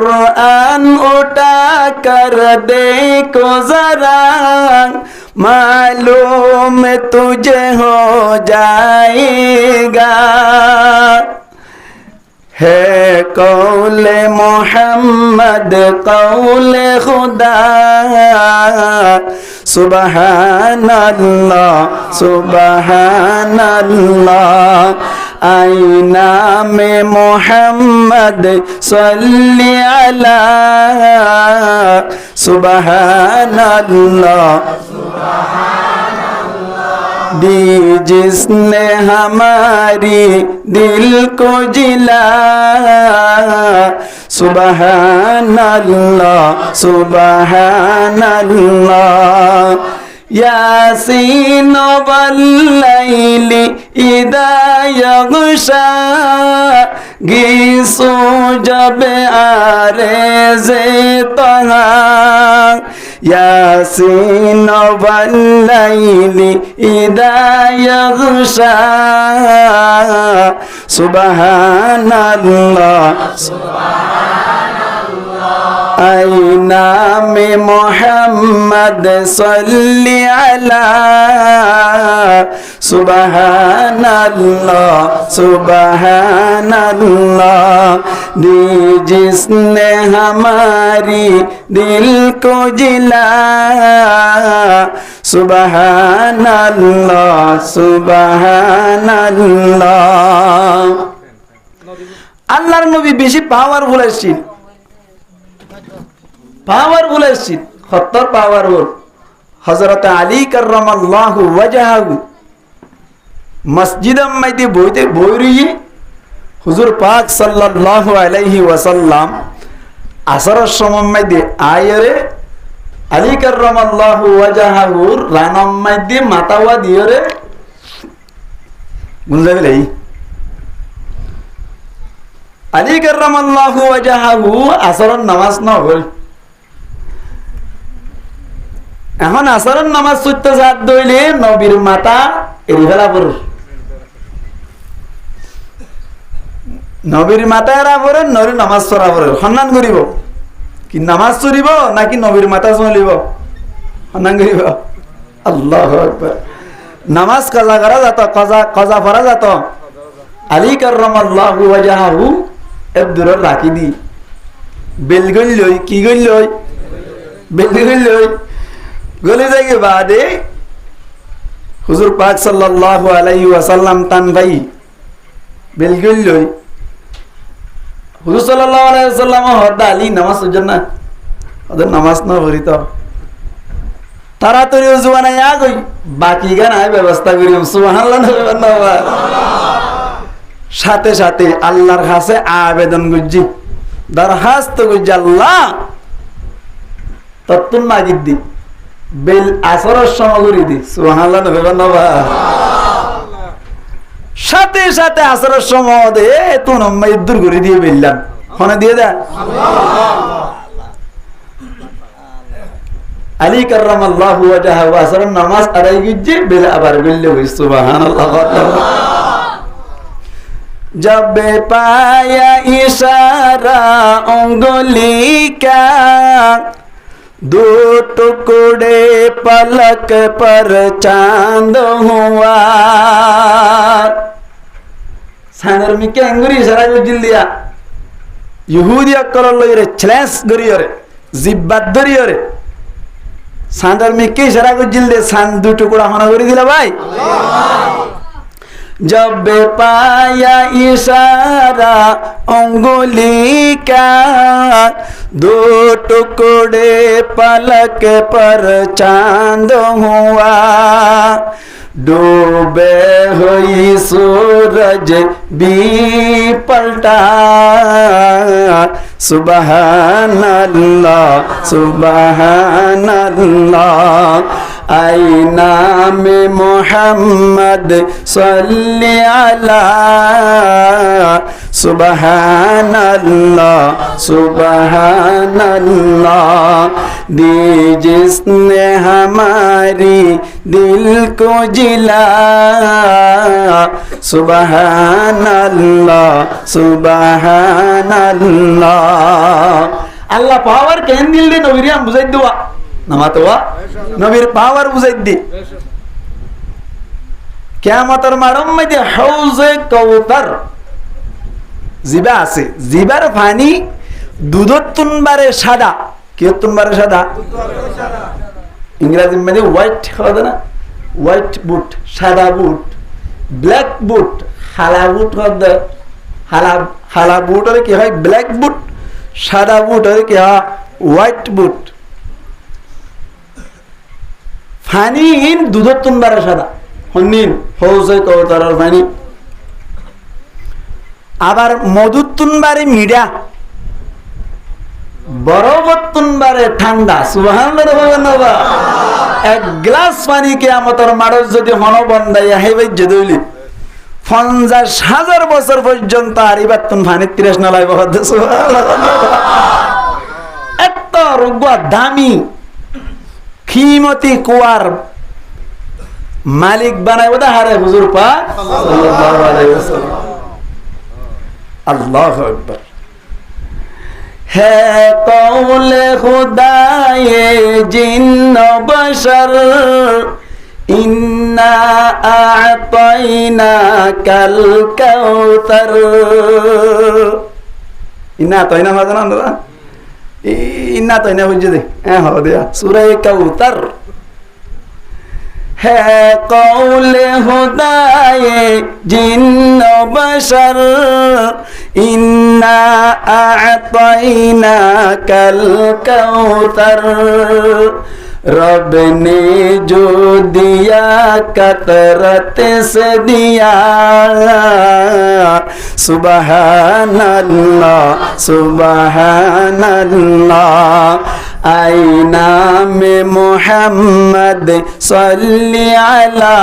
कुरान उठा कर देखो जरा, मालूम तुझे हो जाएगा। है कौले मोहम्मद कौले खुदा, सुबहानल्लाह सुबहानल्लाह। आईना में मोहम्मद सल्ली अला, सुबहानल्लाह दी जिसने हमारी दिल को जिला, सुबहानल्लाह सुबहानल्लाह। यासीन वल्लैली इदा यग़शा, गीसो जब आरेज़े तहा, यासीन वल्लैली इदा यग़शा, सुबहानल्लाह आईना में मोहम्मद सल्ली अला, सुबहानल्लाह सुबहानल्लाह। दी जिसने हमारी दिल को जिला, सुबहानल्लाह सुबहानल्लाह। আল্লাহর নবী বেশি পাওয়ারফুল আসছিল, পাওয়ারফুল আসছিল, খত্তর পাওয়ারফুল। হযরত আলী কাররামাল্লাহু ওয়াজহাহু মসজিদের মধ্যে বইরিয়ে হুজুর পাক সাল্লাল্লাহু আলাইহি ওয়াসাল্লাম আসরের সময় মধ্যে আয়রে আলী কাররামাল্লাহু ওয়াজহাহুর রানার মধ্যে মাথাওয়া দিয়রে বুঝা গেল। আলী কাররামাল্লাহু ওয়াজহাহু আসরের নামাজ না হল, এখন আসরের নামাজ ছুটতে যাত দইলে নবীর মাথা এরি ফেলা পড়ে, নবীর মাথা এরা পড়ে, নবীর নামাজ পড়া পড়ে। সন্ধান করিব কি নামাজ চুরিব নাকি নবীর মাথা চলিব, সন্ধান করিব। আল্লাহু আকবার। নামাজ কাজা করা যেত, কাজা পড়া যেত। আলী কাররামাল্লাহু ওয়াজহাহু এদুর রাখি দি বেল গইল, কি গইল বেল গইল গলে যাই বাদে হুজুর পাক সাল্লাল্লাহু আলাইহি ওয়াসাল্লাম তান ভাই বেল গইল। হুজুর সাল্লাল্লাহু আলাইহি ওয়াসাল্লাম হদা আলী নামাজ সুজন না, ওদের নামাজ না ভরিত তাড়াতাড়ি উজু বানাইয়া কই বাকি গান আয় ব্যবস্থা করি। সুবহানাল্লাহ সুবহানাল্লাহ। সাথে সাথে আল্লাহর কাছে আবেদন করছি, দরখাস্ত করছি, আল্লাহ তত্তুন মাজিদ দি বেল আসরের সময় করে দি। সুবহানাল্লাহ সুবহানাল্লাহ। সাথে সাথে আসরের সময় দে তো নম্মাই দূর করে দিয়ে বেললাম ফোনে দিয়ে দে। আলী কাররামাল্লাহু ওয়াজহাহু আসরের নামাজ আদায় করছে, বেল আবার বেললে হই। সুবহানাল্লাহ। जब पाया इशारा उंगली का, दो टुकड़े पलक पर चांद हुआ। सानर मिके अंगुरी इशारा जुल दिया, यहूदी अक्कल रे चलेस गरियोरे जिब्बात दरियोरे सानर मिके इशारा जुल दे, सान दो टुकड़ा होना करी दिला भाई। जब पाया इशारा उंगली का, दो टुकड़े पलक पर चांद हुआ। डूबे हुई सूरज भी पलटा, सुबहानल्लाह सुबहानल्लाह। आईना में मोहम्मद सल्ली अला, सुबहानल्लाह सुबहानल्लाह। दी जिसने हमारी दिल को जिला, सुबहानल्लाह सुबहानल्लाह। পাওয়ার কেন দিলে নবীর বুঝাই দেওয়া নামাতোয়া নবীর পাওয়ার বুঝাই দি কিয়ামতের মাঠের মধ্যে হাউজে কাউসার জিবা আছে জিবার পানি দুধের তুনবারে সাদা কি তুনবারে সাদা ইংরেজি মধ্যে হোয়াইট হবে না হোয়াইট বুট সাদা বুট ব্ল্যাক বুট হালা বুট হবে হালা বুট হলে কি হয় ব্ল্যাক বুট সাদা বুট হলে কি হয় হোয়াইট বুট ফানি দুধের তুনবারে সাদা হন্নিন হৌসে কৌতারার ফানি আবার মধুর তুনবারে মিডা বরফের তুনবারে ঠান্ডা সুবহানাল্লাহ এক গ্লাস পানি কিয়ামতের মাঠে যদি হনবন্দাইয়া হেবে যদি 50,000 বছর পর্যন্ত আরিবার তুন পানি তৃষ্ণা লাগবে এত রুগা দামি খিমতি কুয়ার মালিক বানাইব দা হারে হুজুর পাক সাল্লাল্লাহু আলাইহি ওয়াসাল্লাম আল্লাহু আকবার है कौल खुदाए जिन्न बशर इन्ना आतैना कल कौतर इन्ना आतैना माजना ना इन्ना आतैना हो जे हो दिया सूरह कौतर है कौल खुदाए जिन्न बशर इन्ना आतैना कल कौतर रब ने जो दिया कतरत से दिया सुबहानल्लाह सुबहानल्लाह आईना में मोहम्मद सल्ली अला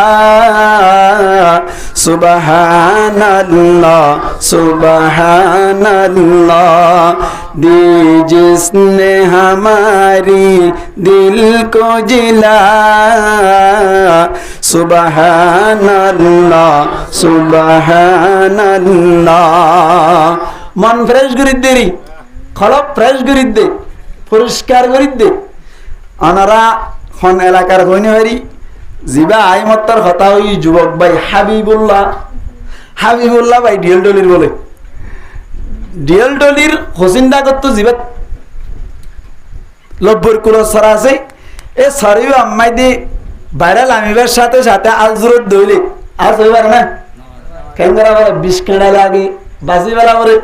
सुबहानल्लाह सुबहानल्लाह दी जिसने हमारी दिल को जिला सुबहानल्लाह सुबहानल्लाह मन फ्रेश करी देरी खलप फ्रेश करी दे পরিষ্কার করি দে আনারা খন এলাকার হইনি হারি জিবা আইমত্তার কথা ওই যুবক ভাই হাবিবুল্লাহ ভাই ডিএল ডলির বলে ডিএল ডলির হোসিন্দা করত জিবা লব্বর কুলো সরা আছে এ সরিও আম্মাই দি ভাইরাল আমিবার সাথে সাথে আলজুরত দইলে আর হইবার না কেন্দ্রা বলে 20 কেড়া লাগে বাসিবেলা বলে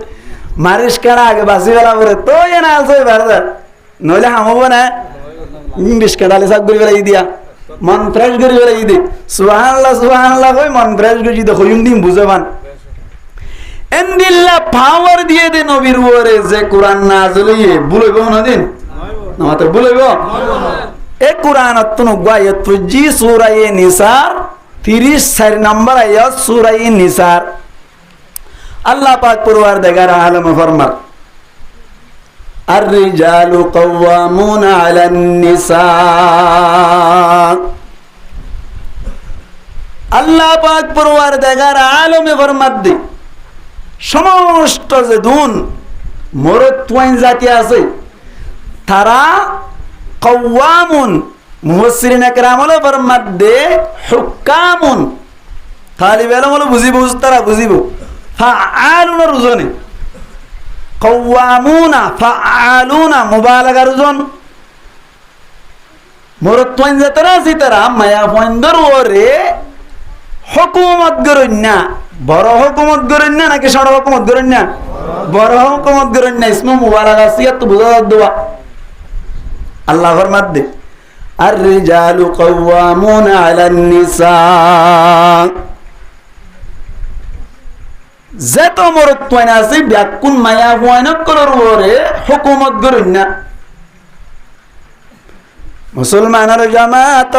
মারিস কেড়া আগে বাসিবেলা বলে তো এনা আলসই বারদা নইলে হামবো না ইংলিশ কেডালে সব করে বেলাই দিয়া মন ফ্রেশ করে বেলাই দি সুবহানাল্লাহ কই মন ফ্রেশ করে দি হইম দিন বুঝাবান এন্দিল্লাহ পাওয়ার দিয়ে দে নবীর উপরে যে কোরআন নাযিল হইয়ে বলইব না দিন নামাতে বলইব এ কোরআন অতন গায়ত জি সূরা নিসার 34 নম্বর আয়াত সূরা নিসার আল্লাহ পাক পরওয়ারদিগার আলম ফরমান الرجال قوامون على النساء আল্লাহ পাক পরওয়ারদিগার আলমে ফরমাত দে সমস্ত যে দুন মরদ তোয়াইন জাতি আছে তারা কওয়ামুন মুফাসসিরিন একরাম হলো ফরমাত দে হুকামুন তালিব ইলম হলো বুঝিব তারা বুঝিব ফাআলুন রুজনে কওয়ামুনা ফাআলুনা মুবালাগার ওজন মরত্বন যাতরা সিতারা মায়া ফন্দর ওরে হুকুমত গরন্না বড় হুকুমত গরন্না নাকি ছোট হুকুমত গরন্না বড় হুকুমত গরন্না ইসমু মুবালাগা সিয়াত বুঝা দোয়া আল্লাহ ফরমাত দে আর রিজালু কওয়ামুনা আলান নিসা যেত মরত্বন আছে ব্যাকুন মায়া ফয়নক করার ওরে হুকুমত গরন্না মুসলমানের জামাত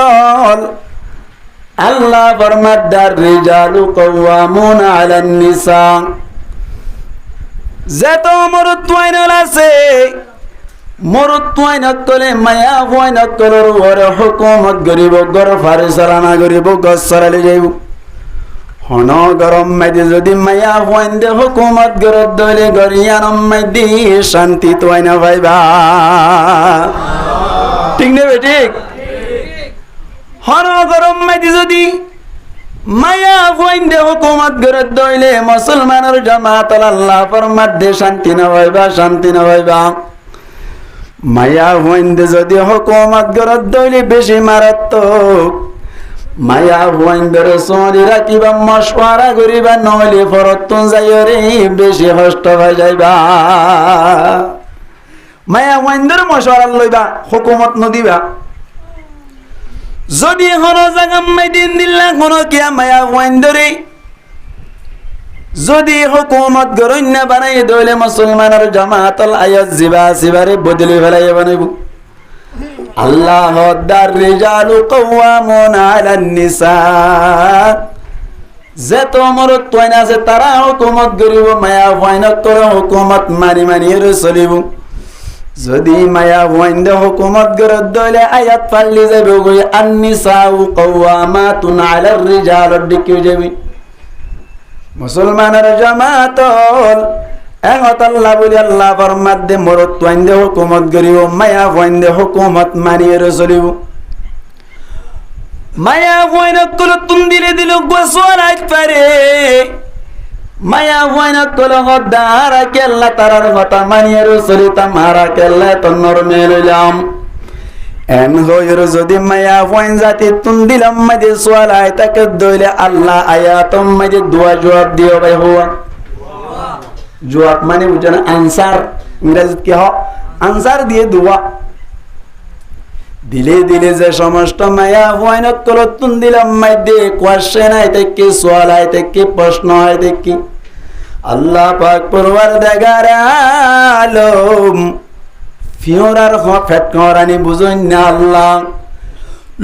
আল্লাহ ফরমাত দার রিজালু কওয়ামুনা আলান নিসা যেত মরত্বন আছে মরত্বন তলে মায়া ফয়নক করার ওরে হুকুমত গরিব গর ফারিসালানা গরিব গসরালে যাইব হন গরম মাইদে যদি মায়া হইন্দে হুকুমত গরত দইলে গরিয়ানম মাইদি শান্তি তো আইনা ভাইবা ঠিক নেবে ঠিক হন গরম মাইদে যদি মায়া হইন্দে হুকুমত গরত দইলে মুসলমানের জামাত আল্লাহ ফরমাত দে শান্তি না ভাইবা শান্তি না ভাইবা মায়া হইন্দে যদি হুকুমত গরত দইলে বেশি মারাত্মক মায়া হইন্দর সরি রাখিবা মশওয়ারা করিবা নইলে ফরতুন যাইরে বেশি কষ্ট হয়ে যাইবা মায়া হইন্দর মশওয়ারা লইবা হুকুমত নদিবা যদি হন জায়গা মাইদিন দিল্লা কোন কিয়া মায়া হইন্দরে যদি হুকুমত গরন্য বানাই দইলে মুসলমানের জামাতল আয়াত জিবা সিবারে বদলি ফেলাই বানাইব আল্লাহ দার রিজালু কওয়ামুন আলান নিসা যে তোমার তোয়ন আছে তারা হুকুমত করিব মায়া ওয়াইনত করে হুকুমত মানি মানি চলিব যদি মায়া ওয়াইন্দ হুকুমত গরত দইলে আয়াত পাল্লি যাবে গই আন নিসাউ কওয়ামাতুন আলার রিজাল দিকে যাবে মুসলমানের জামাতল আল্লাহ বলি আল্লাহ ফরমাত দে মরত তোয়াইন্দে হুকুমত করিব মায়া ওয়াইন্দে হুকুমত মানিয়ে চলিব মায়া ওয়াইনত কল তুম দিলে দিল গোসওয়ার আজ পারে মায়া ওয়াইনত কল গদারা কেল্লা তারার কথা মানিয়ে চলিতাম হারা কেল্লা তন্নর মেলাম এন হইর যদি মায়া ওয়াইন জাতি তুম দিলাম মাঝে সোয়াল আয় তাকে দইলে আল্লাহ আয়াতম মাঝে দোয়া জবাব দিও ভাই হওয়া জবাব মানে বুঝেন আনসার ইংরেজিতে কি হয় আনসার দিয়ে দোয়া দিলে দিলে যে সমস্ত মায়া ওয়াইনত কলতুন দিলাম মাইদে কোশ্চেন আইতে কি সওয়াল আইতে কি প্রশ্ন আইতে কি আল্লাহ পাক পরওয়ারদিগার আলম ফিওরার ফেট করানি বুঝুন না আল্লাহ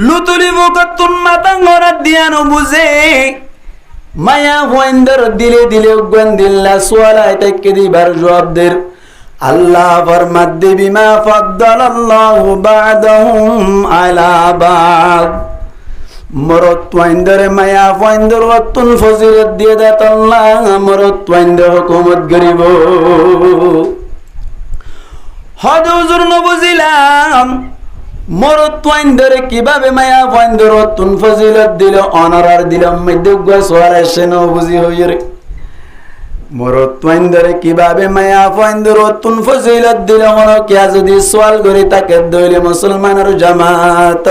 লুতুলি বকতুন মাতা ngora দিয়ানো বুঝে মায়া ওয়াইন্দর দিলে দিলে উগন দিল্লা সোয়ালা আইতে দিবার জবাব দের আল্লাহ ফরমাত দে বিমা ফাদ্দালাল্লাহু বা'দাহুম আলা বা'দ মরত ওয়াইন্দরে মায়া ওয়াইন্দর ওয়াতুন ফজিলত দিয়ে দেত আল্লাহ মরত ওয়াইন্দর হুকুমত গরিব হদ হুজুর নবুজিলাম মরত ওয়াইন্দরে কিভাবে মায়া ওয়াইন্দর ওয়াতুন ফজিলত দিল অনারার দিলাম মধ্যে গোসওয়ার এসে নবুজি হইরে মরত ওয়াইন্দরে কিভাবে মায়া ওয়াইন্দর ওয়াতুন ফজিলত দিল মন কিয়া যদি সওয়াল করে তাকে দইলে মুসলমানের জামাত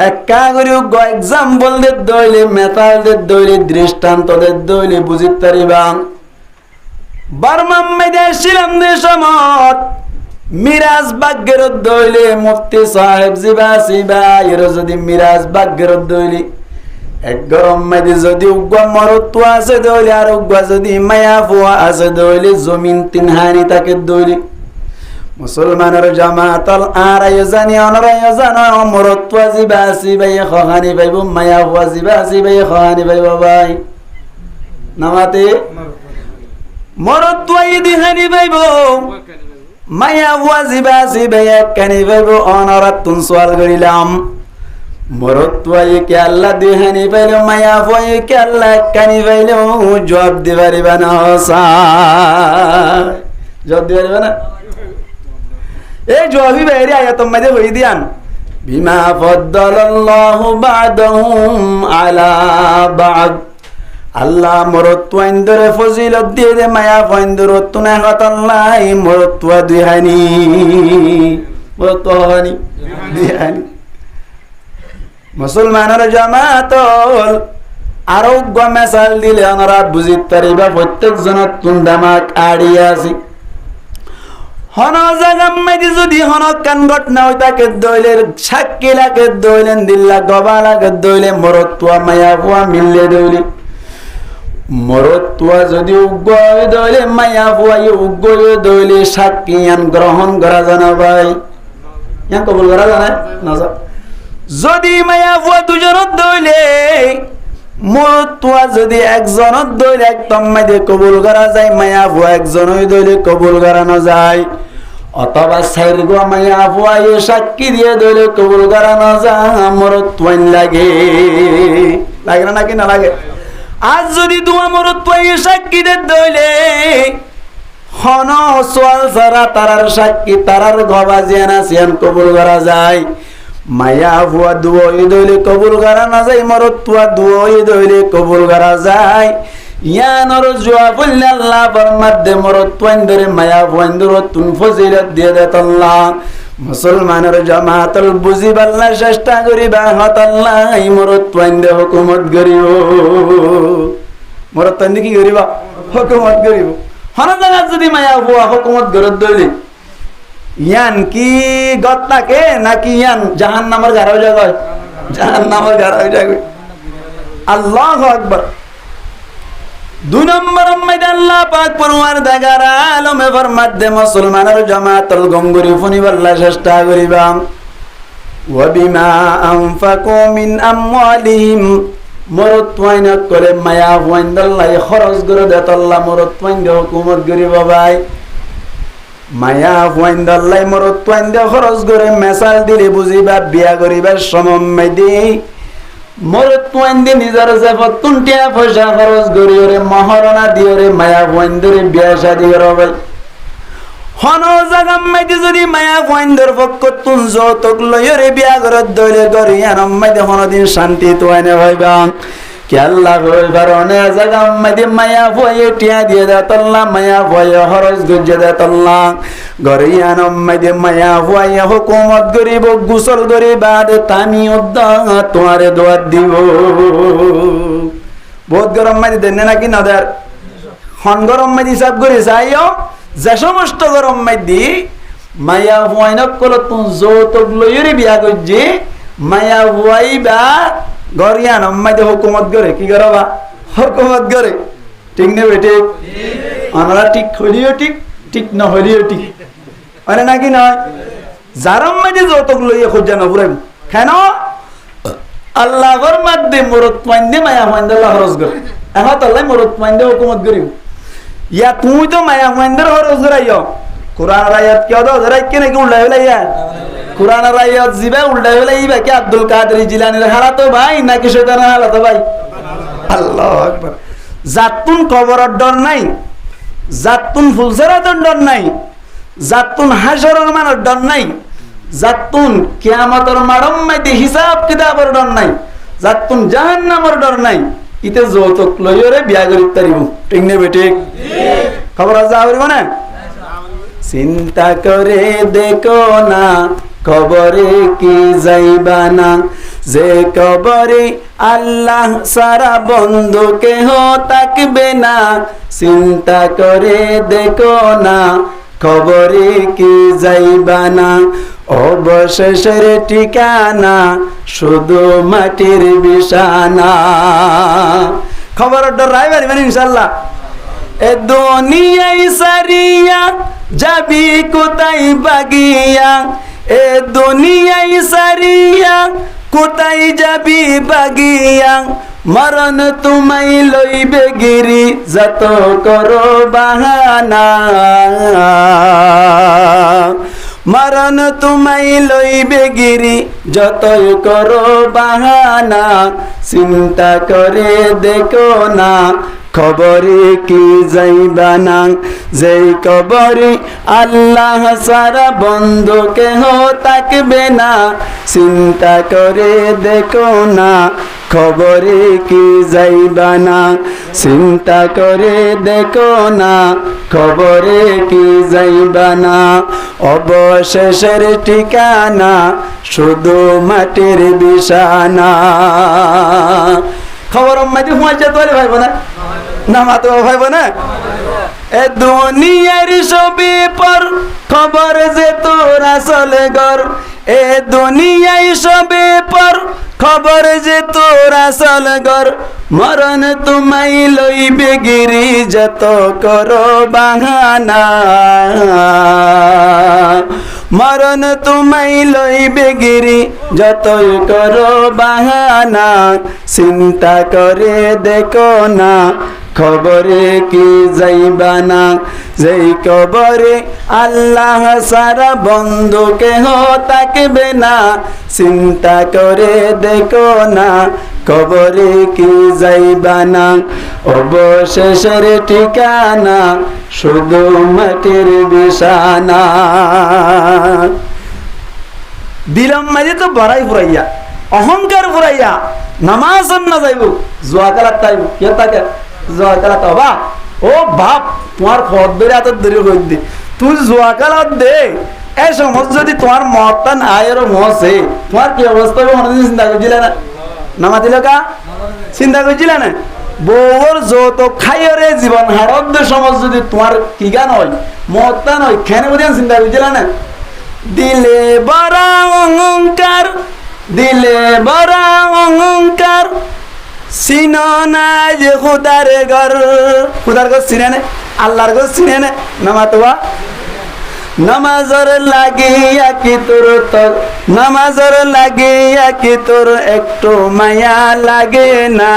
একা করে এক্সাম্পল দে দইলে মেটাল দে দইলে দৃষ্টান্ত দে দইলে বুঝিত পারিবা বার্মাম মেদে ছিলাম দেশমত মিরাজ বাগ্যের দইলে মুফতি সাহেব জিবা এর যদি মিরাজ বাগ্যের দইলে এক গরম মেদে যদি উগ্র মরত্ব আছে দইলে আর উগ্র যদি মায়া ফুয়া আছে দইলে জমিন তিনহানি তাকে দইলে মুসলমানের জামাতল আর আয়োজনে অনরায়োজন মরত্ব জিবা সিবাই খহানি পাইব মায়া ফুয়া জিবা সিবাই খহানি পাইব ভাই নামাতে মরত্ব দিহানি পাইব মায়া ফুয়া জিবা সিবাই কানি পাইব অনরাতুন সওয়াল করিলাম মরত্ব কে আল্লাহ দিহানি পাইল মায়া ফুয়া কে আল্লাহ কানি পাইল জবাব দিবারিবা না সা জবাব দিবারিবা না এই জবাবই বাইরে আয়াত মাঝে হই দিয়ান বিমা ফাদ্দালাল্লাহু বা'দাহুম আলা বা'দ আল্লাহ মরত্ব ইন্দরে ফজিলত দিয়ে দে মায়া ফইন্দর তুনা আল্লাহ মরত্ব দিহানি মরত্ব হানি দিহানি মুসলমানের জামাতল আরোগ্য মেসাল দিলে আমরা বুঝিত পারিবা প্রত্যেক জনত তুন্দামাক আড়িয়া আছে হন জাগাম মাইদি যদি হন কান ঘটনা হই তাকে দইলে সাক্ষী লাগে দইলেন দিল্লা গবা লাগে দইলে মরত্বা মায়া ফুয়া মিললে দইলে মরত্বা যদি উগ্র দইলে মায়া ফুয়া উগ্র দইলে সাক্ষী আন গ্রহণ করা জানা ভাই ইয়ান কবুল করা জানা না যদি মায়া ফুয়া দুজনত দইলে মরত্বা যদি একজনত দইলে একদম মাইদে কবুল করা যায় মায়া ফুয়া একজনই দইলে কবুল করা না যায় অথবা সাইর গো মায়া ফুয়া সাক্ষী দিয়ে দইলে কবুল করা না যায় মরত্বাইন লাগে লাগে না নাকি না লাগে? আজ যদি দোয়া মরত পাইয়ে সাক্ষী দে দইলে হন সোয়াল সারা তারার সাক্ষী তারার গবা জিয়ানা সিয়ান কবুল করা যায়। মায়া হুয়া দুয়ই দইলে কবুল করা না যায়, মরত তুয়া দুয়ই দইলে কবুল করা যায়। ইয়ানর জুয়া বললে আল্লাহ বরমাদ্দে মরত তোয়াইন্দরে মায়া হুয়াইন্দর তুন ফজিলত দিয়ে দেত আল্লাহ। মুসলমানের জামাতল বুঝিবাল্লা চেষ্টা করিবা হত আল্লাহ মরত তোয়াইন্দে হুকুমত করিব, মরত তোয়াইন্দে কি করিবা? হুকুমত করিব। হন জায়গা যদি মায়া হুয়া হুকুমত গরত দইলে ইয়ান কি গত থাকে নাকি ইয়ান জাহান্নামের গাড়াও জায়গায়? জাহান্নামের গাড়াও জায়গায়। আল্লাহু আকবার। 2 নম্বর মধ্যে আল্লাহ পাক পরওয়ারদিগার আলমে ফরমাতে মুসলমানের জামাতল গঙ্গুরি ফুনিবাল্লা চেষ্টা করিবা। ওয়া বিমা আনফাকু মিন আমওয়ালিহিম মরত ওয়াইন করে মায়া ওয়াইন্দাল্লাহ খরচ করে দেতল্লাহ মরত ওয়াইন হুকুমত করিব ভাই। মায়া ওয়াইন্দাল্লাহ মরত ওয়াইন খরচ করে মেসাল দিলে বুঝিবা বিয়া করিবার সময় দেই মরত ওয়াইন্দে নিজের জেফত তুনটিয়া পয়সা খরচ করি ওরে মহারণা দিয়ে ওরে মায়া ওয়াইন্দরে বিয়া শাদি করবে। হন জাগাম মাইতে যদি মায়া ওয়াইন্দর পক্ষ তুন যৌতুক লই ওরে বিয়া করত দইলে করি আনম মাইতে কোনদিন শান্তি তোয়াইনে হইবা কি আল্লাহ হইবার অনে জাগাম মাইতে মায়া ভয়ে টিয়া দিয়ে দেতল্লাহ মায়া ভয়ে খরচ গজ্জে দেতল্লাহ গরি আনম মাইতে মায়া ভয়ে হুকুমত করিব গোসল করি বাদ তামি উদ্দা তোমারে দোয়াত দিব। বহুত গরম মাইতে দেন নাকি না দেয়ার? হন গরম মাইতে হিসাব করে চাইও যে সমস্ত গরম মাইতে মায়া ভয়নক কল তুন যৌতুক লইরে বিয়া গজ্জে মায়া ভয়াইবা গরিয়ান আম্মাইতে হুকুমত করে কি করবা? হুকুমত করে। ঠিক নেবে ঠিক? আমরা ঠিক হইলেও ঠিক, ঠিক না হইলেও ঠিক, মানে নাকি নয়? যার আম্মাইতে যৌতুক লইয়ে খুঁজা না পুরাইব কেন? আল্লাহর মাধ্যমে মরত মাইন্দে মায়া মাইন্দাল্লাহ খরচ করে এখন তাল্লাই মরত মাইন্দে হুকুমত করিব। ইয়া তুমি তো মায়া মাইন্দার খরচ করাইও কোরআন আয়াত কেউ দাও যারা কে নাকি উল্লাই হইলাইয়া কোরআন আয়াত জিবা উল্লাই হইলাইবা কি আব্দুল কাদের জিলানীর হালাতো ভাই নাকি শয়তানের হালাতো ভাই? আল্লাহু আকবার। জাতুন কবরের ডর নাই, জাতুন ফুলসরাতের ডর নাই, জাতুন হাসরের মানের ডর নাই, জাতুন কিয়ামতের মাড়ম মাইতে হিসাব কিতাবের ডর নাই, জাতুন জাহান্নামের ডর নাই। ইতে যৌতুক লইরে বিয়া করি তারিব। ঠিক নেবে ঠিক? খবর আছে আহরিব না? চিন্তা করে দেখো না কবরে কি যাইবা না, যে কবরে আল্লাহ সারা বন্ধু কেহ থাকবে না। চিন্তা করে দেখো না কবরে কি যাইবা না, অবশেষের ঠিকানা শুধু মাটির বিছানা। খবর ডরাই পারিবেন ইনশাআল্লাহ। এ দুনিয়ায় সারিয়া যাবি কোথায় বাগিয়া, এ দুনিয়ায় সারিয়া কোথায় যাবি বাগিয়া, মরণ তোমায় লইবে গিরি যত করো বাহানা, মরণ তোমায় লইবে গিরি যতই করো বাহানা। চিন্তা করে দেখো না কবরে কি যাইবা না, যেই কবরে আল্লাহ সারা বন্ধু কেহ থাকবে না। চিন্তা করে দেখো না কবরে কি যাইবা না, চিন্তা করে দেখো না কবরে কি যাইবা না, অবশেষের ঠিকানা শুধু মাটির বিছানা। খবর মাঝে হুঁয়াছে তোলে ভাইব না না মাতো ভাইব না। এ দুনিয়ার সবে পর খবর যে তোর আসল ঘর, এ দুনিয়ায় সবে পর খবর যে তোর আসল ঘর, মরণ তোমায় লইবে গিরি যত করো বাহানা, মরণ তোমায় লইবে গিরি যতই করো বাহানা। চিন্তা করে দেখো না খবরে কি যাইবানা যেই কবরে আল্লাহ সারা বন্ধু কেহ থাকবে না চিন্তা করে দেখো না কবরে কি যাইবানা অবশেষের ঠিকানা শুধু মাটির বিছানা দিলাম মাঝে তো বড়াই ফুরাইয়া অহংকার ফুরাইয়া নামাজ না যাইব জোয়া খেলার টাইম কে থাকে জোয়া খেলা তো বা ও বাপ তোমার পথ বেড়ে এত দেরি হয়ে দি তুই জোয়া খেলা দে এই সময় যদি তোমার মতটা আয়ের মহসে তোমার কি অবস্থা হবে অনেকদিন চিন্তা করছিলে না নামা দিল কা চিন্তা করছিলে না বউর যত খাইরে জীবন হারদ সমাজ যদি তোমার কি গান হয় মতটা নয় খেনে বোধ চিন্তা করছিলে না দিলে বড় অহংকার দিলে বড় অহংকার চিনো না যে খুদার ঘর চিনে নে আল্লাহর ঘর চিনে নে নামাতোয়া নামাজর লাগিয়া কি তোর নামাজর লাগিয়া কি তোর একটু মায়া লাগে না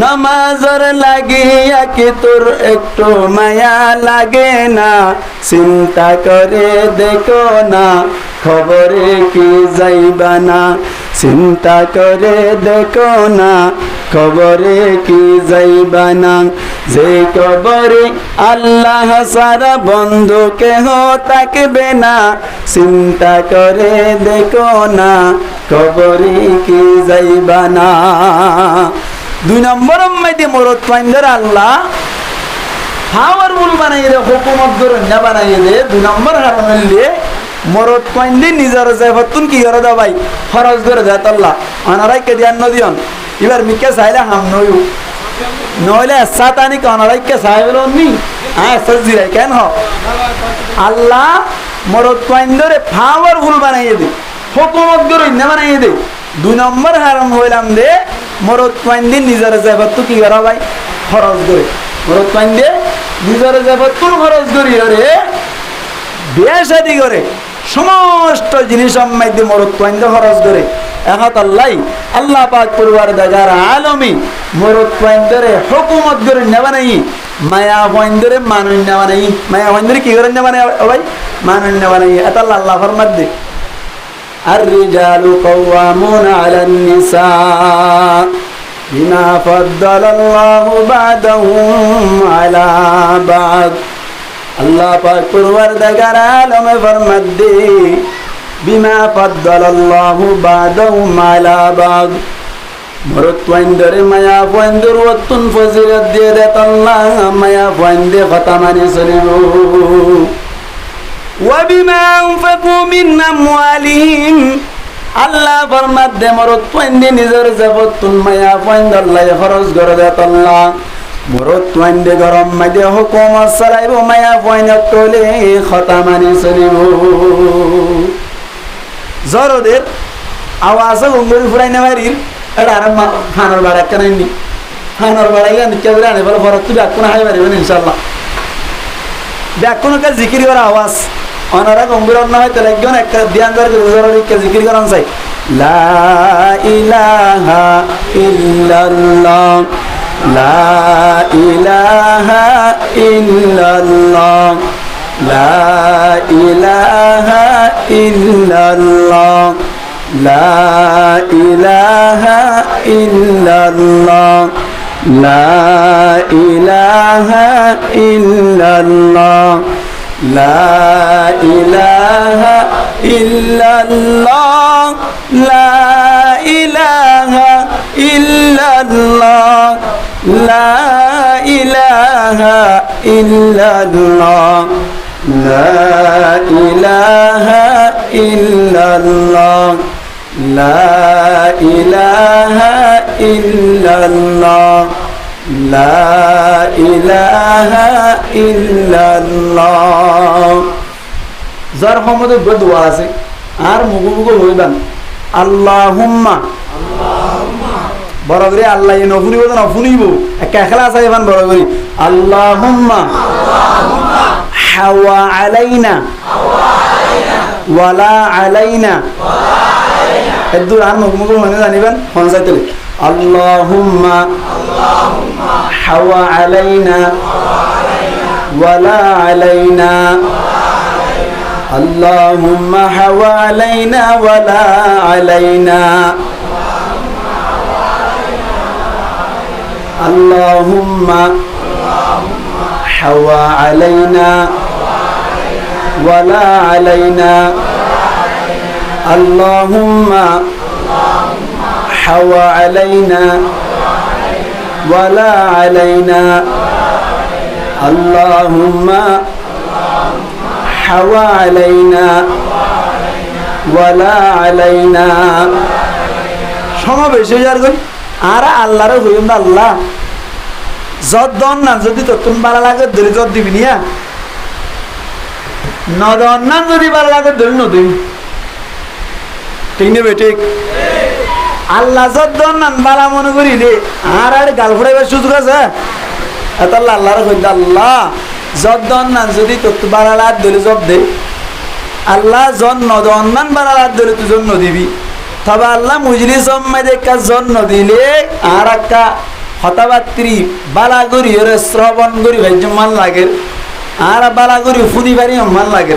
নামাজর লাগিয়া কি তোর একটু মায়া লাগে না চিন্তা করে দেখো না খবরে কি যাইবানা চিন্তা করে দেখো না খবরে কি যাইবানা যে কবরে আল্লাহ সারা বন্ধু কেহ থাকবে না চিন্তা করে দেখো না খবরে কি যাইবানা 2 নম্বর মধ্যে মরদ পাইন্দার আল্লাহ পাওয়ারফুল বানাইয়ে দে হুকুমত ধরে বানাইয়ে দে 2 নম্বর কারণ হইলে মরদ পাইন্দে নিজের জায়গাতুন কি করে দাও ভাই খরচ করে দেয় আল্লাহ আনারাই কে দিয়ান নদিয়ন এবার মিকে চাইলে হাম নইও নইলে সাতানি কানারাই কে চাইলো নি সজিরাই কেন হ আল্লাহ মরদ পাইন্দরে পাওয়ারফুল বানাইয়ে দে হুকুমত ধরে বানাইয়ে দে 2 নম্বর হারাম হইলাম দে মরদ পাইন্দে নিজের জায়গাতু কি করে ভাই খরচ করে মরদ পাইন্দে নিজের জায়গাতুন খরচ করি রে বিয়ে শাদী করে সমস্ত জিনিস মধ্যে মরদ পাইন্দে খরচ করে এখন আল্লাহ পাক পরওয়ারদিগার আলামিন মরদ পাইন্দরে হুকুমত করে নেবা নাই মায়া পাইন্দরে মানুষ নেবা নাই মায়া পাইন্দরে কি করে নেবা নাই ভাই মানুষ নেবা নাই এটা আল্লাহ ফরমাত দে الرجال قوامون على النساء بما فضل الله بعضهم على بعض আল্লাহ পাক পরওয়ারদিগার আলম ফরমাত দে বিমা ফাদ্দালাল্লাহু বাদাহুম আলা বাদ মরদ পাইন্দরে মায়া পাইন্দর ওয়াতুন ফজিলত দিয়ে দে আল্লাহ মায়া পাইন্দে কথা মানে চলিব ওয়া বিমা আনফাকু মিন আমওয়ালিহিম আল্লাহ ফরমাত দে মরদ পাইন্দে নিজের জবতুন মায়া পাইন্দর লাই খরচ করে দে আল্লাহ মরদ পাইন্দে গরম মাইদে হুকুমত চালাইব মায়া পাইন্দর তোলে কথা মানে চলিব জরদের আওয়াজ গঙ্গরি ফুরাই না বাড়ির এটা আর খানোর বাড়া কেন নি খানোর বাড়াই নিচে করে আনে বলে ভরত তুই ব্যাকুন হাই পারিবেন ইনশাল্লাহ ব্যাকুন একটা জিকির করা আওয়াজ অনারা গঙ্গির অন্য হয় তাহলে একজন একটা ধ্যান করে জরুরি জিকির করান চাই লা ইলাহা ইল্লাল্লাহ লা ইলাহা ইল্লাল্লাহ লা ইলাহা ইল্লাল্লাহ লা ইলাহা ইল্লাল্লাহ লা ইলাহা ইল্লাল্লাহ লা ইলাহা ইল্লাল্লাহ লা ইলাহা ইল্লাল্লাহ লা ইলাহা ইল্লাল্লাহ লা ইলাহা ইল্লাল্লাহ লা ইলাহা ইল্লাল্লাহ লা ইলাহা ইল্লাল্লাহ যার সম্বন্ধে দোয়া আছে আর মুগু মুগু হইবান আল্লাহুম্মা বড় করে আল্লাহ নফুনিব তো নফুনিব একটা এখলাস আছে এবার বড় করি আল্লাহুম্মা হাওয়া আলাইনা ওয়ালা আলাইনা এদুর আর মুগু মুগু মানে জানিবেন পঞ্চায়েত আল্লাহুম্মা হাওয়া আলাইনা ওয়ালা আলাইনা আল্লাহুম্মা হাওয়া আলাইনা ওয়ালা আলাইনা আল্লাহুম্মা হাওয়া আলাইনা ওয়ালা আলাইনা আল্লাহুম্মা হাওয়া আলাইনা ওয়ালা আলাইনা আল্লাহুম্মা হাওয়া আলাইনা ওয়ালা আলাইনা। সমাবেশে যার কই আর আল্লাহর হইম না আল্লাহ যত দন না যদি ততন ভালো লাগে ধরে যত দিবি নিয়া নদন না যদি ভালো লাগে ধরে নদিন ঠিক নেবে ঠিক আল্লাহ যত দন না ভালো মনে করিলে আর গাল ফুড়াইবার সুযোগ আছে এত আল্লাহর কইতে আল্লাহ যত দন না যদি তত ভালো লাগে ধরে জব দে আল্লাহ জন নদন না ভালো লাগে ধরে তুই জন্য দিবি তবে আল্লাহ মুজলি সম্মাদে একটা জন্য দিলে আর একটা হতাবাত্রী বালাগুড়ি ওরে শ্রবণ করি ভাইজমান লাগে আর বালাগুড়ি ফুদি বাড়ি মান লাগে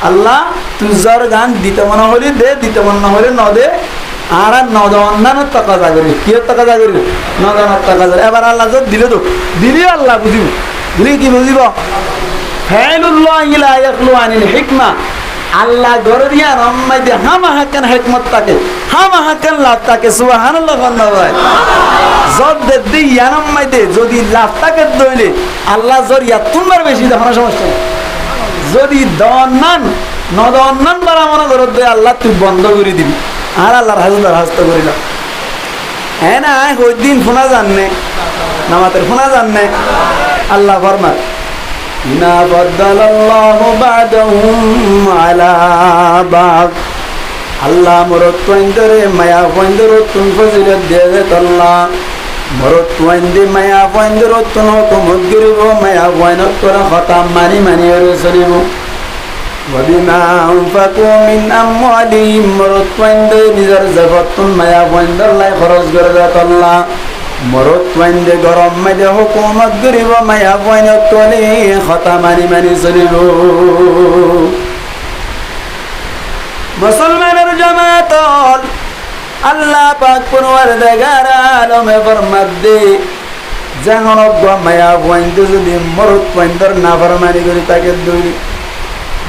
আল্লাহ তুই যার গান দিতে মনে হলে দে দিতে মনে হলে ন দে আর নদ অন্যান্য টাকা যা করি কি টাকা যা করি নদানোর টাকা যা এবার আল্লাহ যত দিলে তো দিলি আল্লাহ বুঝিব বুঝলি কি বুঝিব ফাইলুল্লাহ ইলা ইয়াখলু আনিল হিকমা আল্লাহ গরদিয়া রম্মাইতে হামা হাকান হিকমত তাকে হামা হাকান লাভ তাকে সুবহানাল্লাহ বান্দা ভাই জব দে দিয়া রম্মাইতে যদি লাভ তাকে দইলে আল্লাহ জরিয়া তোমার বেশি দেখো না সমস্যা যদি দন্নান নদন্নান বারা মনে করত দে আল্লাহ তুই বন্ধ করে দিবি আর আল্লাহর হাজুর হাস্ত করিলাম হ্যাঁ না ওই দিন শোনা জাননে নামাতের শোনা জাননে আল্লাহ ফরমান না বদলাল্লাহু বাদাহুম আলা বাদ আল্লাহ মরত পয়েন্টরে মায়া পয়েন্টর তুন ফজিলত দিয়ে আল্লাহ মরত পয়েন্টে মায়া পয়েন্টর তুন হুকুমত গরিব মায়া পয়েন্টর তোরা খতাম মানি মানি ওরে চলিব ওয়াবিমা আনফাকু মিন আমওয়ালিহিম মরত পয়েন্টে নিজের জগতুন মায়া পয়েন্টর লাই খরচ করে দেত আল্লাহ মরত পয়েন্টে গরম মাঝে হুকুমত গরিব মায়া পয়েন্টর তোলে খতা মানি মানি চলিব মুসলমানের জামাত আল্লাহ পাক পরওয়ারদিগার আলমে ফরমাত দে যখন মায়া পয়েন্ট যদি মরত পয়েন্টর নাফরমানি করি তাকে দুই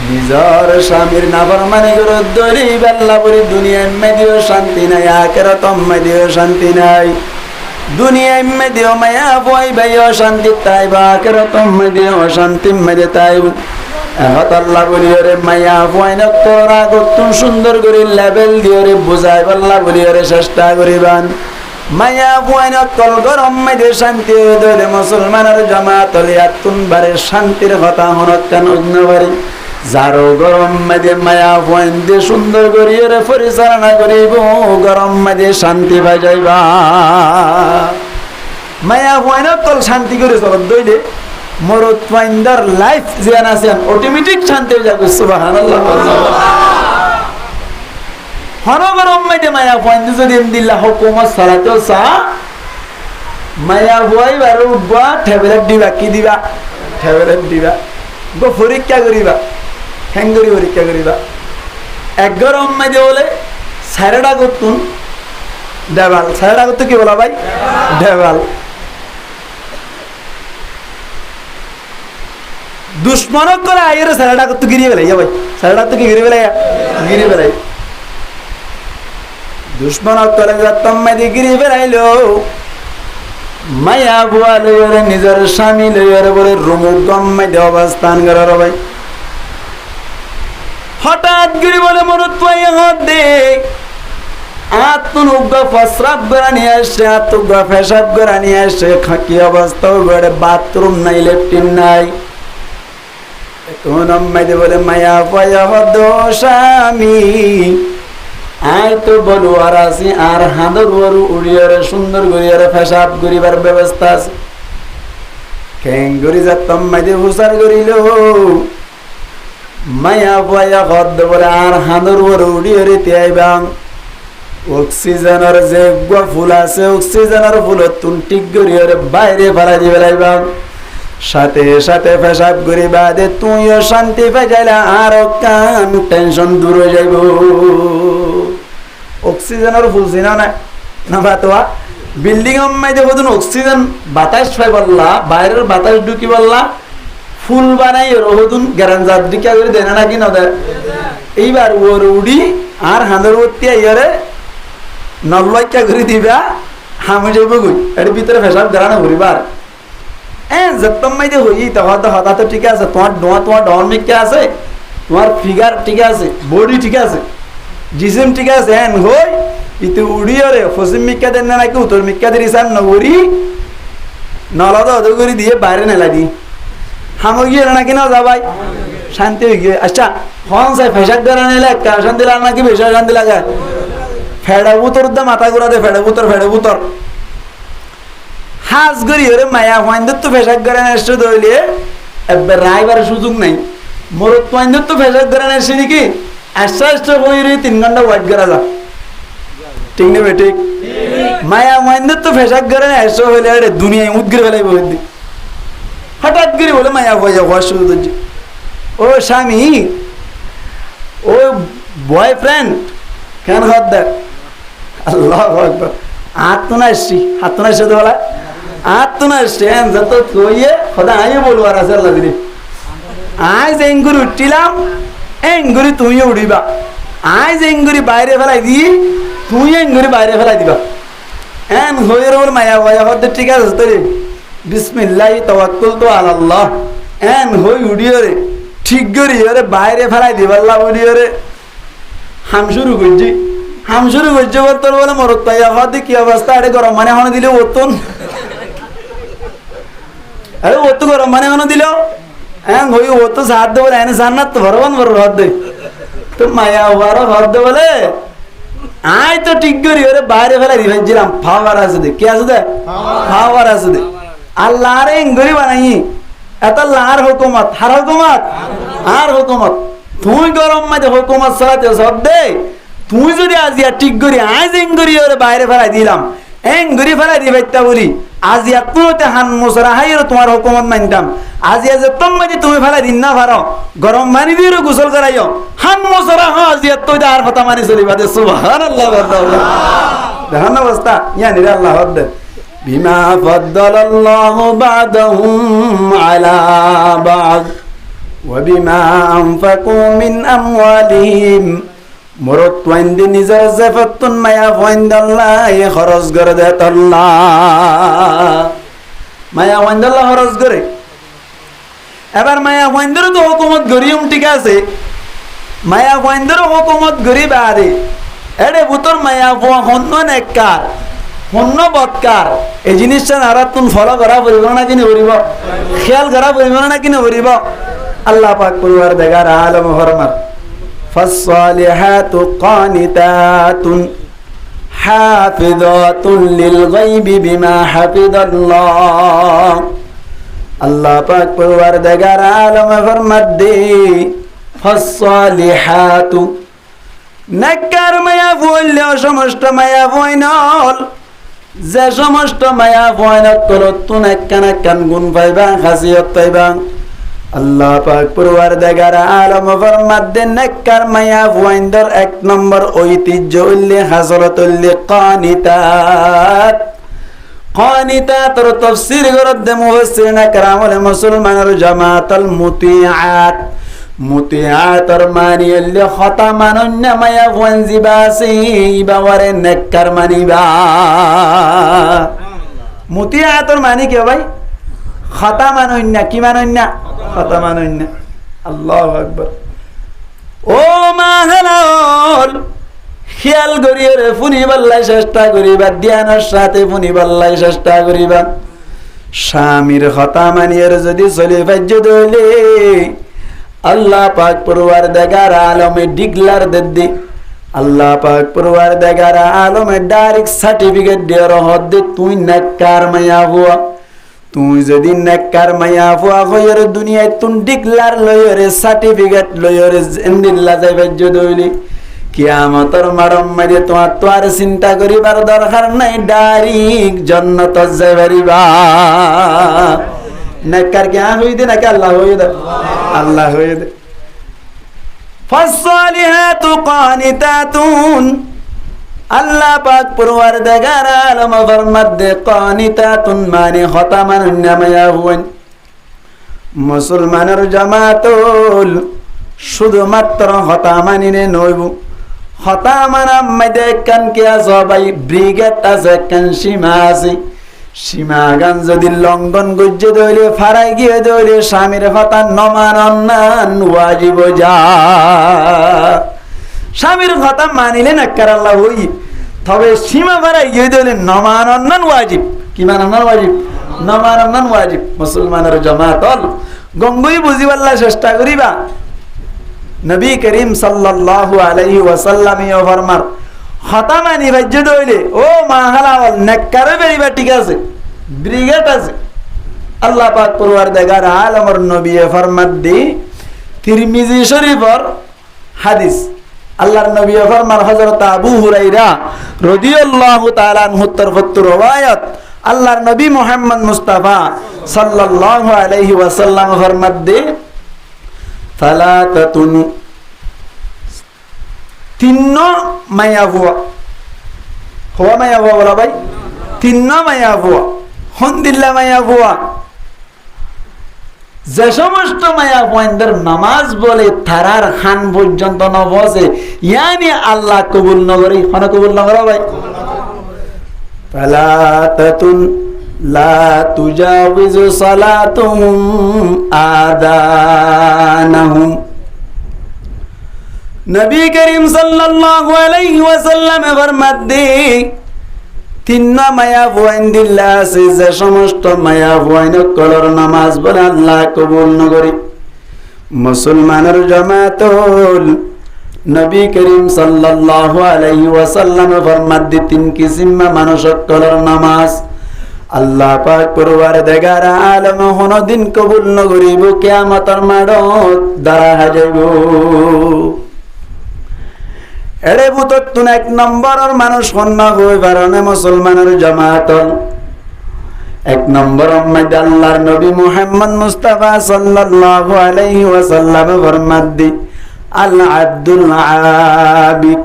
নিজর স্বামীর নাফরমানি করে দরি বেল্লা পরি দুনিয়ায় মেদিও শান্তি নাই আখিরাতম মেদিও শান্তি নাই দুনিয়ায় মেদিও মায়া বই বাইও শান্তি তাই বা আখিরাতম মেদিও শান্তি মেদে তাই এহত আল্লাহ বলি ওরে মায়া বইনা তোরা গতুন সুন্দর করে লেভেল দিয়ে রে বুঝাই আল্লাহ বলি ওরে চেষ্টা করিবান মায়া বইনা তল গরম মেদে শান্তি দইলে মুসলমানের জামাত লিয়াতুন বারে শান্তির কথা হনত কেন অন্যবারে যারো গরম মেদে মায়া বইন দিয়ে সুন্দর করে রে পরিচালনা করিব গরম মেদে শান্তি পাই যাইবা মায়া বইনা তল শান্তি করে চল দইলে মরত পয়েন্টার লাইফ যেন আছে অটোমেটিক শান্তি হয়ে যাবে সুবহানাল্লাহ হরগরম মেদে মায়া পয়েন্ট যদি দিল্লা হুকুমত সালাতে সা মায়া বই বারো উঠবা ঠেবলেট দিবা কি দিবা ঠেবলেট দিবা গো পরীক্ষা করিবা হ্যাঙ্গরি পরীক্ষা করিবা এক গরম মেদে বলে সারেডা করতুন দেওয়াল সারেডা করতে কি বলা ভাই দেওয়াল দুশ্মনক করে আইরে সারাটা তো গিরিয়ে বেলাই ভাই সারাটা তো কি গিরিয়ে বেলাই দুশ্মনক করে যাতম মাদি গিরিয়ে বেলাইলো মায়া বুয়া লইরে নিজের স্বামী লইরে বলে রুমুক গম্মাইতে অবস্থান করার ভাই হঠাৎ গিরি বলে মরত পাই হাত দে আতুন উগ্র ফসরাব করে নিয়ে আসছে আতুগ্র ফেসাব করে নিয়ে আসছে কি অবস্থা গড়ে বাথরুম নাই লেট্রিন নাই কোন আম্মাইতে বলে মায়া পয়া দোষামি আয় তো বলু আর আসি আর হাঁদর বড়ু উড়িয়ারে সুন্দর করিয়ারে ফেসাব করিবার ব্যবস্থা আছে কেন করি যাতাম মাইতে হুসার করিল মায়া পয়া হদ বলে আর হাঁদর বড়ু উড়িয়ারে তিয়াইবাং অক্সিজেনের যে ফুল আছে অক্সিজেনের ফুলত তুন ঠিক করিয়ে বাইরে ফেলা দিয়ে বেলাইবা সাথে সাথে পেশাব করিবা দে তুইও শান্তি পাই যাইলা আর কাম টেনশন দূর হয়ে যাইব অক্সিজেনের ফুল চিনা না না বাতোয়া বিল্ডিং মাইতে বদুন অক্সিজেন বাতাস পাই বললা বাইরের বাতাস ঢুকি বললা ফুল বানাই রহদুন গ্যারাঞ্জার দিকে করে দেয় না নাকি না দেয় এইবার ওর উড়ি আর হাঁদর উঠতে ইয়ারে নল্লক্কা করে দিবা হামে যাইব গুই এর ভিতরে ফেসাব দাঁড়ানো ঘুরিবার যত্তম মাইতে হই তখন হতা তো ঠিক আছে তোমার ডন মিক্কা আছে তোমার ফিগার ঠিক আছে বডি ঠিক আছে জিসিম ঠিক আছে হই ইতে উড়িয়ে রে পশ্চিম মিক্কা দেন না নাকি উত্তর মিক্কা দিয়ে ইসান নগরী নলাদা অদ করে দিয়ে বাইরে নেলা দি হামে গিয়ে নাকি না যা ভাই শান্তি হয়ে গিয়ে আচ্ছা হন সাই ফেসাব দাঁড়া নিলে একটা শান্তি লাগে নাকি বেশি শান্তি লাগে ফেড়া বুতর দা মাথা ঘুরা দে ফেড়া বুতর হাজ গরি ওরে মায়া হইন্দর তো ফেসাক করে নেসে দইলে একবার রাইবার সুযোগ নাই মরত হইন্দর তো ফেসাক করে নেসে নাকি আস্তে আস্তে হই রে 3 ঘন্টা ওয়াইট করা যা ঠিক না বেটি মায়া হইন্দর তো ফেসাক করে নেসে হইলে আরে দুনিয়ায় উদ্গির ফেলাই বলি হঠাৎ করে বলে মায়া হয়ে যাওয়া সুযোগ হচ্ছে ও স্বামী ও বয়ফ্রেন্ড কেন হাত দেখ আল্লাহ আকবার আত্মনাশি তো বলা আত্মনাশি যত কইয়ে খোদা আইও বলবো আর আছে আল্লাহ দিদি আজ এঙ্গুরি উঠিলাম এঙ্গুরি তুমিও উঠিবা আজ এঙ্গুরি বাইরে ফেলাই দি তুই এঙ্গুরি বাইরে ফেলাই দিবা হয়ে ওর মায়া ভয়া হতে ঠিক আছে তোরে বিসমিল্লাহি তাওয়াক্কালতু আলাল্লাহ হই উড়িয়ে রে ঠিক করি ওরে বাইরে ফেলাই দিবা আল্লাহ উড়িয়ে রে হাম শুরু করছে তোর বলে মরত পাইয়া হতে কি অবস্থা আরে গরম মানে হনে দিলে ওতন আরে ও তো গরম মানে হনে দিল হই ও তো সাথ দে বলে এনে জান্নাত তো ভরবান হাত দে তো মায়া হওয়ার হাত দে বলে আয় তো ঠিক করি ওরে বাইরে ফেলাই দিলাম ফাওয়ার আছে দে কি আছে দে ফাওয়ার আছে দে আল্লাহ রে ইংগরি বানাই এত লার হুকুমত আর হুকুমত তুই গরম মাঝে হুকুমত চালাতে সব দে তুই যদি আজিয়া ঠিক করি আজ এঙ্গুরি ওরে বাইরে ফেলাই দিলাম এঙ্গুরি ফেলাই দি ভাইতা বলি আজিয়া তুইতে হান মুসরা হাইর তোমার হুকুমত মানতাম আজিয়া যে তোমাদি তুমি ফেলাই দিন না পারো গরম পানি দিয়ে গোসল করাইও হান মুসরা হ আজিয়া তুই আর কথা মানি চলিবা দে সুবহানাল্লাহ দেখেন অবস্থা ইয়ানি রে আল্লাহ হদ বিমা ফাদ্দালাল্লাহু বা'দাহুম আলা বা'দ ওয়া বিমা আনফাকু মিন আমওয়ালিহিম মরত ওয়াইন্দি নিজের জেফতুন মায়া ওয়াইন্দাল্লাহ খরচ করে দেত আল্লাহ মায়া ওয়াইন্দাল্লাহ খরচ করে এবার মায়া ওয়াইন্দের তো হুকুমত গরিম ঠিক আছে মায়া ওয়াইন্দের হুকুমত গরিব আরে এডে বুতর মায়া ওয়া হন্ন নেককার হন্ন বদকার এই জিনিসটা নারাতুন ফলো করা পরিব না কিনে পরিব খেয়াল করা পরিব না কিনে পরিব আল্লাহ পাক পরিবার দেখার আলম ফরমান فالصالحات قانتات حافظات للغيب بما حفظ الله আল্লাহ পাক পরওয়ারদিগার আলম ফরমাদ্দি فالصالحات নেককার মায়া বললে সমস্ত মায়া বইনল যে সমস্ত মায়া বইনত তলতুন একখান একখান গুণ পাইবা খাসিয়ত পাইবা আল্লাহ পাক পরওয়ারদিগার আলম ফরমাদ্দেন নেককার মায়া ওয়াইন্দর 1 নম্বর ঐতিহ্য উল্লেখ হাজরাতুল কানিতাতর তাফসীর গরদ মুফাসসিরিন کرامল মুসলমানের জামাতাল মুতিআতর মানি এল খতামানুন মায়া ওয়ানজিবাসি বাওয়ারে নেককার মানিবা মুতিআতর মানি কি ভাই খতামানুন কি মানুন খতামানুন আল্লাহু আকবার ও মাহলাল খেয়াল করিয়ে রে ফুনি বাল্লাই চেষ্টা করিবা ধ্যানের সাথে ফুনি বাল্লাই চেষ্টা করিবা স্বামীর কথা মানিয়ে যদি চলে বাজ্য দইলে আল্লাহ পাক পরওয়ারদিগার আলমে ডিক্লার দেদি আল্লাহ পাক পরওয়ারদিগার আলমে ডাইরেক্ট সার্টিফিকেট দিয়ে রহত দে তুই নেককার মায়া হুয়া তুই যদি নেককার মায়া হুয়া হইর দুনিয়ায় তুই ডিক্লার লইরে সার্টিফিকেট লইরে জিন্দিল্লাহ যাই বাজ্য দইলি কিয়ামতের মারম মাঝে তোমার তো আর চিন্তা করিবার দরকার নাই, ডাইরেক্ট জান্নাত যাইবা। নেককার কে হই দে নাকি আল্লাহ হই দে? আল্লাহ হই দে। ফাসসালিহাতু কানিতাতুন, আল্লাহ পাক পরওয়ারদিগার আলম ফরমাতে কানিতাতুন মানে খতামান নামায়া হুন। মুসলমানের জামাতুল শুধুমাত্র খতামানিনে নইব, খতামানা মধ্যে কান কে সবাই ব্রিগেড আছে, কান সীমা আছে। সীমাগান যদি লঙ্ঘন গুজে দইলে ফারাই গিয়ে দইলে স্বামীর কথা নমানন্নান ওয়াজিব যা। স্বামীর কথা মানিলে নাক্কার আল্লাহ হই, তবে সীমা ফারাই গিয়ে দইলে নমানন্নান ওয়াজিব। কি মানান্নান ওয়াজিব? নমানন্নান ওয়াজিব। মুসলমানের জামাতল গঙ্গুই বুঝিবাল্লা চেষ্টা করিবা। নবী করিম সাল্লাল্লাহু আলাইহি ওয়াসাল্লাম ইয়া ফরমার খতামানি বাজ্য দইলে ও মাহালাওয়াল নেককারে বেরিবা, ঠিক আছে, ব্রিগেড আছে। আল্লাহ পাক পরওয়ারদিগার আলমের নবী ফরমাত দি তিরমিজি শরীফের হাদিস। আল্লাহর নবী ফরমান হযরত আবু হুরায়রা রাদিয়াল্লাহু তাআলা আনহু তরফত রওয়ায়াত, আল্লাহর নবী মুহাম্মদ মুস্তাফা সাল্লাল্লাহু আলাইহি ওয়াসাল্লাম ফরমাত দি সালাতাতুন, তিন্ন মায়া ভুয়া। হওয়া মায়া ভুয়া বলা ভাই, তিন্ন মায়া ভুয়া। হন্দিল্লা মায়া ভুয়া, যে সমস্ত মায়া ভুয়াদের নামাজ বলে তারার খান পর্যন্ত নবসে, ইয়ানি আল্লাহ কবুল নগরী। হন কবুল নগর ভাই। সালাতাতুন লা তুজাবিজু সালাতুহুম আদানাহুম। নবী করিম সাল্লাল্লাহু আলাইহি ওয়াসাল্লাম ফরমাতে তিন্ন মায়া ভুয়াইন দিল্লা আছে, যে সমস্ত মায়া ভুয়াইন কলর নামাজ বলে আল্লাহ কবুল নগরী। মুসলমানের জামাতুল নবী করিম সাল্লাল্লাহু আলাইহি ওয়াসাল্লাম ফরমাতে তিন কিসিম মানুষ কলর নামাজ আল্লাহ পাক পরওয়ারদিগার আলম কোনদিন কবুল নগরিব, কিয়ামতের মাঠত দাঁড়া যাইব। এড়ে বুততুন এক নম্বরের মানুষ কন্যা হই পারনে মুসলমানের জামাতল। এক নম্বরের মধ্যে আল্লাহর নবী মুহাম্মদ মুস্তাফা সাল্লাল্লাহু আলাইহি ওয়াসাল্লাম ফরমাত দি আল আব্দুল আবিক,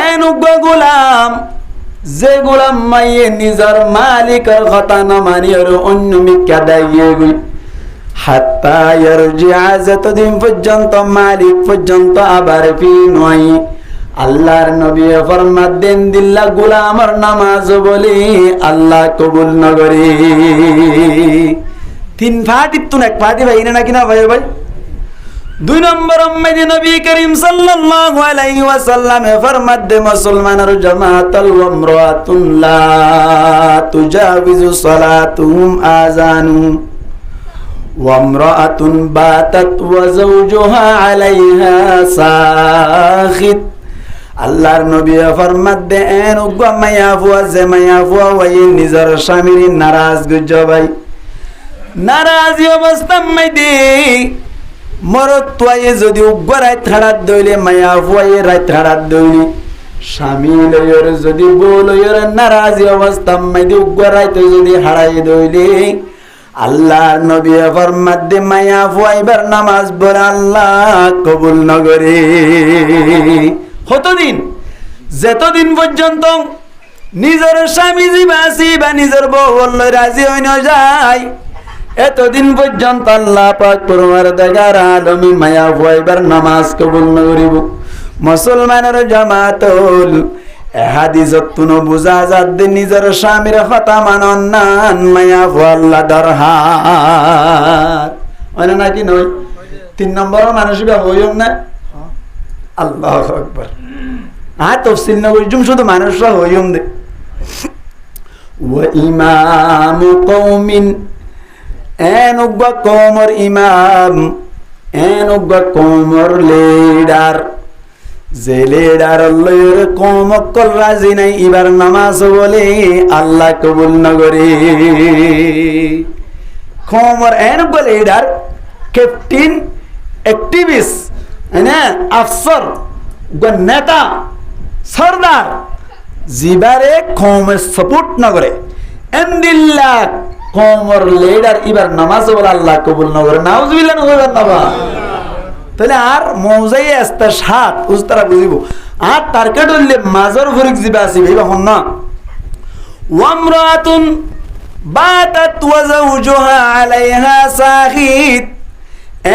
এন গোলাম, যে গোলাম মাইয়ে নিজের মালিকের কথা না মানি আর অন্য মিথ্যা দাইয়ে গই, হাত্তা ইয়ারজিআ, যতদিন পর্যন্ত মালিক পর্যন্ত আবার ফি নয়। আল্লাহর নবী ফরমাত দেন দিল্লা গোলামের নামাজ বলি আল্লাহ কবুল নগরী। তিন ফাটি তুন এক ফাটি ভাই না কিনা ভাই ভাই। দুই নম্বর উম্মতে নবী করিম সাল্লাল্লাহু আলাইহি ওয়াসাল্লাম ফরমাত দে মুসলমানের জামাতাল ওয়ামরাতুন লা তুজাবিজু সালাতুহুম আযানুহুম ওয়ামরাতুন বাতাত ওয়া যাওজুহা আলাইহা সাখিত। আল্লাহর নবী ফরমাত দে এন উগ্গা মায়া ফুয়া, যে মায়া ফুয়া ওই নিজের স্বামীর নারাজ গুজ ভাই, নারাজি অবস্থা মাইদি মরত তোয়ে যদি উগ্র রাত হাড়াত দইলে মায়া ফুয়ে রাত হাড়াত দইলি, স্বামী লয়র যদি বউ লয়র নারাজি অবস্থা মাইদি উগ্র রাত যদি হাড়াই দইলে, আল্লাহর নবী ফরমাত দে মায়া ফুয়াইবার নামাজ পড়ে আল্লাহ কবুল নগরী। কতদিন? যতদিন পর্যন্ত নিজের স্বামী জীবাসি বা নিজের বউ রাজি হই না যায়, এতদিন পর্যন্ত আল্লাহ পাক পরওয়ারদিগার আলমী মায়া ফুয়াইবার নামাজ কবুল নগরিব। মুসলমানের জামাতুল হাদিসত তুনো বুঝা যাদ নিজের স্বামীর কথা মানন নান মায়া ফুয়াল্লা দরহার হয় না কি নয়? তিন নম্বরের মানুষ হইম না। আল্লাহু আকবার। তফসিল না বুঝুম, শুধু মানুষরা হইম দে। ওয়া ইমামু কওমিন, এন উগ্র কওমের ইমাম, এন উগ্র কওমের লিডার, যে লিডার লয়ের কওম কল রাজি নাই এবার নামাজ বলে আল্লাহ কবুল নগরী। কওমের এন উগ্র লিডার, ক্যাপ্টেন, অ্যাক্টিভিস্ট, না আফসর, নেতা সরদার জিবারে কমের সাপোর্ট না করে এন্দিল্লা কমর লিডার এবার নামাজ বলে আল্লাহ কবুল না করে নাউজুবিল্লাহ না হইবার না তাহলে আর মৌজাই আস্তা সাত উস্তারা বুঝিব আর টার্গেট হইলে মাজর ফরিক জিবা আসি ভাইবা হন না ওয়ামরাতুন বাতাত ওয়া যাওজুহা আলাইহা সাখিত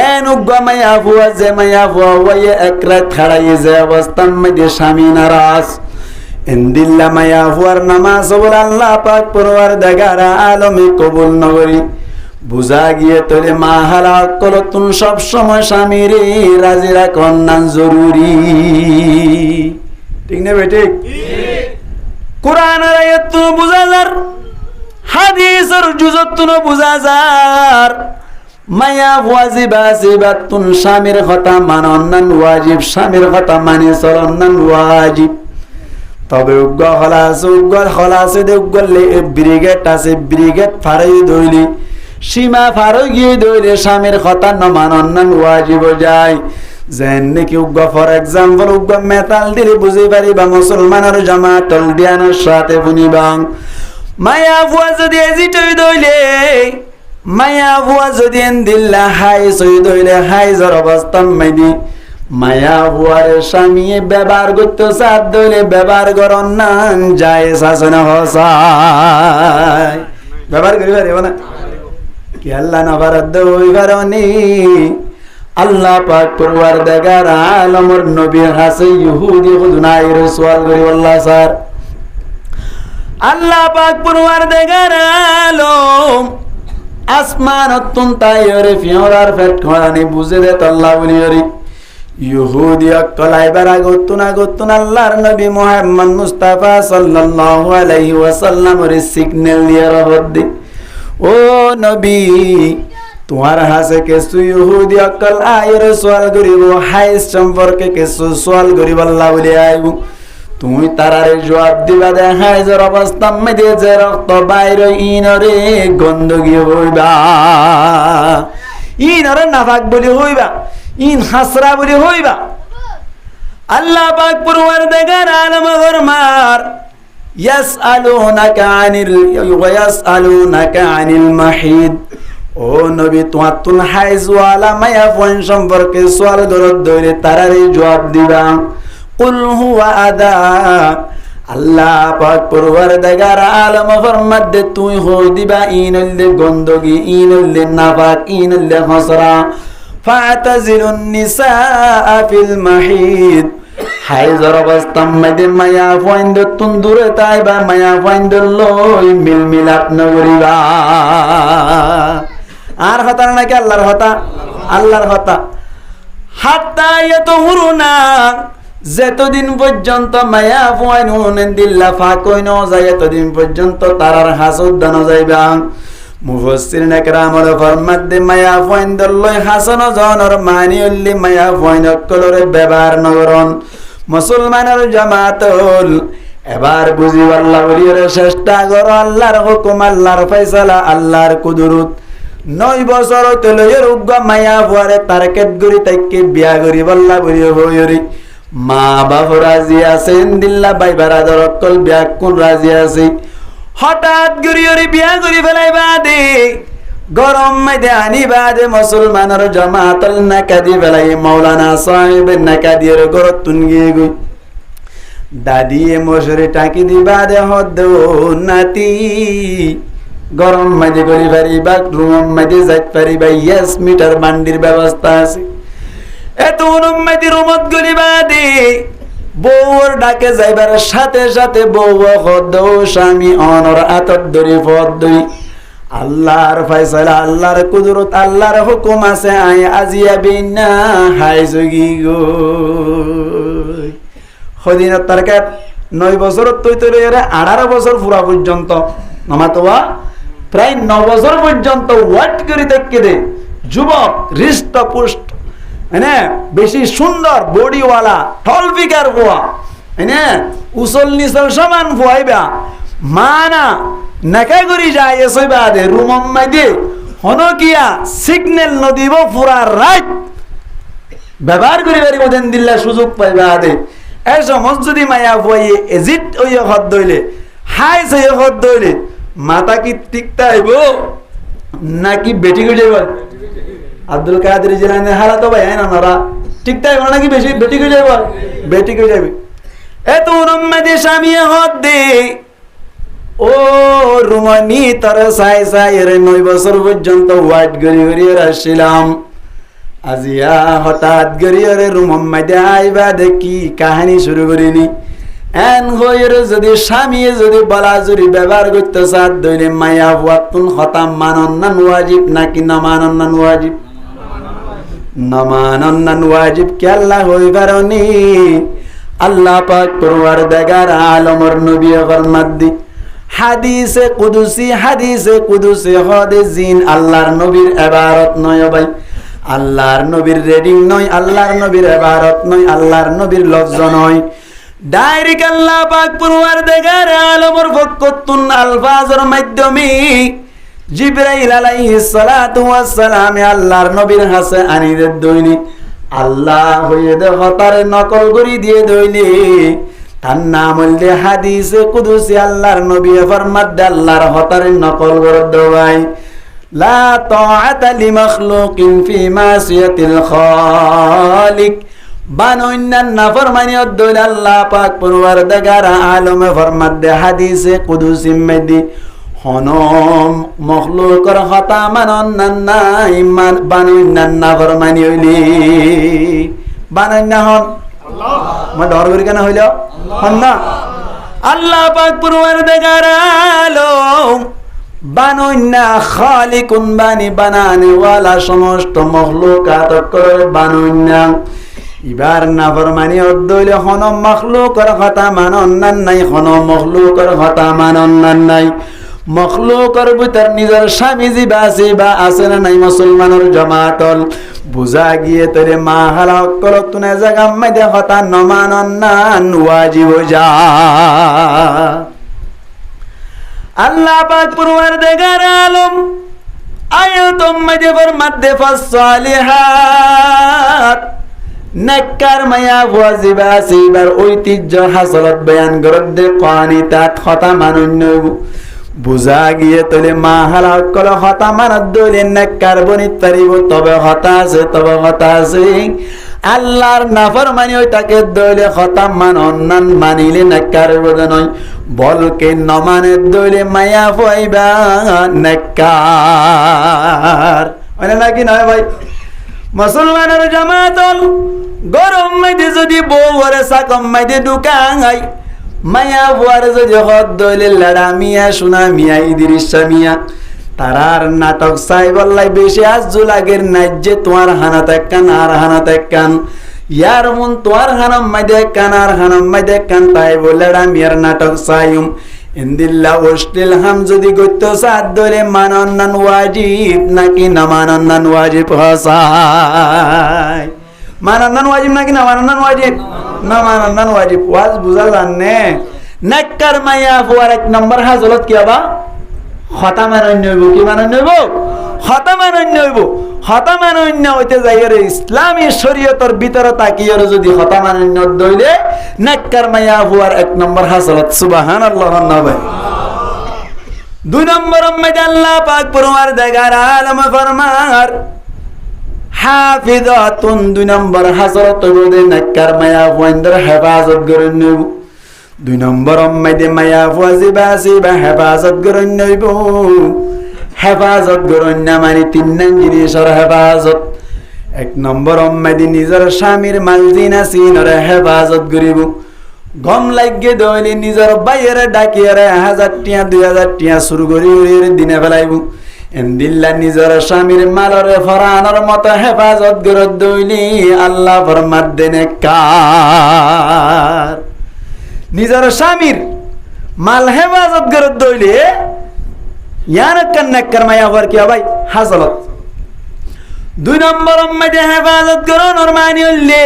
এনুগা মায়া ফুয়া যে মায়া ফুয়া ওয়া একরাত খাড়াই যে অবস্থান মধ্যে স্বামী নারাজ ইন্দিল্লা মায়া ফুয়ার নামাজ বলে আল্লাহ পাক পরওয়ারদিগার আলমে কবুল নগরী বুঝা গিয়ে তোরে মা হালাক কলতুন সব সময় স্বামীর রাজি রাখন না জরুরি ঠিক না বেঠিক কোরআনের আয়াত বুঝা যার হাদিসের জুজত বুঝা যার মায়া ওয়াজিবাতুন স্বামীর কথা মানন্নান ওয়াজিব স্বামীর কথা মানে চলন্নান ওয়াজিব তবে উগ্র হলাস দে উগ্রলে ব্রিগেড আছে ব্রিগেড ফারাই দইলি সীমা ফারো গিয়ে দইলে স্বামীর কথা ন মানন্নান ওয়াজিব যায় যেন নাকি উগ্র ফর এক্সাম্পল উগ্র মেতাল দিলে বুঝি পারিবা মুসলমানের জামাতল দিয়ানোর সাথে বুনিবাং মায়া ফুয়া যদি এজিটই দইলে মায়া ফুয়া যদি দিল্লা হাই সৈদ হইলে হাইজর অবস্থা মাইদি মায়া ফুয়ারে স্বামী ব্যবহার করতে সাথ দইলে ব্যবহার করন না যায় শাসন হসাই ব্যবহার করি পারিব না কি আল্লাহ না বারাদ্দ হই পারনি আল্লাহ পাক পরওয়ারদিগার আলমের নবী হাসে ইহুদি খুদনাই রাসূল করি আল্লাহ স্যার আল্লাহ পাক পরওয়ারদিগার আলম আসমান অত্যন্তায়রে ফিওরার ফেট খরানি বুঝে দে আল্লাহ বলিয়রি ইহুদি আকলাইবার আগতুন আল্লাহর নবী মুহাম্মদ মুস্তাফা সাল্লাল্লাহু আলাইহি ওয়াসাল্লামের সিগন্যাল দিয়া রহদ্দি ও নবী তোমার হাসে কিছু ইহুদি আকল আয়ের সওয়াল করিব হাইস সম্পর্কে কিছু সওয়াল করিব আল্লাহ বলি আইব তুমি তারারে জবাব দিবা দে হাইজর অবস্থা মধ্যে যে রক্ত বাইরে ইনরে গন্ধগি হইবা ইনরে নাফাক বলি হইবা ইন হাসরা বলি হইবা আল্লাহ পাক পরওয়ারদিগার আলম ফরমার ইয়াসআলুনাকা আনিল মাহিদ ও নবী তোমার তুন হাইজওয়ালা মায়া ফোন সম্পর্কে সওয়াল করত দইরে তারারে জবাব দিবা কুল হুয়া আদা আল্লাহ পাক পরওয়ারদিগার আলম ফরমাদ তুই হই দিবা ইনলে গন্ধগি ইনলে নাফাক ইনলে হাসরা ফাতাজিলুন নিসা ফিল মাহিদ হাইজর অবস্থা মধ্যে মায়া ফাইন্দ তুন দূরে তাইবা মায়া ফাইন্দ লই মিল মিলাপ নগরিবা আর হতা নাকি আল্লাহর হতা আল্লাহর হতা হাত্তা ইয়াতহুরুনা যতদিন পর্যন্ত মায়া ফাইনুন দিল্লা ফাকইন যায় ততদিন পর্যন্ত তারার হাসুদ দান যাইবা মুফাসসিরিন একরাম ফরমাত দে মায়া ফাইন্দ লই হাসান জনর মানি উল্লি মায়া ফাইন কলরে ব্যবহার নগরন মুসলমানের জামাতল এবার বুঝি আল্লাহ বলির চেষ্টা কর আল্লাহর হুকুম আল্লাহর ফয়সালা আল্লাহর কুদরত 9 বছর তলয়ের উগ্র মায়া ফুয়ারে টার্গেট গরি তাইকে বিয়া করি আল্লাহ বলি হইরি মা বাপ রাজি আছেন দিল্লা ভাই বারাদর অকল বিয়া কোন রাজি আছে হঠাৎ গরিয়রি বিয়া করি ফেলাইবা দে গরম মধ্যে আনিবা দে মুসলমানের জামাতল নাকাদি ফেলাই মাওলানা সাহেব নাকাদির গরত তুনগি গই দাদিয়ে মশরে টাকি দিবা দে হদ নাতি গরম মধ্যে করি পারিবা রুম মধ্যে যাইতে পারিবা 10 মিটার বান্ডির ব্যবস্থা আছে এত উম্মতি রুমত গরিবা দে বউর ডাকে যাইবার সাথে সাথে বউ হদ স্বামী অনর আতর ধরি পদ ধরি আল্লাহর ফয়সালা আল্লাহর কুদরত আল্লাহর হুকুম আছে আয় আজিয়া বিনা হাই যোগী গো হদিনত তারকাত 9 বছর তুই তৈরি 18 বছর পুরা পর্যন্ত নামাতোয়া প্রায় 9 বছর পর্যন্ত ওয়াট করে দেখকে দে যুবক হৃষ্ট পুষ্ট এনে বেশি সুন্দর বডিওয়ালা টল ফিগার বুয়া এনে উসল নিসল সমান ফুয়াইবা মানা নাকাই করি যায় এসইবা দে রুমম মাইদে হনকিয়া সিগন্যাল নদিব পুরা রাত ব্যবহার করে পারিব দেন দিল্লা সুযোগ পাইবা আদে এই সমস্ত যদি মায়া বইয়ে এজিট ওই হদ দইলে হাই সেই হদ দইলে মাতা কি টিকতা আইব নাকি বেটি গই যাইব আব্দুল কাদের জিলানী হালা তো ভাই না নরা টিকতা আইব নাকি বেশি বেটি গই যাইব বেটি গই যাবে এ তো উম্মতে শামিয়ে হদ দে ও রুমানি তার সাই সাই রে 9 বছর পর্যন্ত ওয়াইট গরি গরি আসছিলাম আজিয়া হঠাৎ গরিয়রে রুমম্মাদে আইবা দেখি কাহিনী শুরু করিনি এন হইরে যদি স্বামী যদি বলা জুরি ব্যবহার করতে সাথ দইলে মায়া ওয়াতুন হতাম মানন্নান ওয়াজিব নাকি না মানন্নান ওয়াজিব না মানন্নান ওয়াজিব কে আল্লাহ হই পারনি আল্লাহ পাক পরওয়ারদিগার আলমের নবী ফরমাদ্দি হাদিসে কুদুসি হদে জিন আল্লাহর নবীর ইবারত নয় ভাই আল্লাহর নবীর রেডিং নয় আল্লাহর নবীর ইবারত নয় আল্লাহর নবীর লফজ নয় ডাইরেক্ট আল্লাহ পাক পরওয়ারদিগার আলমের ফকতুন আলফাজের মাধ্যমে জিবরাইল আলাইহিস সালাতু ওয়াস সালাম আল্লাহর নবীর হাসে আনিদে দইনি আল্লাহ হয়ে দে হতার নকল করি দিয়ে দইনি তার নাম হইলে হাদিসে কুদুসি আল্লাহর নবী ফরমাদ আল্লাহর হতার নকল করে দওয়াই লা তাআতা লিমাখলুকিন ফি মাসিয়াতিল খালিক বানইন্নান নাফরমানি অদ্দুল আল্লাহ পাক পরওয়ারদিগার আলমে ফরমাদ হাদিসে কুদুসি মেদি হনম মখলুকর হতা মানন্নান নাই বানইন্নান নাফরমানি হইলি বানইন্না হন আল্লাহ মা ডর করি কেন হইল হন না আল্লাহ পাক পরওয়ারদিগার আলম বানইন্না খালিকুন বানি বানানে ওয়ালা সমস্ত মখলুকাত করে বানইন্না ইবার নাফরমানি অদ্দইলে হন মখলুকর হতা মানন্নান নাই হন মখলুকর হতা মানন্নান নাই মখলুকর ভিতর নিজের স্বামী জিবাসি বা আছে না নাই মুসলমানের জামাতল বুঝা গিয়ে তোরে মা হালা অক্কল তুনে জায়গা মধ্যে হতা নমানন্নান ওয়াজিব যা আল্লাহ পাক পরওয়ারদিগার আলম আয়াতুম মধ্যে ফরমাদে ফাসসালিহাত নেককার মায়া ওয়াজিবা সিবার ঐতিহ্য হাসলত বয়ান করদে কানিতাত হতা মানন্য বুঝা গিয়ে তোলে মা হালা অক্কল হতা মানদ দইলে নেককার বনিত পারিব তবে হতা আছে আল্লাহর নাফরমানি ওইটাকে দইলে হতা মানন্নান মানিলে নেককার বদে নয় বলকে নমানে দইলে মায়া পাইবা নেককার মানে নাকি নয় ভাই মুসলমানের জামাতল গরম মাইদে যদি বউরে সাকম মাইদে ঢুকাই মায়া বুয়ারে যদি হদ দইলে লড়া মিয়া সোনা মিয়া ইদিরিসা মিয়া তারার নাটক চাই বললাই বেশি আজু লাগের নাইজে তোমার হানাত একখান আর হানাত একখান ইয়ার মন তোমার হানাম মাইদে একখান আর হানাম মাইদে একখান তাই বলে মিয়ার নাটক চাইম ইন্দিল্লা অশ্লীল হাম যদি গত্য সাদ দইলে মানন্নান ওয়াজিব নাকি না মানন্নান ওয়াজিব হসাই মানন্নান ওয়াজিব নাকি না মানন্নান ওয়াজিব না মানন্নান ওয়াজিব ওয়াজ বুঝা জানে নেককার মাইয়া ফুয়ার এক নম্বর হাজলত কি আবা হতা মানন্য হইব কি মানন্য হইব হতা মানন্য হইব হতা মানন্য হইতে যাইরে ইসলামী শরীয়তের ভিতরে তাকিয়র যদি হতা মানন্য দইলে নেককার মাইয়া ফুয়ার এক নম্বর হাজলত সুবহানাল্লাহ নবে দুই নম্বর মধ্যে আল্লাহ পাক পরওয়ারদিগার আলম ফরমার হাফিজাতুন দুই নম্বর হাজরত বদে নেককার মায়া ফুয়ার হেফাজত করেন নইব দুই নম্বর মধ্যে মায়া ফুয়াজিবা সিবা হেফাজত করেন নইব হেফাজত করেন না মানে তিন জিনিসের হেফাজত এক নম্বর মধ্যে নিজের স্বামীর মাল জিনাসিনর হেফাজত করিব গম লাগে দইলে নিজের বাইরে ডাকিয়ারে 1000 টিয়া 2000 টিয়া শুরু করি দিনে ফেলাইব এন্দিল্লা নিজের স্বামীর মালরে ফরানোর মতো হেফাজত করে দইলি আল্লাহ ফরমাদ দেনে কার নিজের স্বামীর মাল হেফাজত করে দইলে ইয়ার কান্নাকার মায়া হওয়ার কি ভাই হাজলত দুই নম্বর মধ্যে হেফাজত করানোর মানে হইলে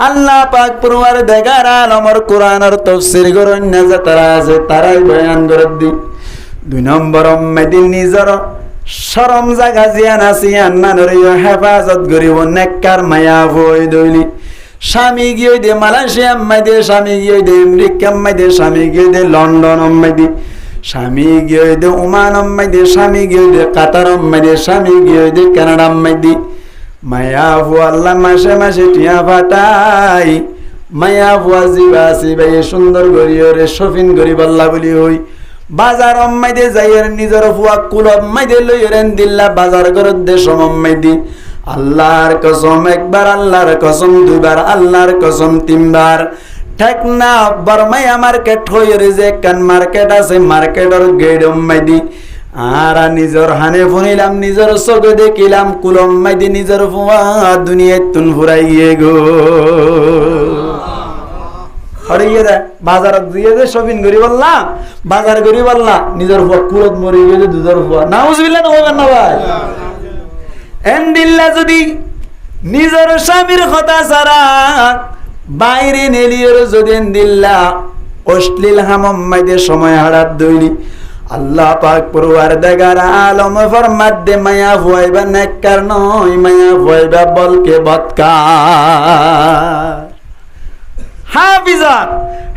আল্লাহ পাক পরওয়ারদিগার আলমের কোরআনের তাফসীর করেন না যে তারা আছে তারাই বয়ান করে দি দুই নম্বর মধ্যে নিজের শরম জাগা জিয়ান আসিয়ান নানরিও হেফাজত করিব নেককার মায়া ভয় দইলি স্বামী গিয়ে দে মালয়েশিয়া মাইদে স্বামী গিয়ে দে আমেরিকা মাইদে স্বামী গিয়ে দে লন্ডন মাইদে স্বামী গিয়ে দে ওমান মাইদে স্বামী গিয়ে দে কাতার মাইদে স্বামী গিয়ে দে কানাডা মাইদে মায়া ভুয়া আল্লাহ মাসে মাসে টিয়া ফাটাই মায়া ভুয়া জিবা সিবাই সুন্দর গরিও রে শফিন গরিব আল্লাহ বলি হই বাজার মাইদে যাইয়ের নিজের ভুয়া কুলব মাইদে লইয়েরেন দিল্লা বাজার করত দে সম মাইদি আল্লাহর কসম একবার আল্লাহর কসম দুইবার আল্লাহর কসম তিনবার ঠিক না বর্মাইয়া মার্কেট হইরে যে কান মার্কেট আছে মার্কেটর গেট মাইদি আর নিজের হানে ফুনিলাম নিজের চোখে দেখিলাম কুলম মাইদি নিজের ফুয়া দুনিয়ায় তুন ফুরাই গিয়ে গো হরিয়ে দে বাজারত দিয়ে দে শপিং করি বললাম বাজার করি বললাম নিজের ফুয়া কুলত মরে গেলে দুধের ফুয়া নাউজুবিল্লাহ না না ভাই এন্দিল্লা যদি নিজের স্বামীর কথা ছাড়া বাইরে নেলিয়ের যদি এন্দিল্লা অশ্লীল হামম মাইদে সময় হারাত দইলি আল্লাহ পাক পরওয়ারদিগার আলম ফরমাত দে মায়া ভয়বা নেককার নয় মায়া ভয়বা বলকে বদকার হাফিজাত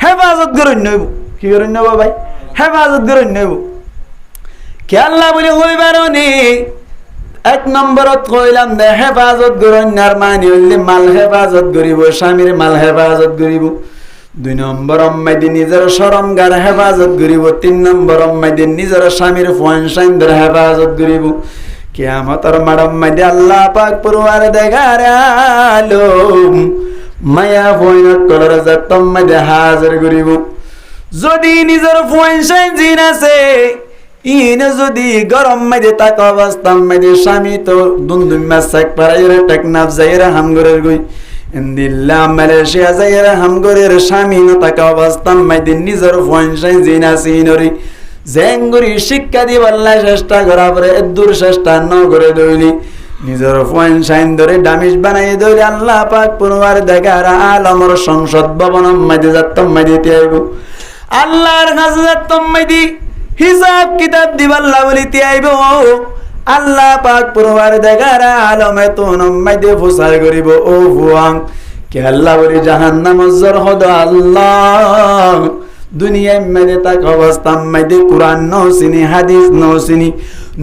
হেফাজত করুন নইব কি করুন নব ভাই হেফাজত করুন নইব কে আল্লাহ বলে হইবার নি এক নম্বরত কইলাম দে হেফাজত করুন মানে হইলে মাল হেফাজত করিব স্বামীর মাল হেফাজত করিব দুই নম্বর অম্মাইদি নিজের শরমগার হেফাজত করিব তিন নম্বর অম্মাইদি নিজের স্বামীর ফোন সাইন্দর হেফাজত করিব কিয়ামতের মাড়ম মাইদি আল্লাহ পাক পরওয়ারদিগার আলম মায়া ফোন কলর জাতম মাইদি হাজির করিব যদি নিজের ফোন সাইন জিন আছে ইন যদি গরম মাইদে তাক অবস্থা মাইদে স্বামী তো দুন্দুম মাসাক পারাইরে টেকনাফ যাইরা হামগরের গই ইন্দিল্লা মালয়েশিয়া যাইরা হামগরের স্বামী ন তাক অবস্থা মাইদে নিজের ফোনসাই জিনা সিনরি জেঙ্গুরি শিক্ষা দি বল্লা চেষ্টা করা পরে দূর চেষ্টা ন করে দইলি নিজের ফোনসাইন ধরে দামিশ বানাই দইলি আল্লাহ পাক পরওয়ারদিগার আলমর সংসদ ভবন মাইদে যাতম মাইদে তেইব আল্লাহর কাছে যাতম মাইদি হিসাব কিতাব দিবাল্লা বলিতে আইব আল্লাহ পাক পরওয়ারদিগার আলমে তো নম্মাইদে ফুসাই করিব ও ভুয়াং কে আল্লাহ বলি জাহান্নাম জর হদ আল্লাহ দুনিয়ায় মেদে তাক অবস্থা মাইদে কুরআন নো সিনি হাদিস নো সিনি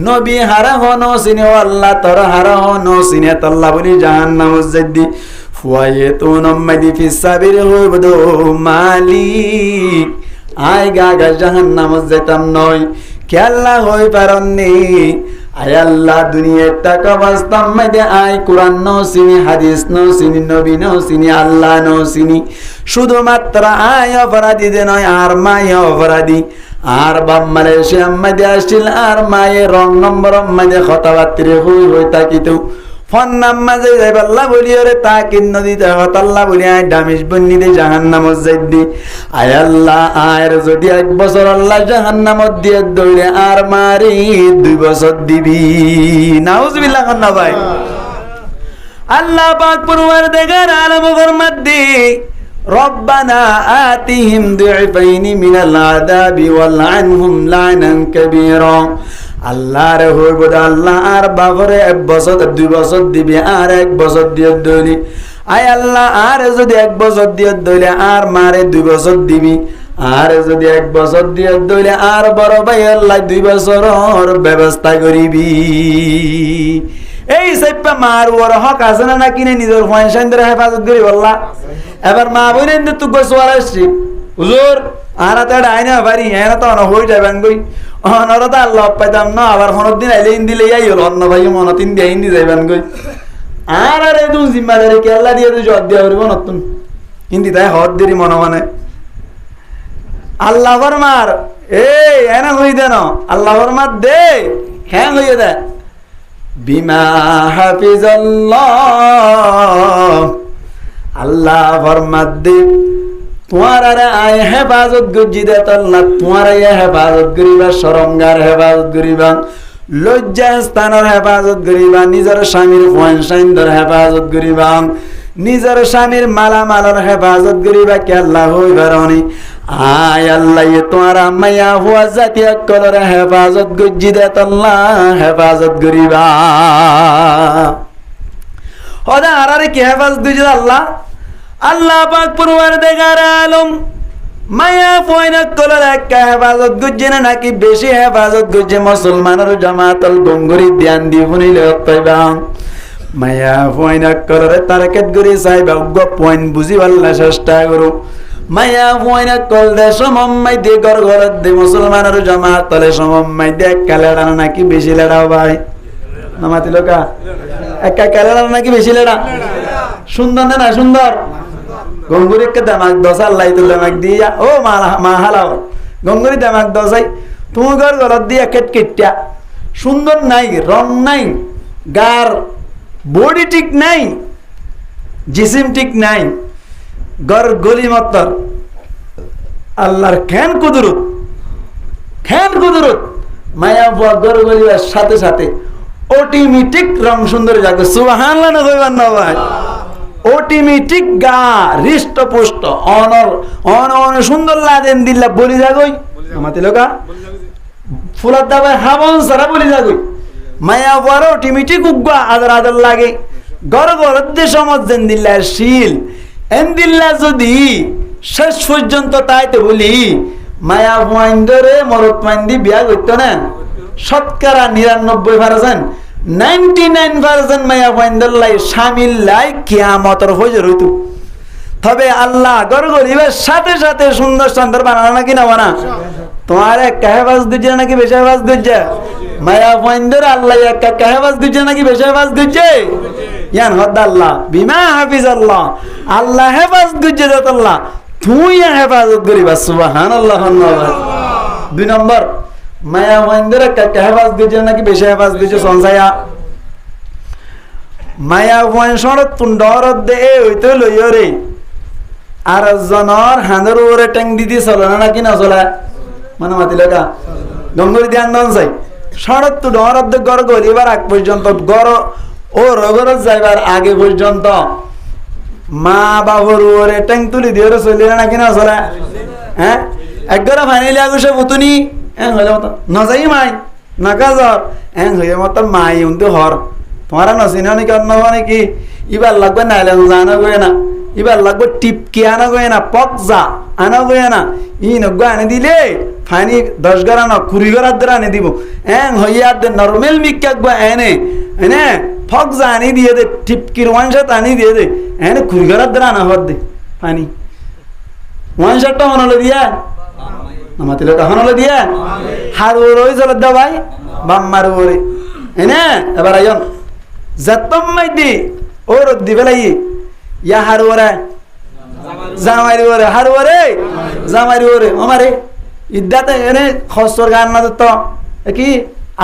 নবী হারা হনো সিনি আল্লাহ তোর হারা হনো সিনি আল্লাহ বলি জাহান্নাম জদ্দি ফুয়ায়ে তো নম্মাইদে ফিসাবির হইব মালিক আয় গাগা জাহান্নাম যেতাম নয় কে আল্লাহ হই পারননি আয় আল্লাহ দুনিয়ার টাকা বাস্তাম মাইদে আয় কোরআন নো সিনি হাদিস নো সিনি নবী নো সিনি আল্লাহ নো সিনি শুধুমাত্র আয় অপরাধী দে নয় আর মায় অপরাধী আর বাপ মালয়েশিয়া মাইদে আসছিল আর মায়ে রং নম্বর মাইদে কথাবার্তা হই হই তাকিতেও ফোন নাম্মাজে যাইবাল্লাহ বলি ওরে তা কিন নদীতে হতাল্লাহ বলি আয় ডামিশ বন্নিতে জাহান্নামত যাইদি আয় আল্লাহ আয়ের যদি 1 বছর আল্লাহ জাহান্নামত দিয়ে দৌড়ে আর মারি 2 বছর দিবি নাউজুবিল্লাহ না ভাই আল্লাহ পাক পরওয়ারদিগার আলম ফরমাত দি রব্বানা আতিহিম দুইফাইনি মিনাল আযাবি ওয়ালআনহুম লানান কাবীরা আল্লাহ রে হইব আল্লাহ আর বাবরে 1 বছর 2 বছর দিবি আর 1 বছর দিয়ে দইলি আয় আল্লাহ আর যদি 1 বছর দিয়ে দইলে আর মারে 2 বছর দিবি আর যদি 1 বছর দিয়ে দইলে আর বড় ভাই আল্লাহ 2 বছরের ব্যবস্থা করিবি এই সেপ্পা মার ওর হক আছে না কিনে নিজের পয়সা ধরে হেফাজত করি বললা এবার মা বলেন তো গোসওয়ার আসছি হুজুর আর তো আইনা বাড়ি এরা তো হয়ে যাবেন গই অনরতা আল্লাহ পাইতাম না আবার কোনদিন আইলে দিলে যাই হলো অন্য ভাই মনতিন দিয়ে হিন্দি যাইবেন গই আর আরে তুই জিম্মাদারি কেল্লা দিয়ে তুই জব দিয়া করিব নতুন হিন্দি তাই হদ দেরি মনে মানে আল্লাহ ফরমার এই এনা হই দেন আল্লাহ ফরমার দে হ্যাঁ হইয়ে দে বিমা হাফিজাল্লাহ আল্লাহ ফরমার দে তোমার আয় হেফাজত গজি দে আল্লাহ তোমার হেফাজত করিবা শরমগার হেফাজত করিবা লজ্জা স্থানের হেফাজত করিবা নিজের স্বামীর ফয়সাইন্দর হেফাজত করিবা নিজের স্বামীর মালামালের হেফাজত করিবা কে আল্লাহ হইবার অনি আয় আল্লাহ তোমার মায়া হুয়া জাতীয় কলরে হেফাজত গজ্জি দে আল্লাহ হেফাজত করিবা হদা আরে কি হেফাজত গজ্জি আল্লাহ আল্লাহ পাক পরওয়ারদিগার আলম মায়া ফয়না কলরে কা হেফাজত গজ্জি না নাকি বেশি হেফাজত গজ্জি মুসলমানের জামাতল গঙ্গুরি ধ্যান দি শুনিলে তৈবা মায়া ফয়না কলরে টার্গেট করি চাইবা পয়েন্ট বুঝি আল্লাহ চেষ্টা করো মায়া ফয়না কল দে সমম্মাই দে ঘর দে মুসলমানের জামাত তলে সমম্মাই দে কালেরা নাকি বেশি লেড়াও ভাই নামাতি লোকা একা কালেরা নাকি বেশি লেড়া সুন্দর না সুন্দর গঙ্গুরিকে দামাক দশ আল্লাহ তো দামাক দিয়া ও মা হালাও গঙ্গুরি দামাক দশাই তুমি ঘর দিয়া কেটকেটিয়া সুন্দর নাই রং নাই গার বডি ঠিক নাই জিসিম ঠিক নাই গর গলি মত্তর আল্লাহর খেন কুদরত মায়া বুয়া গর গলিবার সাথে সাথে অটোমেটিক রং সুন্দর যাবে সুবহানাল্লাহ না কইবার না ভাই অটোমেটিক গা হৃষ্ট পুষ্ট অন সুন্দর লাগেন দিল্লা বলি যাগই আমাতে লোকা ফুলার দাবা হাবন সারা বলি যাগই মায়া বুয়ার অটোমেটিক উগ্গা আদর লাগে গর গরদ্দে সমাজ দেন দিল্লার শিল এন্দিল্লা যদি শেষ পর্যন্ত তাইতে বলি মায়া ভয়ন্দরে মরত মাইন্দি বিয়া করতো না শতকরা 99% 99% মায়া ভয়ন্দর লাই শামিল লাই কিয়ামতের ফজর হইতো তবে আল্লাহ গরগরিবের সাথে সাথে সুন্দর সুন্দর বানানো নাকি না বানা তোমার এক কাহেবাজ দুজে নাকি বেশাবাজ দুজে মায়া ভয়ন্দর আল্লাহ এক কাহেবাজ দুজে নাকি বেশাবাজ দুজে ইয়ান হদ আল্লাহ বিমা হাফিজ আল্লাহ আল্লাহ হেফাজত গুজে দে আল্লাহ তুই হেফাজত করিবা সুবহানাল্লাহ দুই নম্বর মায়া মহেন্দ্র কাকা হেফাজত গুজে নাকি বেশি হেফাজত গুজে সংসায়া মায়া মহেন্দ্র তুন্ডরত দে হইতে লইও রে আর জনর হাঁদের ওরে ট্যাং দিদি চলে না নাকি না চলে মানে মাতি লগা গঙ্গুরি ধ্যান দন চাই সড়ক তু ডরত দে গড় গলিবার আগ পর্যন্ত গড় ও রগরত যাইবার আগে পর্যন্ত মা বাবুর ওরে ট্যাং তুলি দিয়ে চলি নাকি না চলে হ্যাঁ একবার ফাইনালি আগসে বুতুনি হইলে মতো নজাই মাই নাকা জ্বর হইলে মতো মাই উনতে হর তোমারা নচিনা নাকি অন্য নাকি ইবার লাগবে নাইলে জানা গয়ে না ইবার লাগবে টিপকি আনা গয়ে না পক যা আনা গয়ে না ই নগ্য আনি দিলে ফাইনি 10 গড় আনা 20 গড় আদর আনি দিব হইয়া দে নরমাল মিকাকবা এনে এনে ফক যা আনি দিয়ে দে টিপকির ওয়ান শট আনি দিয়ে দে এনে 20 গড় আদর আনা হদ দে পানি ওয়ান শটটা হনলে দিয়া আমাতে লোক হনলে দিয়া হার ওরই জল দা ভাই বাম্মার ওরে এনে এবার আইন যতম মাইদি ওর দিবেলাই ইয়া হার ওরে জামারি ওরে হার ওরে জামারি ওরে আমারে ইদ্দাতে এনে খসর গান না তো কি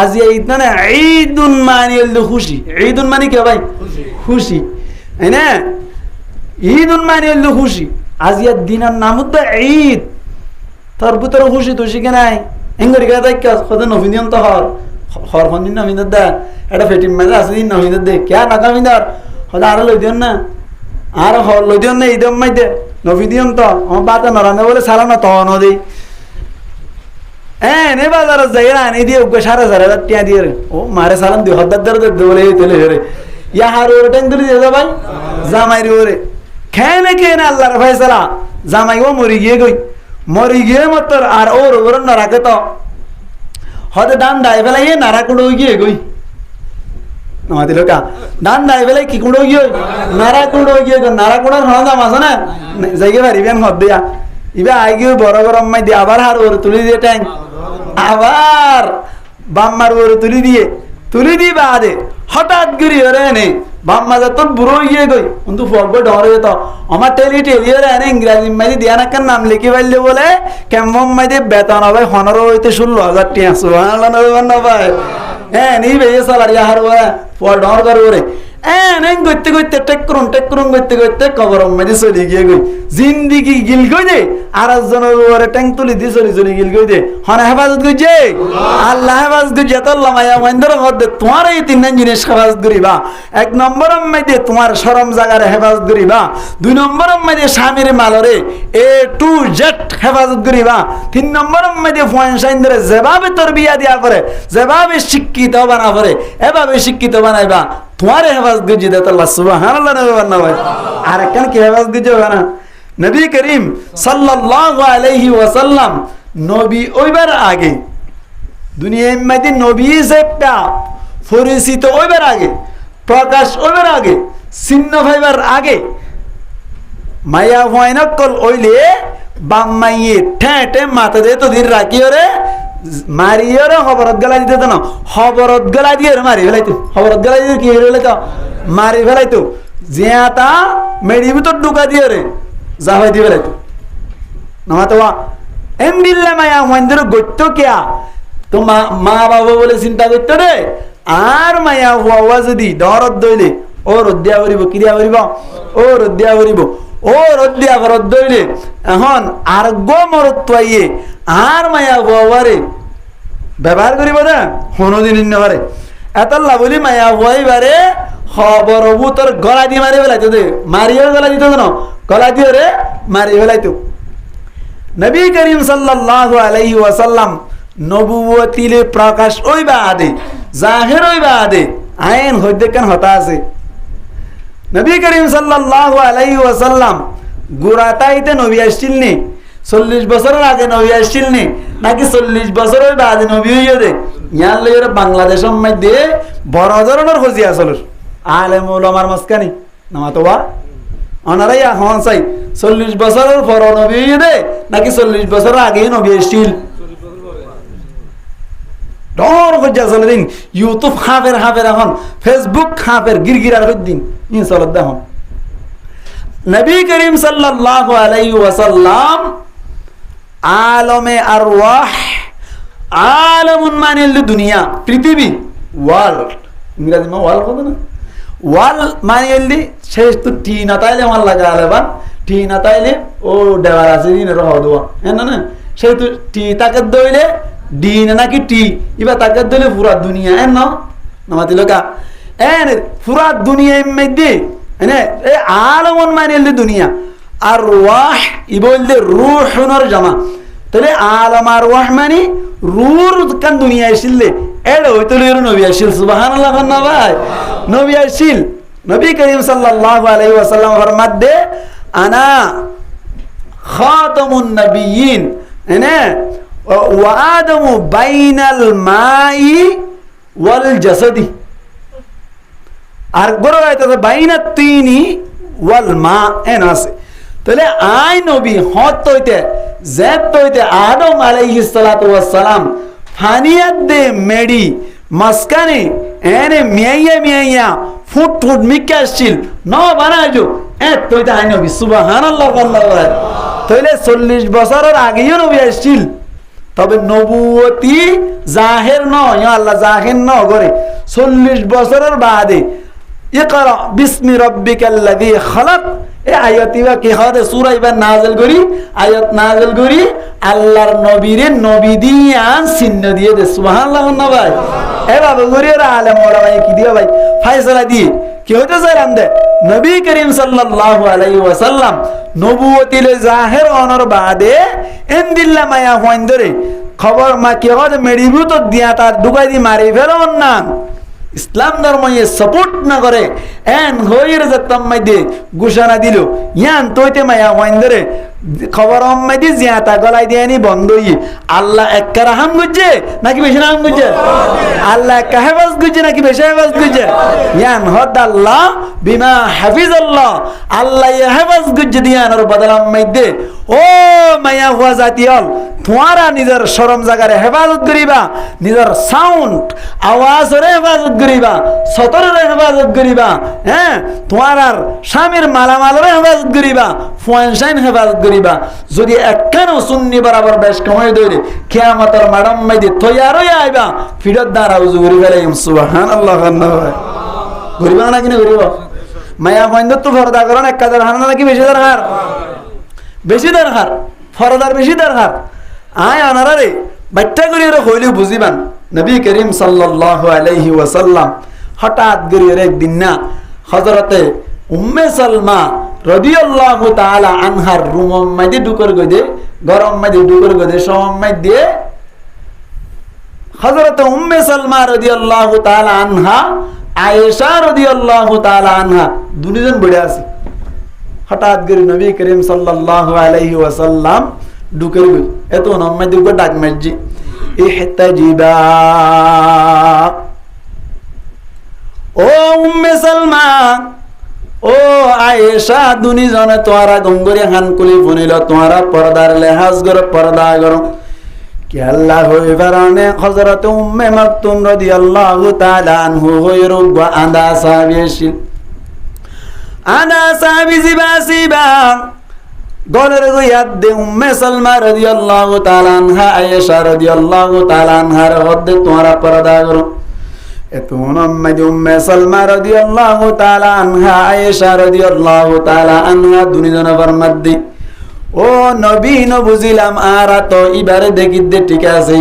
আজি ঈদ না ঈদুন মানি হল খুশি ঈদুন মানি কে ভাই খুশি এনে ঈদুন মানি হল খুশি আজিয়ার দিনের নাম তো ঈদ তোর ভিতরে খুশি তুই কে নাই এঙ্গরি কে দেখ কত নভিনিয়ন তো হর ফোন দিন নভিন দা এটা ফেটিম মাঝে আছে দিন নভিন দে কে না কামিদার হলে আরো লই দিন না আর হল লই দিন না ঈদম মাই দে নভিনিয়ন তো আমার বাতা নরানে বলে সালানো তো ন দেই নে বাজার যাই আনি দিয়ে 4,500 টাকা দিয়ে রে ও মারে সালাম দি হদ্দার দে বলে তেলে রে ইয়া হার ওরে ট্যাং দিলি দে ভাই জামাইরি ওরে খেনে কেনে আল্লাহর ফয়সালা জামাই ও মরি গিয়ে মতর আর ওর ওর না রাখে তো হতে দান দাই বেলাই না রাকুড়ো গিয়ে গই আমাদের লোকা দান দাই বেলাই কি কুড়ো গিয়ে নারাকুড়ো গিয়ে নারাকুড়ার হন দাম আছে না যাইগে পারিবেন হদ দিয়া ইবা আই গিয়ে বড় বড় মাই দিয়ে আবার হার ওর তুলি দিয়ে ট্যাং আবার বাম্মার ওর তুলি দিয়ে বাদে হঠাৎ গিরি ওরে নে বাম্মা যত বুড়ো গিয়ে গই কিন্তু ফগবে ডরে তো আমার টেলিওরে এনে ইংরেজি মাঝে দিয়া না নাম লিখি পাইলে বলে কেমন মাঝে বেতন হবে 15 হইতে 16,000 টাকা সুবহানাল্লাহ না ভাই নি বেয়ে সালার ইয়া হার ওরে ফর ডর করে ওরে এন করতে করতে টেক করুন করতে করতে কবরম মেদি চলি গিয়ে গই জিন্দিগি গিল গই দে আর একজনের উপরে ট্যাঙ্ক তুলি দি চলি গিল গই দে হন হেফাজত করছে আল্লাহ হেফাজত করছে এত লামায়া মহেন্দ্র মধ্যে তোমার এই তিন জিনিস হেফাজত করিবা। এক নম্বর মেয়েদে তোমার শরম জাগারে হেফাজত করিবা। 2 নম্বর মেয়েদে স্বামীর মালরে A to Z হেফাজত করিবা। 3 নম্বর মেয়েদে ফয়েনসাইন ধরে যেভাবে তোর বিয়া দিয়া করে যেভাবে শিক্ষিত বানা করে এভাবে শিক্ষিত বানাইবা। তোমার হেফাজত করছি দে আল্লাহ সুবহানাল্লাহ না ভাই। আর কেন কি হেফাজত করছে না নবী করিম সাল্লাল্লাহু আলাইহি ওয়াসাল্লাম নবী ওইবার আগে দুনিয়ার মধ্যে নবী যে পরিচিত ওইবার আগে প্রকাশ ওইবার আগে চিহ্ন ভাইবার আগে মায়া ভয়নকল ওইলে বাম মাইয়ে ঠেঁটে মাথা দিয়ে তো ধীর রাখিও রে মারিও রে খবরত গলা দিতে তো না খবরত গলা দিয়ে মারি ফেলাইতো খবরত গলা দিয়ে কি হইলে তো মারি ফেলাইতো জিয়াতা মেডি ভিতর ঢুকা দিয়ে রে যাওয়াই দিয়ে ফেলাইতো না তো এম দিল্লা মায়া মন্দির গত্য কেয়া তো মা বাবা বলে চিন্তা করতো রে আর মায়া হওয়া যদি দরদ দইলে ও রদ্দিয়া করিব ক্রিয়া করিব ও রদ্দিয়া করিব ও রদ্দিয়া রদ দইলে এখন আর গো মরত পাইয়ে আর মায়া হওয়ারে ব্যবহার করিব না কোনোদিন পারে এতল্লা বলি মায়া হইবারে খবর তোর গলা দিয়ে মারি ফেলাইতো দে মারিও গলা দিত না গলা দিয়ে রে মারি ফেলাইতো। নবী করিম সাল্লাল্লাহু আলাইহি ওয়াসাল্লাম নবুয়তিলে প্রকাশ ওইবা আদে জাহির ওইবা আদে আইন হইতে কেন হতা আছে। নবী করিম সাল্লাল্লাহু আলাইহি ওয়াসাল্লাম গুরাতাইতে নবী আসছিল নি 40 বছরের আগে নবী আসছিল নি নাকি 40 বছরের বাদে নবী হইয়া দে ইয়ার লইরে বাংলাদেশের মধ্যে বড় ধরনের খোঁজি আসল আলেম ওলামার মাঝখানে নামা তো বা ওনারাই এখন চাই 40 বছরের পর নবী হইয়া দে নাকি 40 বছরের আগে নবী আসছিল ডর খোঁজা চলে দিন ইউটিউব হাফের এখন ফেসবুক হাফের গিরগিরার দিন ইনশাআল্লাহ দেখুন নবী করিম সাল্লাল্লাহু আলাইহি ওয়াসাল্লাম আলমে আরওয়াহ আলামুন মানিল দুনিয়া পৃথিবী ওয়ার্ল্ড ইংরেজি মা ওয়ার্ল্ড কত না ওয়াল মানিল দি শেষ তো টি না তাইলে আমার লাগা আলেবা টি না তাইলে ও দেওয়ার আছে দিন রহ দোয়া হ্যাঁ না সেই তো টি তাকে দইলে ডিন নাকি টি ইবা তাকে দইলে পুরা দুনিয়া এন না নামাতি লোকা এন পুরা দুনিয়া মধ্যে এনে এই আলামুন মানিল দুনিয়া আর ওয়াহ ইবলদে রূহুনর জামা তাহলে আলাম আর ওয়াহ মানে রূর কান দুনিয়া আসিলে এড় হইতো লইর নবী আসিল সুবহানাল্লাহ না ভাই নবী আসিল নবী করিম সাল্লাল্লাহু আলাইহি ওয়াসাল্লাম ফরমাতে আনা খাতামুন নবিয়্যিন এনে ওয়া আদামু বাইনাল মাই ওয়াল জাসাদি আর বড় হইতো বাইনাত তিনি ওয়াল মা এন আছে তাহলে আই নবী হত হইতে জেদ হইতে আদম আলাইহিস সালাতু ওয়াস সালাম ফানিয়াত দে মেডি মাসকানে এনে মিয়াইয়া ফুট মিকাশিল ন বানাইলো এত হইতে আই নবী সুবহানাল্লাহ আল্লাহ তাহলে 40 বছরের আগেও নবী আসছিল তবে নবুয়তি জাহির নয় আল্লাহ জাহির ন করে 40 বছরের বাদে ইকরা বিসমি রাব্বিকাল্লাযী খালাক এই আয়াতিবা কি হয় সূরা ইবার নাযিল করি আয়াত নাযিল করি আল্লাহর নবীরে নবী দিয়ান চিহ্ন দিয়ে দে সুবহানাল্লাহ না ভাই এভাবে গরির আলেম ওলামা কি দিয়া ভাই ফয়সালা দিয়ে কি হতে চাই আমদে নবী করিম সাল্লাল্লাহু আলাইহি ওয়াসাল্লাম নবুয়তিলে জাহির অনর বাদে ইনদিল্লা মায়া হইন্দরে খবর মা কি হয় মেডিবু তো দিয়া তার দুগাই দি মারি ফেলন না ইসলাম ধর্ম সাপোর্ট না করে এন হইর যেতাম মাইদে ঘোষণা দিল ইয়ান তৈতে মায়া হইন্দরে খবর মাইদে জিয়াতা গলাই দিয়ানি বন্ধ হই আল্লাহ একা রাহাম গুজে নাকি বেশি রাহাম গুজে আল্লাহ একা হেফাজ গুজে নাকি বেশি হেফাজ গুজে ইয়ান হদ আল্লাহ বিমা হাফিজ আল্লাহ হেফাজ গুজে দিয়ানোর বদলাম মাইদে ও মায়া হুয়া জাতিয়ল তোমারা নিজের শরম জায়গারে হেফাজত করিবা নিজের সাউন্ড আওয়াজরে হেফাজত করিবা সতরের হেফাজত করিবা হ্যাঁ তোমার আর স্বামীর মালামালের হেফাজত করিবা ফয়েনসাইন হেফাজত করিবা যদি একখানো সুন্নি বরাবর বেশ কমাই দইলে কিয়ামতের মাডম মাইদে তৈয়ার হইয়া আইবা ফিরত দ্বারা উজু করি ফেলাইম সুবহানাল্লাহ গরিব না কিনে গরিব মায়া বন্ধুর তো পর্দা করেন 1000 হার নাকি বেশি দরকার বেশি দরকার ফরদার বেশি দরকার আয় আনারা রে বাচ্চা করি ওরা হইলেও বুঝিবান নবী করিম সাল্লাল্লাহু আলাইহি ওয়াসাল্লাম হঠাৎ করে একদিন না হযরতে উম্মে সালমা রাদিয়াল্লাহু তাআলা আনহার রুমের মধ্যে ঢুকর গদে গরম মধ্যে ঢুকর গদে সময় দিয়ে হযরতে উম্মে সালমা রাদিয়াল্লাহু তাআলা আনহা আয়েশা রাদিয়াল্লাহু তাআলা আনহা দুইজন বড় আছে হঠাৎ করে নবী করিম সাল্লাল্লাহু আলাইহি ওয়াসাল্লাম ঢুকর গই এত নম্মে দুগো ডাক মাজি ইহতাজিবা ও উম্মে সালমা ও আয়েশা দুনিজনে তোরা গঙ্গরে হানকুলি বনিল তোরা পর্দার লেহাজ গর পর্দা গর কি আল্লাহ হই ফারানে হযরত উম্মে মাকতুম রাদিয়াল্লাহু তাআলা আনহু হইরু ওয়া আদা সাহাবীশিল আদা সাহাবী জিবাসিবা গলের গয়াদ দে উম্মে সালমা রাদিয়াল্লাহু তাআলা আনহা আয়েশা রাদিয়াল্লাহু তাআলা আনহার হদ্দে তোরা পর্দা গর এতুন উম্মে সালমা রাদিয়াল্লাহু তাআলা আনহা আয়েশা রাদিয়াল্লাহু তাআলা আনহা দুনিজনে ফরমাদ্দি ও নবী ন বুঝিলাম আর তো ইবারে দেখিতে ঠিক আছে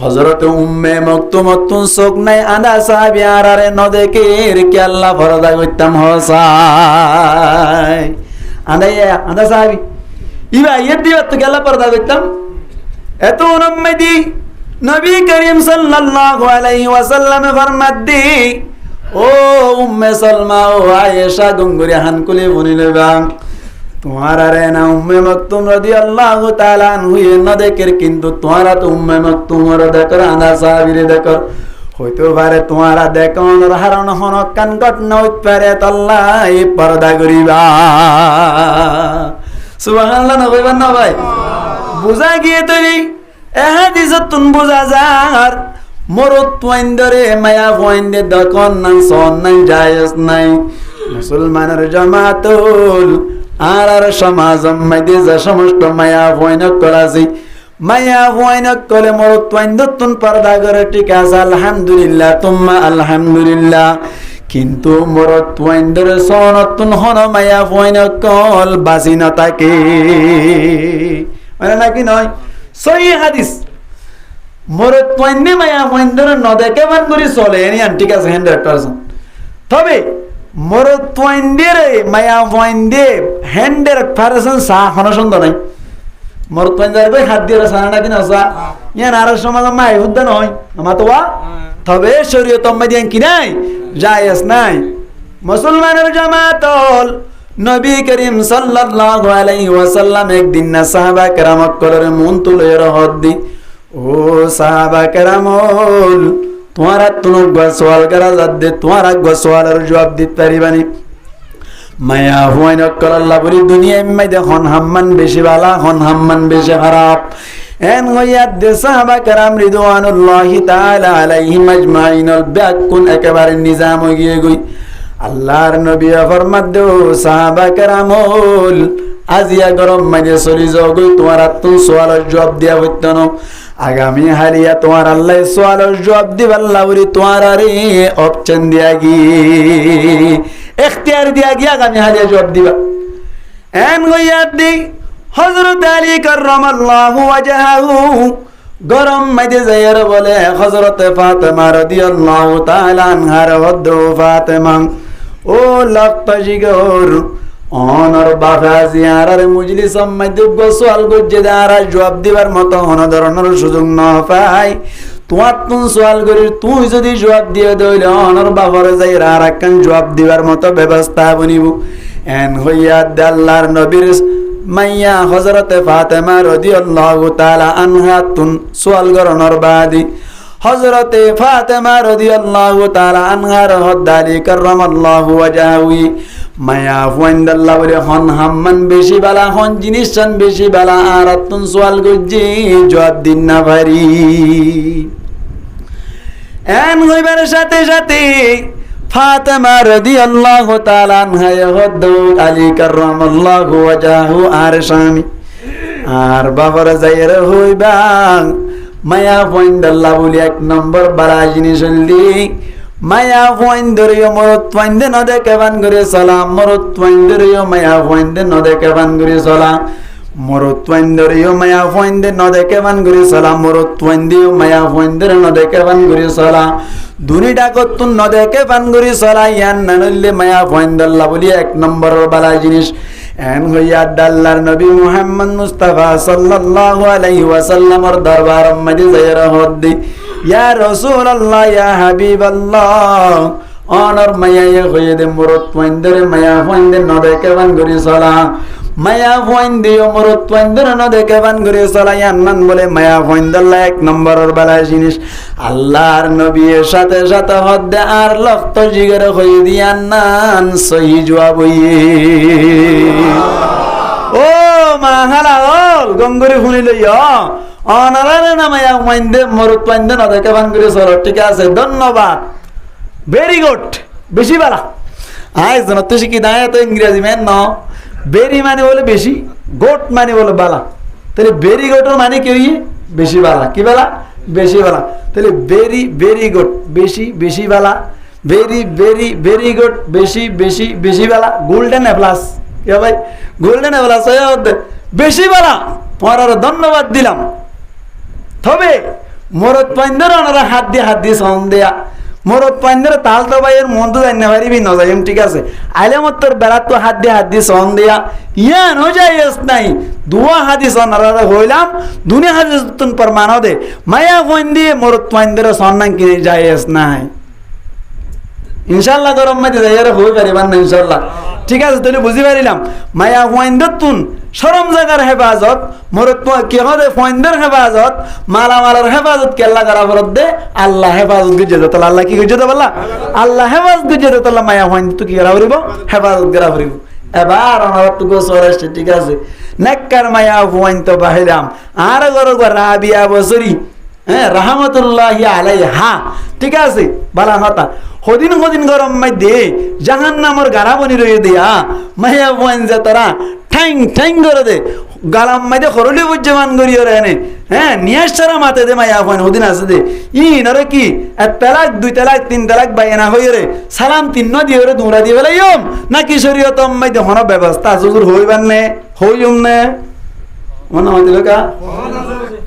হযরত উম্মে মাকতুম তুন চোখ নাই আদা সাহাবী আরে ন দেখে কি আল্লাহ পর্দা করতাম হসাই আদা সাহাবী ইবা ইদি তো গেল পর্দা করতাম এত উম্মতি নবী করিম সাল্লাল্লাহু আলাইহি ওয়াসাল্লাম ফরমাদ্দি ও উম্মে সালমা ও আয়েশা গঙ্গুরি হানকুলি বনিলে বাং তোমারা রে না উম্মে মাকতুম রাদিয়াল্লাহু তাআলা আনহু না দেখের কিন্তু তোমারা তো উম্মে মাকতুম র দেখর আনা সাহাবীরে দেখর হইতো পারে তোমারা দেখনের হারণ হন কান ঘটনা হইতে পারে আল্লাহ এই পর্দা করিবা সুবহানাল্লাহ না কইবেন না ভাই বুঝা গিয়ে তৈরি এহাদিসত তুন বুঝা যার মরত তোইন্দরে মায়া ফইন্দে দকন না সন নাই জায়েজ নাই মুসলমানের জামাতুল আর সমাজ মধ্যে যে সমস্ত মায়া ফইনক করাছি মায়া ফইনক কলে মরত তোইন্দতুন পর্দা করে ঠিক আছে আলহামদুলিল্লাহ তুম্মা আলহামদুলিল্লাহ কিন্তু মরত তোইন্দরে সনতুন হন মায়া ফইনক কল বাসি না থাকে মানে নাকি নয় সহি হাদিস মরত পয়েন্টে মায়া পয়েন্টরে ন দেখে মান করে চলে এনি ঠিক আছে 100%। তবে মরত পয়েন্টের মায়া পয়েন্টে 100% সা হন সুন্দর নাই মরত পয়েন্টের কই হাত দিয়ে সানা নাকি না সা ইয়ান আর সমাজ মাই হুদ্দ নয় আমা তো তবে শরীয়ত মধ্যে কি নাই জায়েজ নাই মুসলমানের জামাতল নবী করিম সাল্লাল্লাহু আলাইহি ওয়াসাল্লাম একদিন না সাহাবা কেরামত করে মন তুলে রহত দি ও সাহাবা কেরামল তোমারা তুনো সওয়াল করা যাচ্ছে তোমারা সওয়ালের জবাব দিতে পারিবানি মায়া হুয়াইন কল আল্লাহ বলি দুনিয়ায় মধ্যে হন হাম্মান বেশি বালা হন হাম্মান বেশি খারাপ এন হইয়াত দে সাহাবা কেরাম রিদওয়ানুল্লাহি তাআলা আলাইহিম আজমাইনুল বাকুন একেবারে নিজাম হয়ে গিয়ে গই আল্লাহর নবী ফরমাত দে সাহাবা কেরামল আজিয়া গরম মাঝে চলি যাও গই তোমার তো সওয়ালের জবাব দিয়া হইতো না আগামী হারিয়া তোমার আল্লাহ সওয়ালের জবাব দিবা আল্লাহ বলি তোমার আরে অপশন দিয়া গি ইখতিয়ার দিয়া গি আগামী হারিয়া জবাব দিবা এন গইয়াত দি হযরত আলী কাররামাল্লাহু ওয়াজহাহু গরম মাঝে যাইয়ার বলে হযরত ফাতেমা রাদিয়াল্লাহু তাআলা আনহার হদ্দ ফাতেমা ও লক্তজিগর অনর বাবা জিয়ারার মজলিস মধ্যে গোসল গজ্জে দারা জবাব দিবার মতো কোন ধরনের সুযোগ না পাই তোমার তুন সওয়াল করি তুই যদি জবাব দিয়ে দইলে অনর বাবার যাই আর একখান জবাব দিবার মতো ব্যবস্থা বনিব এন হইয়া আল্লাহর নবীর মাইয়া হযরতে ফাতেমা রাদিয়াল্লাহু তাআলা আনহা তুন সওয়াল করনর বাদি হযরতে ফাতেমা রাদিয়াল্লাহু তাআলা আনহার হদ্দালি কাররামাল্লাহু ওয়াজহাহু মায়া ফুয়ান্দাল্লাহ বলে হন হাম্মান বেশি বালা হন জিনিসান বেশি বালা আর তুন সওয়াল গজ্জি জবাব দিন না ভারি এন হইবার সাথে সাথে ফাতেমা রাদিয়াল্লাহু তাআলা আনহা হদ্দ আলী কাররামাল্লাহু ওয়াজহাহু আর স্বামী আর বাবার যাইরা হইবা মায়া ফুয়ান্দাল্লাহ বলে এক নম্বর বালা জিনিস হলি মায়া ফয়েন্দরিও মরত ফাইন্দে নদে কেবান করে সালাম মরত ফাইন্দরিও মায়া ফয়েন্দে নদে কেবান করে সালাম মরত ফাইন্দরিও মায়া ফয়েন্দে নদে কেবান করে সালাম মরত ফাইন্দিও মায়া ফয়েন্দরে নদে কেবান করে সালাম দুনিটা কতুন নদে কেবান করে সালা ইয়ান নানলে মায়া ফয়েন্দাল্লাহ বলি এক নম্বরের বালা জিনিস এন হইয়া আল্লাহর নবী মুহাম্মদ মুস্তাফা সাল্লাল্লাহু আলাইহি ওয়াসাল্লামের দরবার মধ্যে যায়রা হদ্দি ইয়া রাসূলুল্লাহ ইয়া হাবিবাল্লাহ অনর মায়া হইয়া দে মরত ফাইন্দরে মায়া ফাইন্দে নদে কেবান করে সালা মায়া ফয়েন্দিও মরত ফাইন্দরে নদে কেবান করে সালা ইয়ান মান বলে মায়া ফয়েন্দাল্লাহ এক নম্বরের বালা জিনিস আল্লাহর নবীর সাথে সাথে হদ্দে আর লক্ত জিগর হই দিয়ান নান সহি জবাব হইয়ে ও মাহালাল গঙ্গরি শুনি লইয়া অনারারে না মায়া মাইন্দে মরত পাইন্দে নদে কেবান করে চলো ঠিক আছে ধন্যবাদ ভেরি গুড বেশি বালা আয় জন তুই শিখি দায় তো ইংরেজি মেন ন বেরি মানে বলে বেশি গোট মানে বলে বালা তাহলে বেরি গোটের মানে কি হইয়ে বেশি বালা কি বালা বেশি বালা তাহলে বেরি বেরি গুড বেশি বেশি বালা ভেরি ভেরি ভেরি গুড বেশি বেশি বেশি বালা গোল্ডেন এ প্লাস কে ভাই গোল্ডেন এ প্লাস বেশি বালা পরার ধন্যবাদ দিলাম তবে মরত পাইন্দর ওনারা হাত দিয়ে সন দেয়া মরত পাইন্দর তাল তো ভাইয়ের মন তো জানি না পারিবি ন যাইম ঠিক আছে আইলে মত তোর বেড়া তো হাত দিয়ে সন দেয়া ইয়ান হো যাইস নাই দুয়া হাদিস ওনারা হইলাম দুনিয়া হাদিস তুন প্রমাণ দে মায়া কইন দিয়ে মরত পাইন্দর সন না কিনে যাইস নাই ইনশাআল্লাহ গরম মধ্যে যাইয়ারে হই পারিবান না ইনশাআল্লাহ ঠিক আছে তাহলে বুঝি পারিলাম মায়া ফাইন্দর তুন শরম জায়গার হেফাজত মরত কি হবে ফাইন্দর হেফাজত মালামালের হেফাজত কেল্লা করা ফরত দে আল্লাহ হেফাজত গুজে দে তাহলে আল্লাহ কি গুজে দে বললা আল্লাহ হেফাজত গুজে দে তাহলে মায়া ফাইন্দ তো কি করা করিব হেফাজত করা করিব এবার আমার তো গোসর আসছে ঠিক আছে নেককার মায়া ফাইন তো বাহিরাম আর গরো রাবিয়া বসরি হ্যাঁ রহমতুল্লাহি আলাইহা ঠিক আছে বালা হতা হদিন হদিন গরম মধ্যে জাহান্নামের গাড়া বনি রয়ে দিয়া মায়া বন যে তারা ঠ্যাং ঠ্যাং করে দে গালাম মধ্যে খরলি বুঝমান করি ওরা এনে হ্যাঁ নিয়াসারা মাতে দে মায়া বন হদিন আছে দে ই নরে কি এক তালাক দুই তালাক তিন তালাক বাইনা হই রে সালাম তিন্ন দিয়ে রে দুরা দিয়ে বেলা ইয়ম না কি শরীয়ত মধ্যে হন ব্যবস্থা জুজুর হইবান নে হইম নে মনে হয় কা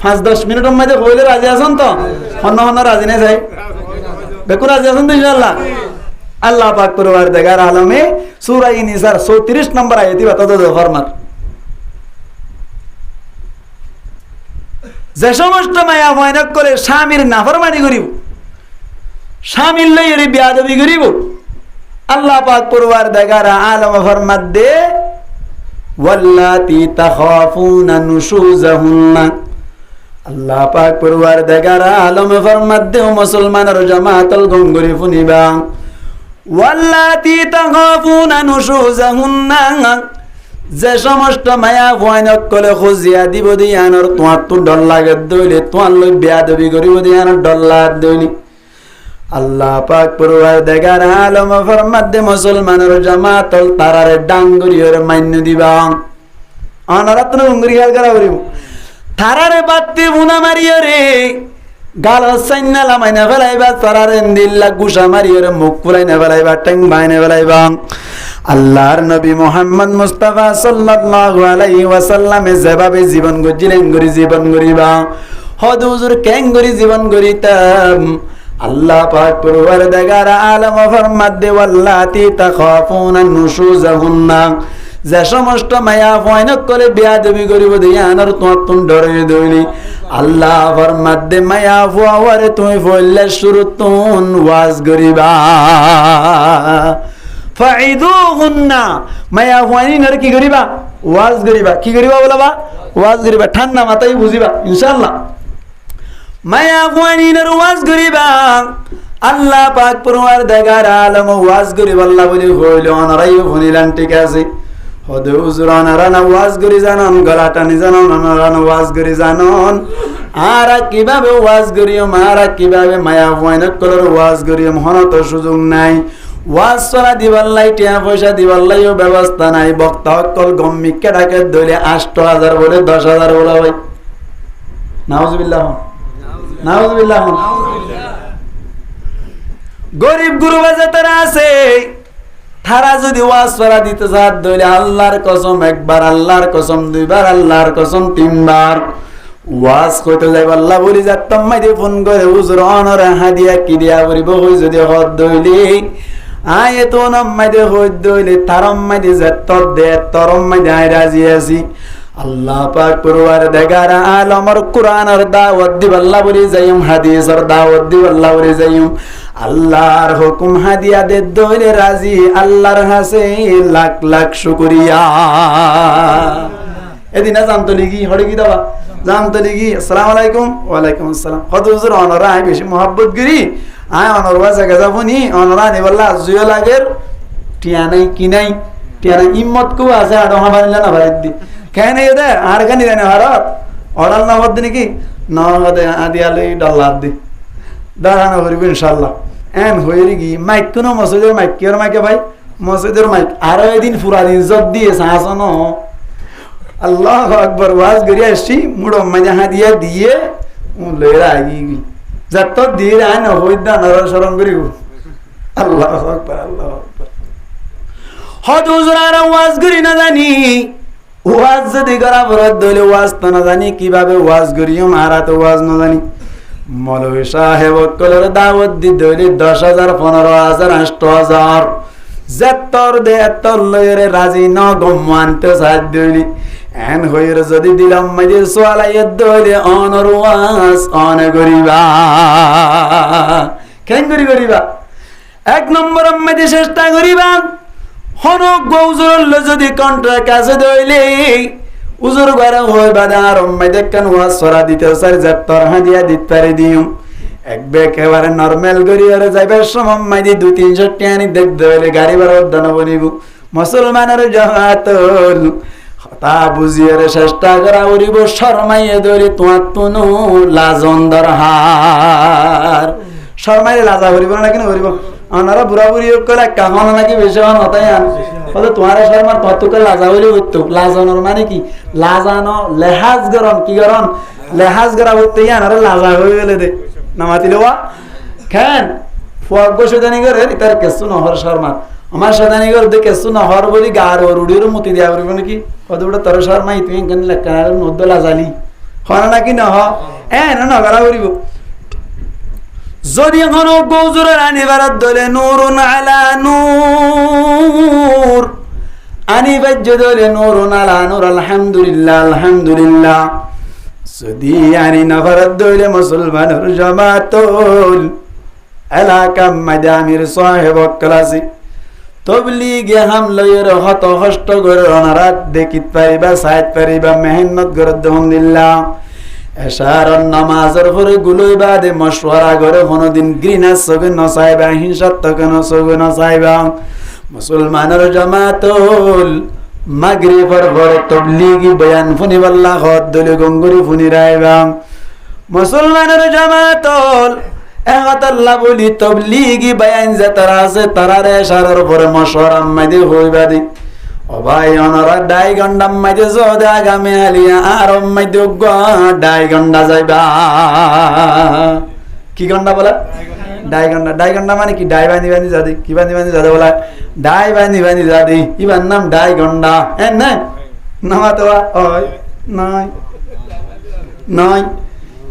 5-10 মিনিটের মধ্যে হইলে রাজি আছেন তো হন্য হন্য রাজি নাই যাই বেকুর রাজি আছেন তো ইনশাআল্লাহ আল্লাহ পাক পরওয়ারদিগার আলমে সূরা নিসার 34 নম্বর আয়াতে বাতা দাও ফরমান যে সমস্ত মায়া ভয়নক করে স্বামীর নাফরমানি করিব স্বামীর লইরে বিয়াদবি করিব আল্লাহ পাক পরওয়ারদিগার আলম ফরমাত দে ওয়াল্লাতি তাখাফুনা নুশুজাহুন্না আল্লাহ পাক পরওয়ারদিগার আলম ফরমাত দে মুসলমানের জামাতাল গঙ্গরি ফুনিবা ওয়াল্লাতি তাখাফুনা নুশুজাহুন্না যে সমস্ত মায়া ভয়নক করে খুঁজিয়া দিব দিয়ানোর তোমার তো ডর লাগে দইলে তোমার লই বেয়াদবি করিব দিয়ানোর ডর লাগ দইলি আল্লাহ পাক পরওয়ারদিগার আলম ফরমাত দে মুসলমানের জামাতাল তারারে ডাঙ্গুরিয়র মান্য দিবা অনরাত্ন গঙ্গরি গাল করা করিব তারারে বাত্তি বুনা মারিও রে গাল সাইনালা মাইনা ফেলাইবা তারারে দিল্লা গুসা মারিও রে মুখ ফুলাইনা ফেলাইবা ঠ্যাং বাইনা ফেলাইবা আল্লাহর নবী মুহাম্মদ মুস্তাফা সাল্লাল্লাহু আলাইহি ওয়াসাল্লামে যেভাবে জীবন গজিলেন গরি জীবন গরিবা হদ হুজুর কেন গরি জীবন গরিতাম আল্লাহ পাক পরওয়ারদিগার আলম ফরমাত দে ওয়াল্লাতি তাখাফুনা নুশুজাহুন্না যে সমস্ত মায়া ভয়নক করে বিয়াদবি করিব দিয়ানোর তোমার তুন ডরে দইলি আল্লাহ ফরমাত দে মায়া ফুয়ারে তুমি ফইলে শুরু তুন ওয়াজ করিবা ফাইদুহুন্না মায়া ফুয়ানির কি করিবা ওয়াজ করিবা কি করিবা বলবা ওয়াজ করিবা ঠান্ডা মাথায় বুঝিবা ইনশাআল্লাহ মায়া ফুয়ানির ওয়াজ করিবা আল্লাহ পাক পরওয়ারদিগার আলম ওয়াজ করিবা আল্লাহ বলি হইল অনরাই ফুনিলান ঠিক আছে হদে হুজুর অনারা ওয়াজ করি জানন গলা টানি জানন অনারা ওয়াজ করি জানন আর কিভাবে ওয়াজ করিও মারা কিভাবে মায়া ফুয়ানির কলর ওয়াজ করিও হন তো সুযোগ নাই ওয়াজ চলা দিবাল্লাই টিয়া পয়সা দিবাল্লাইও ব্যবস্থা নাই বক্তা অকল গম্মিকে ডাকে দইলে 8,000 বলে 10,000 বলা ভাই নাউজুবিল্লাহ নাউজুবিল্লাহ গরিব গুরুবা যারা আছে তারা যদি ওয়াজ করা দিতে চায় দইলে আল্লাহর কসম একবার, আল্লাহর কসম দুইবার, আল্লাহর কসম তিনবার ওয়াজ কইতে যাইব। আল্লাহ বলি যাতাম মাইদে ফোন করে হুজুর অনরা হাদিয়া কি দিয়া বলিব হই যদি হদ দইলে আয় তো নামাইদে হদ দইলে তারম মাইদে যাত দে তরম মাইদে আই রাজি আছি। আল্লাহ পাক পরওয়ার দেগার আলমর কুরআনের দাওয়াত দিব আল্লাহ বলি যাইম, হাদিসের দাওয়াত দিব আল্লাহ বলি যাইম। আল্লাহর হুকুম হাদিয়া দে দইলে রাজি, আল্লাহর হাসে লাখ লাখ শুকরিয়া। এদিন জানতো লিগি হড়ে কি দাবা জানতো লিগি আসসালামু আলাইকুম ওয়ালাইকুম আসসালাম হদ হুজুর অনরা আই বেশি মোহাব্বত গরি আয় অনরবা জায়গা যাবনি অনরা নি বললা জুয় লাগের টিয়া নাই কি নাই টিয়া নাই ইম্মত কো আছে আড় হাবানিলা না ভাই দি কেন এ দে আর গানি দেনে হারত অড়াল না হদ নাকি না হদে আদিয়ালে ডলার দি দাঁড়ানো করিব ইনশাআল্লাহ এন হইরি কি মাইক কোন মসজিদের মাইক কি আর মাইকে ভাই মসজিদের মাইক আর এদিন পুরা দিন জব দিয়ে সাহাসনো আল্লাহু আকবার ওয়াজ করিয়া আসি মুড়ো মাঝে হাদিয়া দিয়ে লইরা আগি যত দিয়ে আয় না হইদা নরসরম করিব। আল্লাহু আকবার আল্লাহু আকবার। হদ হুজুর আর ওয়াজ করি না জানি ওয়াজ যদি করা বরদ দইলে ওয়াজ তো না জানি কিভাবে ওয়াজ করিম আর তো ওয়াজ না জানি। মৌলভী সাহেব কলের দাওয়াত দি দইলে 10,000 15,000 8,000 যেতর দে এতর লইরে রাজি ন গমানতে সাথ দইলি এন হইরে যদি দিলাম মাঝে সোয়ালাই দইলে অনর ওয়াজ অন করিবা কেন করিবা এক নম্বর মাঝে চেষ্টা করিবা হন গৌজুর যদি কন্ট্রাক্ট আছে দইলে উজুর ঘরে হই বাদা আর মাঝে কেন ওয়াজ সরা দিতে সার যেতর হাদিয়া দিতে পারি দিও একবে একেবারে নরমাল গড়িয়ারে যাইবার সময় মাইদি 200-300 টাকা দেখ দইলে গাড়ি ভাড়া উদ্যান বনিব মুসলমানের জামাত তা বুঝিয়ে চেষ্টা করা করিব শর্মাইয়ে ধরে তোমার তুনু লাজন্দর হার শর্মাইলে লাজা করিব না কেন করিব আনারা বুড়া বুড়ি করে কাহন নাকি বেশি হন হতাই আন বলে তোমার শর্মার কতকে লাজা করি হইতো লাজানোর মানে কি লাজানো লেহাজ গরম কি গরম লেহাজ গরা হইতে আনারা লাজা হয়ে গেলে দে নামাতিলে ওয়া কেন ফুয়াগ্য সেদানি করে তার কেসু নহর শর্মা আমার সেদানি করে দে কেসু নহর বলি গার রুডির মতি দিয়া করিব নাকি কতটা তর শর্মা তুমি কেন লেখার নদলা জালি হনা নাকি নহ না গড়া করিব যদি এখন গৌজুরের আনিবারাত দলে নূরুন আলা নূর আনিবাজ দলে নূরুন আলা নূর আলহামদুলিল্লাহ আলহামদুলিল্লাহ যদি আনি নফরত দলে মুসলমানের জামাতুল এলাকা মাদামির সাহেব ক্লাসি তবলিগে হামলয়ের হত কষ্ট করে অনারাত দেখিত পারিবা সাইত পারিবা মেহনত করে আলহামদুলিল্লাহ এশার নামাজের পরে গুলোই বাদে মশওয়ারা করে কোনদিন ঘৃণা সগে নসাইবা হিংসাত্মক নসগে নসাইবা মুসলমানের জামাতুল মাগরিবের পরে তবলিগি বয়ান ফুনিবাল্লাহ হদ দলে গঙ্গুরি ফুনি রাইবা মুসলমানের জামাতুল আল্লাহ বলি তবলিগি বয়ান যে তারা আছে তারারে এশারের পরে মশওয়ারা মাইদে হইবা দি ও ভাই অনরা ডাই গন্ডা মাইদে জদে আগামী আলিয়া আর মাইদে ডাই গন্ডা যাইবা কি গন্ডা বলা ডাই গন্ডা মানে কি ডাই বানি বানি যাদি কি বানি বানি যাদে বলা ডাই বানি বানি যাদি ইবার নাম ডাই গন্ডা এ না নামা তো ওই নাই নাই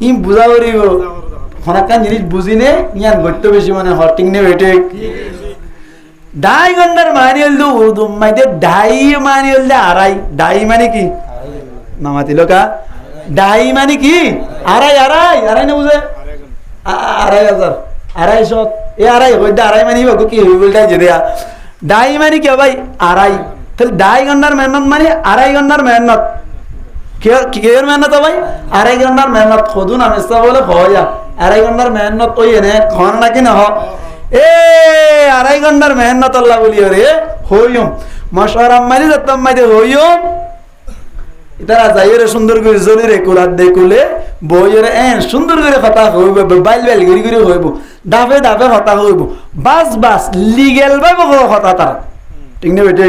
ই বুঝা করিব হনাকান জিনিস বুঝিনে ইয়ান গত্য বেশি মানে হটিং নে বেটে ডাই গন্ডার মানি হলদু উর্দু মাইদে ডাই মানি হলদে আড়াই ডাই মানে কি নামাতিল কা ডাই মানে কি আড়াই আড়াই আড়াই না বুঝে 2,500 250 এ আড়াই হইদে আড়াই মানে হইব কি হইব বলটাই যে দেয়া ডাই মানে কি ভাই আড়াই তাহলে ডাই গন্ডার মেহনত মানে আড়াই গন্ডার মেহনত কি এর মেহনত ভাই আড়াই গন্ডার মেহনত খদু না মেসা বলে হয়া আড়াই গন্ডার মেহনত ওই এনে খন নাকি না হ এ আড়াই ঘন্টার মেহনত আল্লাহ বলি রে হইম মশওয়ারা মারি যেতাম মাইদে হইম ইতারা যাইরে সুন্দর করে জলি রে কুলাত দে কুলে বইরে এন সুন্দর করে কথা হইব বাইল বাইল গরি গরি হইব দাবে দাবে কথা হইব বাস বাস লিগ্যাল ভাবে কথা তারা ঠিক না বেটে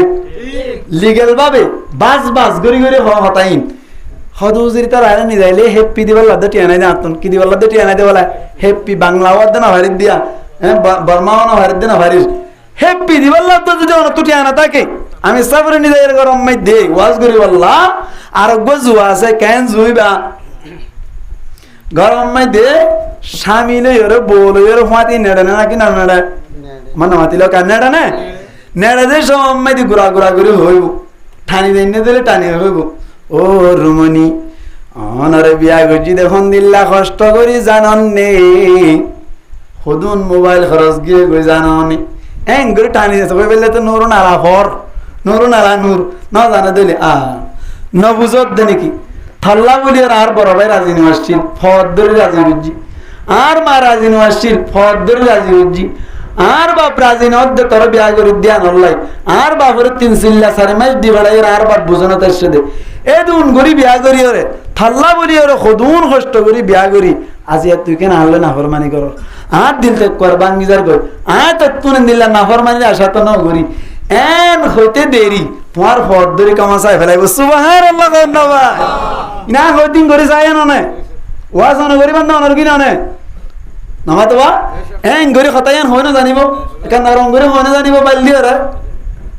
লিগ্যাল ভাবে বাস বাস গরি গরি হতাইন হদুজির তার আইনা নি যাইলে হেপি দিবাল্লা দটি আনাই দে আতন কি দিবাল্লা দটি আনাই দে বলা হেপি বাংলা ওয়াদ না ভারি দিয়া হ্যাঁ বর্মাও না ভারির দিন ভারির হ্যাপি দিবাল্লাহ তো যদি অনতুটি আনা থাকে আমি সাবরে নিজের গরম মাই দে ওয়াজ করি বললা আরোগ্য জুয়া আছে কেন জুইবা গরম মাই দে স্বামী লই ওরে বউ লই ওরে ফাতি নেড়ে না নাকি না নেড়ে মানে মাতিল কান নেড়ে না নেড়ে দে সব মাই দি ঘুরা ঘুরা করে হইব ঠানি দেন দিলে টানি হইব ও রুমনি অনরে বিয়া গজি দেখুন দিল্লা কষ্ট করি জানন নে হদুন মোবাইল খরচ গিয়ে গই জাননি এং করে টানি দিতে কই বললে তো নুরু নালা ফর নুরু নালা নূর না জানা দিলে ন বুঝত দে নাকি থাল্লা বলি আর বড় ভাই রাজি নিওয়াসছিল ফদ ধরে রাজি বুঝছি আর মা রাজি নিওয়াসছিল ফদ ধরে রাজি বুঝছি আর বাপ রাজি নদ দে তোর বিয়া করে দিয়া নল্লাই আর বাপরে 3 চিল্লা 4 মাস দি বাড়াই আর বাপ বুঝনা তার সাথে এ দুন গরি বিয়া করি ওরে থাল্লা বলি ওরে খদুন কষ্ট করি বিয়া করি আজি তুই কেন আনলে নাফরমানি কর আর দিল তে কর বাঙ্গিজার কই তো তুই দিলা নাফরমানি আশা তো ন করি এন হইতে দেরি তোমার ফদ ধরে কামা চাই ফেলাইব সুবহানাল্লাহ কন্নবা না হদিন করে যায় না ওয়াজ না করি বান্দা অনর কি না নামাতবা এন গরি খতায়ান হয় না জানিব একা নরম গরি হয় না জানিব বাল্লি ওরে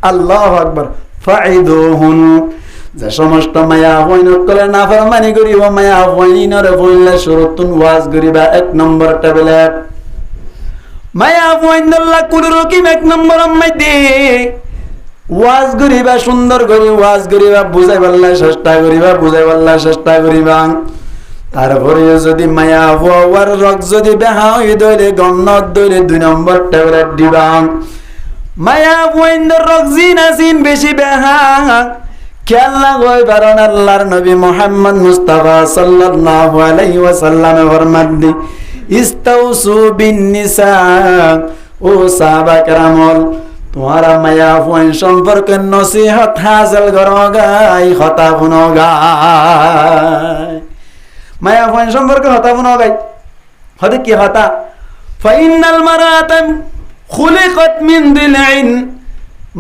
আল্লাহু আকবার ফাইদুহুন যে সমস্ত মায়া হইন কলে নাফরমানি করিব মায়া হইনরে বললে শুরুতুন ওয়াজ করিবা 1 নম্বর ট্যাবলেট মায়া হইনল্লাহ কুল রকিম 1 নম্বর আম্মাইতে ওয়াজ করিবা সুন্দর করে ওয়াজ করিবা বুঝাই বললা চেষ্টা করিবা বুঝাই বললা চেষ্টা করিবা তারপরে যদি মায়া হওয়ার রক যদি বেহা হই দইলে গন্নত দইলে 2 নম্বর ট্যাবলেট দিবা মায়া হইনর রক জিনাসিন বেশি বেহা খেয়াল্লা গই বারণ আল্লাহর নবী মুহাম্মদ মুস্তাফা সাল্লাল্লাহু আলাইহি ওয়াসাল্লাম ফরমান দি ইস্তাউসু বিন নিসা ও সাহাবা کرامল তোমারা মায়া ফোন সম্পর্কে নসিহত হাসিল করোগাই কথা শুনোগাই মায়া ফোন সম্পর্কে কথা শুনোগাই হতে কি কথা ফাইনাল মারাতাম খুলিকাত মিন দিলাইন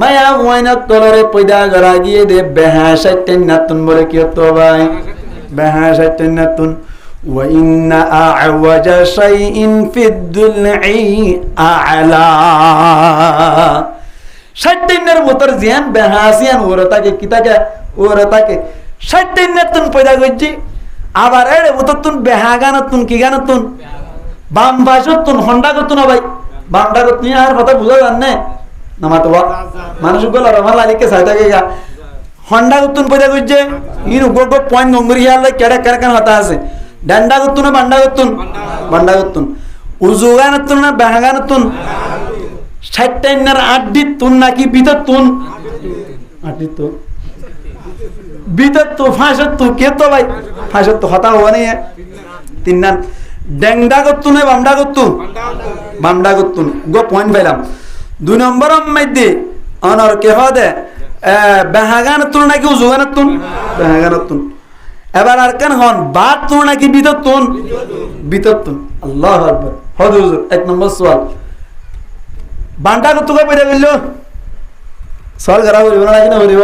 মায়া ওয়াইনাত তলরে পয়দা গরা গিয়ে দে বেহাশাতেন নাতুন বলে কি তো ভাই বেহাশাতেন নাতুন ওয়া ইন্না আ'ওয়াজা শাইইন ফিদ দুলঈ আ'লা শাইতেনের মোতর জিয়ান বেহাসিয়ান ওরতাকে কিতাকে ওরতাকে শাইতেন নাতুন পয়দা গজি আবার এড়ে মোততুন বেহাগানাতুন কি গানাতুন বাম ভাষাতুন হন্ডা গতুন ভাই বামডা গতুন আর কথা বুঝা জান না নামাতবা মানুষ গুলো রমাল আলিকে সাইতাকে গা হন্ডা গুতুন পয়দা গজে ইনু গো গো পয়েন্ট গঙ্গরি হালে কেড়ে কেড়ে হতা আছে ডান্ডা গুতুন না বান্ডা গুতুন উজুগানাতুন না বাহাগানাতুন 60 এর আড্ডি তুন নাকি বিতত তুন আড্ডি তো বিতত তো ফাঁসত তো কে তো ভাই ফাঁসত তো হতা হওয়া নেই তিন নাম ডেংডা গুতুন না বামডা গুতুন গো পয়েন্ট পাইলাম 2 নম্বর মধ্যে অনর কে হদে বেহাগানাতুন নাকি উজুগানাতুন বেহাগানাতুন এবার আর কেন হন বাত তুন নাকি বিততুন আল্লাহু আকবার হুজুর 1 নম্বর সওয়াল বান্ডা কত কই পড়ে গেল সওয়াল করা হইব না কি না হইব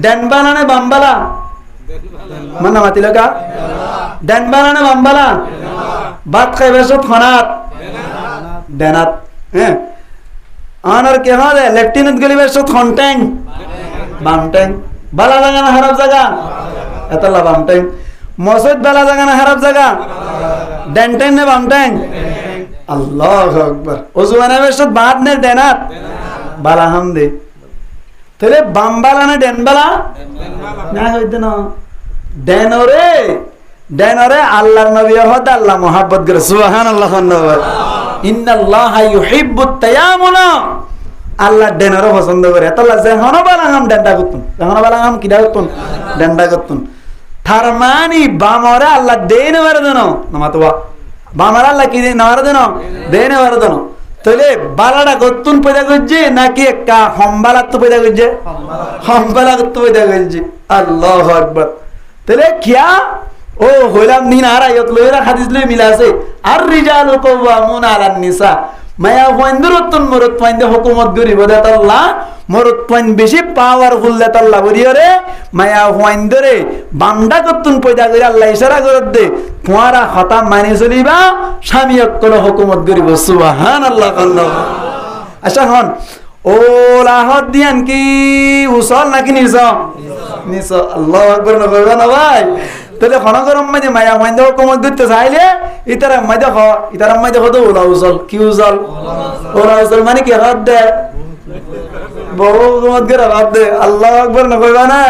ডেনবালা না বামবালা মানা মাতিলকা ডেনবালা না বামবালা বাত খাইবে সব খানাত ডেনাত হ্যাঁ আনার কে হলে লেফটেন্যান্ট গলিবের সব খন্টেং বামটেং বালা জায়গা না খারাপ জায়গা এতলা বামটেং মসজিদ বালা জায়গা না খারাপ জায়গা ডেনটেং না বামটেং আল্লাহু আকবার ওজুয়ানের সব বাদ নে দেনাত বালা হামদে তাহলে বামবালা না ডেনবালা না হইতো না ডেনরে আল্লাহর নবী হদ আল্লাহ মুহাব্বত করে সুবহানাল্লাহ ইন্নাল্লাহা ইউহিব্বুত তায়ামুনা আল্লাহ ডেনরে পছন্দ করে এতলা যে হনবালা হাম ডেন্ডা করতুন হনবালা হাম কিডা করতুন ডেন্ডা করতুন থারমানি বামরে আল্লাহ দেনে বরদনো নমাতবা বামরে আল্লাহ কি দেনে বরদনো তাহলে বালাটা করতুন পয়দা করছে নাকি একটা হম্বালা তো পয়দা করছে হম্বালা তো পয়দা করছে আল্লাহু আকবার তাহলে কিয়া ও হইলাম নিন আর আয়াত লইরা হাদিস লই মিলা আছে আর রিজালু কাওয়ামুনা আলান নিসা মায়া ফাইন্দরতন মরত ফাইন্দে হুকুমত গরিব দেতাল্লাহ মরত ফাইন বেশি পাওয়ারফুল দেতাল্লাহ বরিয়রে মায়া ফাইন্দরে বান্দা কতুন পয়দা করে আল্লাহ ইশারা করে দে তোমারা কথা মানি চলিবা স্বামী অক্কল হুকুমত গরিব সুবহানাল্লাহ আল্লাহ। আচ্ছা হন ও লাহত দিয়ান কি উসল নাকি নিস নিস আল্লাহু আকবার নকইবা না ভাই। তাহলে খনগরম মাঝে মায়া মাইন্দে হুকুমত করতে চাইলে ইতারা মাঝে হ ইতারা মাঝে হতো ওলা উসল কি উসল ওলা উসল মানে কি হাত দে বহু হুকুমত করে হাত দে আল্লাহু আকবার নকইবা না।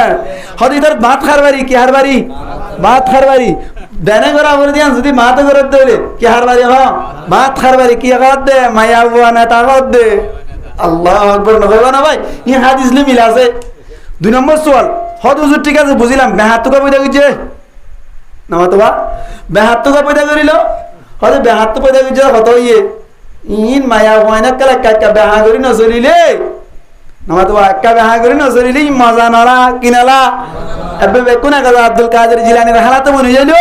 হদ ইতার ভাত খার বাড়ি কি হার বাড়ি ভাত খার বাড়ি দেনে করা বলে দিয়ান যদি মাতে করে দিলে কি হার বাড়ি হ ভাত খার বাড়ি কি হাত দে মায়া বুয়া না তা হাত দে আল্লাহু আকবার নকইবা না ভাই। ই হাদিস লে মিল আছে। 2 নম্বর সওয়াল হদ হুজুর ঠিক আছে বুঝিলাম বেহাত তো কই দেখিছে নামাতবা বেহাত তো পয়দা করিল হলে বেহাত তো পয়দা করিছে কত ইয়ে ইন মায়া হয়না কালা কাকা বেহা করি ন চলিলে নামাতবা একা বেহা করি ন চলিলে মজা নলা কিনালা এবে বেকুনা কাজা আব্দুল কাদের জিলানির হালাতে মনে যাইল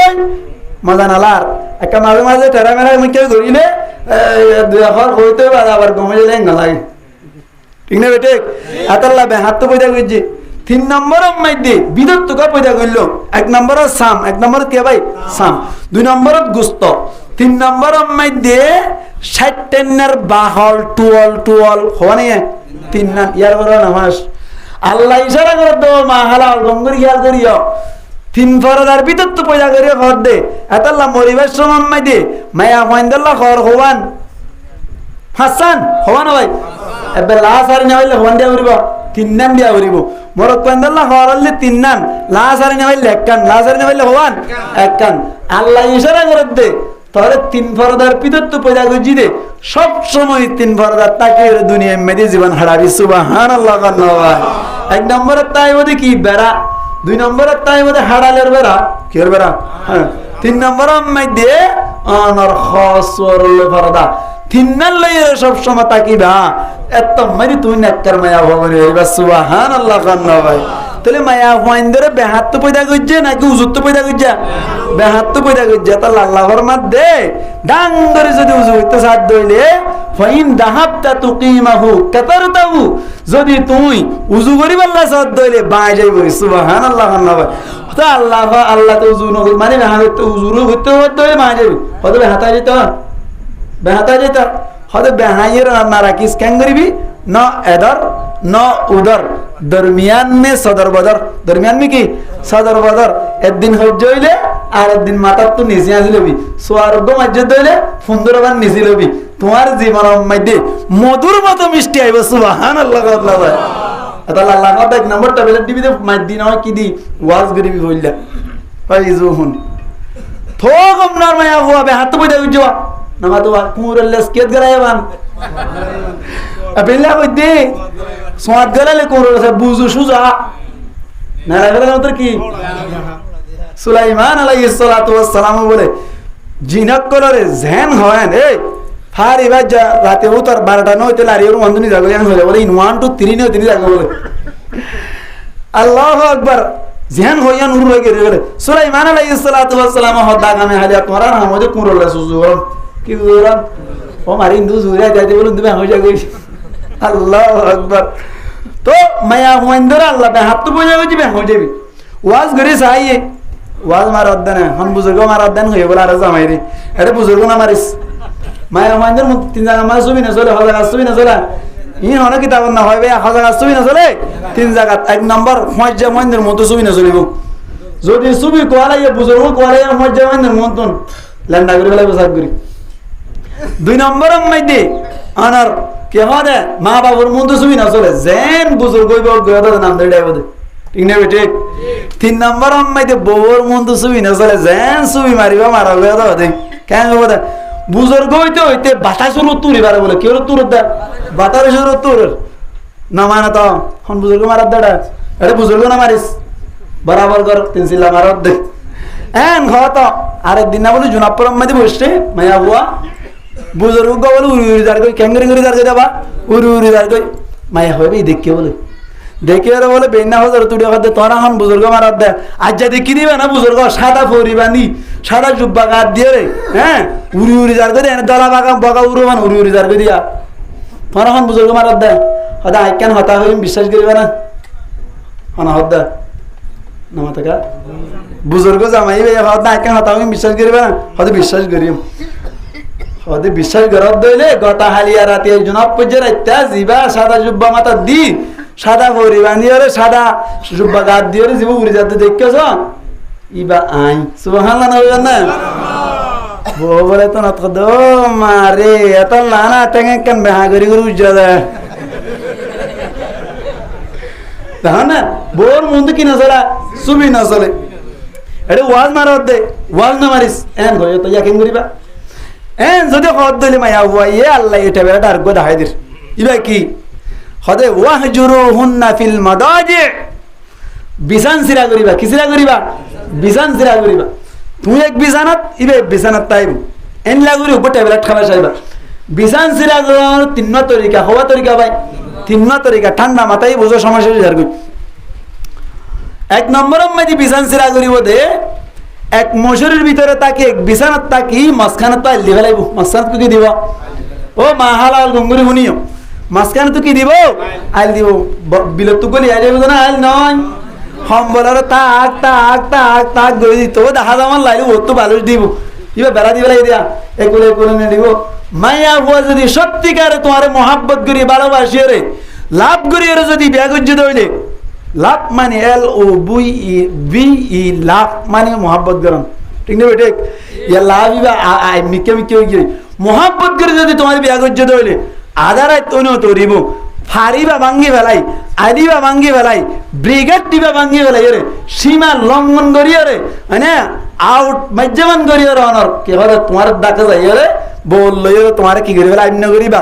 মজা নলার একা মাঝে মাঝে টেরা মেরা মুখে করিলে দুই আবার হইতে আবার গমে যাইলে লাগে ঠিক না বেটে আতাল্লাহ বেহাত তো পয়দা করিছে। 3 নম্বর মধ্যে বিদত তো পয়দা করলো 1 নম্বর সাম 1 নম্বর কে ভাই সাম 2 নম্বর গুস্ত 3 নম্বর মধ্যে 60 টেনের বাহল টুয়াল হওয়া নেই 3 নাম ইয়ার বড় নামাজ আল্লাহ ইশারা করে দো মা হালাল গঙ্গরি খেয়াল করিও 3 ফরদার বিদত তো পয়দা করিও ঘর দে আতাল্লাহ মরিবার সময় মধ্যে মায়া ফাইন্দাল্লাহ ঘর হওয়ান হাসান হওয়া না ভাই এবে লাস আর না হইলে হওয়ান দিয়া করিব 3 নাম দিয়া করিব মরত পান্দাল্লাহ হরলে 3 নাম লাসারি না হইলে একখান লাসারি না হইলে হওয়ান একখান আল্লাহ ইশারা করে দে তোরে 3 ফরদার পিদত পয়দা গজি দে সব সময় 3 ফরদার তাকে দুনিয়ার মধ্যে জীবন হারাবি সুবহানাল্লাহ আল্লাহ। 1 নম্বরের তাই বলে কি বেড়া 2 নম্বরের তাই বলে হাড়ালের বেড়া কি এর বেড়া হ্যাঁ 3 নম্বরের মধ্যে আনার খাসওয়ারুল ফরদা 3 নাল লইয়ে সব সময় তাকিবা এত মারি তুই নেককার মায়া ভবনে হইবা সুবহানাল্লাহ আল্লাহ ভাই। তাহলে মায়া ফাইন্দরে বেহাত তো পয়দা গজ্জে নাকি উজুত তো পয়দা গজ্জা বেহাত তো পয়দা গজ্জা তা আল্লাহর মধ্যে ডাং ধরে যদি উজু হইতে সাদ দইলে ফাইন দাহাবতা তুকিমাহু কাতারতাহু যদি তুই উজু করিব আল্লাহ সাদ দইলে বাই যাইব সুবহানাল্লাহ আল্লাহ ভাই। তা আল্লাহ তো উজু ন মানে বেহাত তো উজুর হইতে দইলে বাই যাইব কত বেহাতা যেত বেহাতা যেত হতে বেহাইয়ের না রাখিস কেন করিবি ন এদর ন উদর দরমিয়ান মে সদর বদর দরমিয়ান মে কি সদর বদর একদিন হজ্জ হইলে আর একদিন মাথার তো নিচে আসি লবি সোয়ার্গ মসজিদ হইলে সুন্দরবান নিচে লবি তোমার জীবনের মধ্যে মধুর মতো মিষ্টি আইব সুবহানাল্লাহ আল্লাহ ভাই। তাহলে আল্লাহ কথা 1 নম্বর ট্যাবলেট দিবি দে মাইদিন হয় কি দি ওয়াজ করিবি হইলা ভাই জুহুন থোক আপনার মায়া হুয়া বে হাত বইদা উজ্জা নামা তো কুমুরল্লাহ স্কেট গরায়াবান আবেলা বইদে সোয়াদ গলালে কুমুরল্লাহ বুজু সুজা না লাগলে ওদের কি সুলাইমান আলাইহিস সালাতু ওয়াস সালাম বলে জিনাক করে জেন হয় এই হারি বাজা রাতে উতর 12টা নইতে লারি ওর মন্দনি জাগো জান হলে বলে 1 2 3 নই তিনি জাগো বলে আল্লাহু আকবার জেন হইয়া নূর হয়ে গেলে সুলাইমান আলাইহিস সালাতু ওয়াস সালাম হদা গামে হালিয়া তোরা না মজে কুমুরল্লাহ সুজু কি বলরাম ও মারিন দু জুরা যাইতে বলুন তুমি হয়ে যাবে আল্লাহু আকবার। তো মায়া হুইন্দর আল্লাহ বে হাত তো বজা গজি বে হয়ে যাবে ওয়াজ করে চাইয়ে ওয়াজ মারাত দেন হন বুজুর্গ মারাত দেন হয়ে বলা আর জামাই রে এটা বুজুর্গ না মারিস মায়া হুইন্দর মুখ 3 জায়গা মার সুবি না চলে হজা সুবি না চলে ই হনে কিতাব না হয় বে হজা সুবি না চলে 3 জায়গা 1 নম্বর মজ্জা হুইন্দর মতো সুবি না চলিব যদি সুবি কোয়ালাইয়া বুজুর্গ কোয়ালাইয়া মজ্জা হুইন্দর মতন লেন্ডা করে বলে বসাক করি 2 নম্বর মধ্যে আনার কে হয় মা বাবার মধ্যে সুবি না চলে জেন বুজুর্গ হইব গয়দা নাম দেড়াই বদে ঠিক না বেটে 3 নম্বর মধ্যে বউর মধ্যে সুবি না চলে জেন সুবি মারিবা মারা গয়দা বদে কেন বদে বুজুর্গ হইতে হইতে বাতাস হলো তুরি বারে বলে কি হলো তুর দা বাতাস হলো তুর না মানে তো হন বুজুর্গ মারাত দেড়া এটা বুজুর্গ না মারিস বরাবর কর 3 সিলা মারাত দে এন ঘত আরেকদিন না বলে জুনাপুর মধ্যে বসছে মায়া বুয়া বুজুর্গ বলে উড়ি উড়ি দাঁড় কই ক্যাঙ্গরি করে দাঁড় যাবা উড়ি উড়ি দাঁড় কই মায়া হবে দেখে বলে দেখে আর বলে বেন্না হাজার তুড়ি হাতে তোরা হন বুজুর্গ মারাত দে আজ যা দেখি দিবে না বুজুর্গ সাদা ফরিবানি সাদা জুব্বা গাত দিয়ে রে হ্যাঁ উড়ি উড়ি যার করে দলা বাগা বগা উড়ো মান উড়ি উড়ি যার করে দিয়া তোমার এখন বুজুর্গ মারার দেয় হয়তো আইকান হতা হয়ে বিশ্বাস করিবে না হনা হদ্দা নামা থাকা বুজুর্গ জামাই হয়তো আইকান হতা হয়ে বিশ্বাস করিবে না হয়তো বিশ্বাস করিম হয়তো বিশ্বাস করার দইলে গতা হালিয়া রাতে জনাব পর্যে রাইতা জিবা সাদা জুব্বা মাথা দি সাদা ভরি বাঁধিয়ে সাদা জুব্বা গাত দিয়ে জীব উড়ি যাতে দেখেছ ইবা আই সুবহানাল্লাহ নবীন না বলে তো না তো মারে এত লানা টেঙ্গে কেন বেহা করি করে উজ্জা দেয় দেখো না বোর মন্দ কি না চলা সুবি না চলে এটা ওয়াজ মারার দে ওয়াজ না মারিস এন ঘরে তো ইয়াকিন করিবা এন যদি হদ দিলে মায়া হুয়া ইয়ে আল্লাহ এটা বেটা আর গোদা হাইদির ইবা কি হদে ওয়াহজুরুহুন্না ফিল মাদাজি বিছান সিরা করিবা কি সিরা করিবা বিছান সিরা করিবা তুই এক বিছানাত ইবে বিছানাত তাইব এন লাগুরি উপর টেবলেট খাবা চাইবা বিছান সিরা করার তিন তরিকা হওয়া তরিকা ভাই তিন তরিকা ঠান্ডা মাথায় বুঝো সমস্যা যার কই এক নম্বরের মধ্যে বিছান সিরা করিব দে এক মশারির ভিতরে তাকে এক বিছানাত তাকি মাঝখানে তো আইল দিবা লাইব মাঝখানে তো কি দিব ও মা হালাল গঙ্গুরি শুনিও মাঝখানে তো কি দিব আইল দিব বিলত তো গলি আইল না আইল নয় সম্বলের তাক তাক তাক তাক গড়ি দিত দেখা যামান লাইল ও তো বালুস দিব ইবা বেড়া দিবে লাই দিয়া একুলে একুলে নিয়ে দিব মাইয়া হুয়া যদি সত্যিকারে তোমার মহাব্বত করি ভালোবাসি রে লাভ করি যদি ব্যাগজ্য দইলে লাভ মানে LOVE লাভ মানে মহাব্বত গরম ঠিক না বেটে ইয়া লাভ ইবা মিকে মিকে হয়ে মহাব্বত করে যদি তোমার ব্যাগজ্য দইলে আধারায় তৈন তরিব ফারিবা ভাঙ্গি ফেলাই আদিবা ভাঙ্গি ফেলাই ব্রিগেড দিবা ভাঙ্গি ফেলাই রে সীমা লঙ্ঘন করিয়ে রে মানে আউট মাজ্জামান করিয়ে রে অনর কে হলে তোমার ডাকে যাই রে বললো তোমার কি করি ফেলা আইন করিবা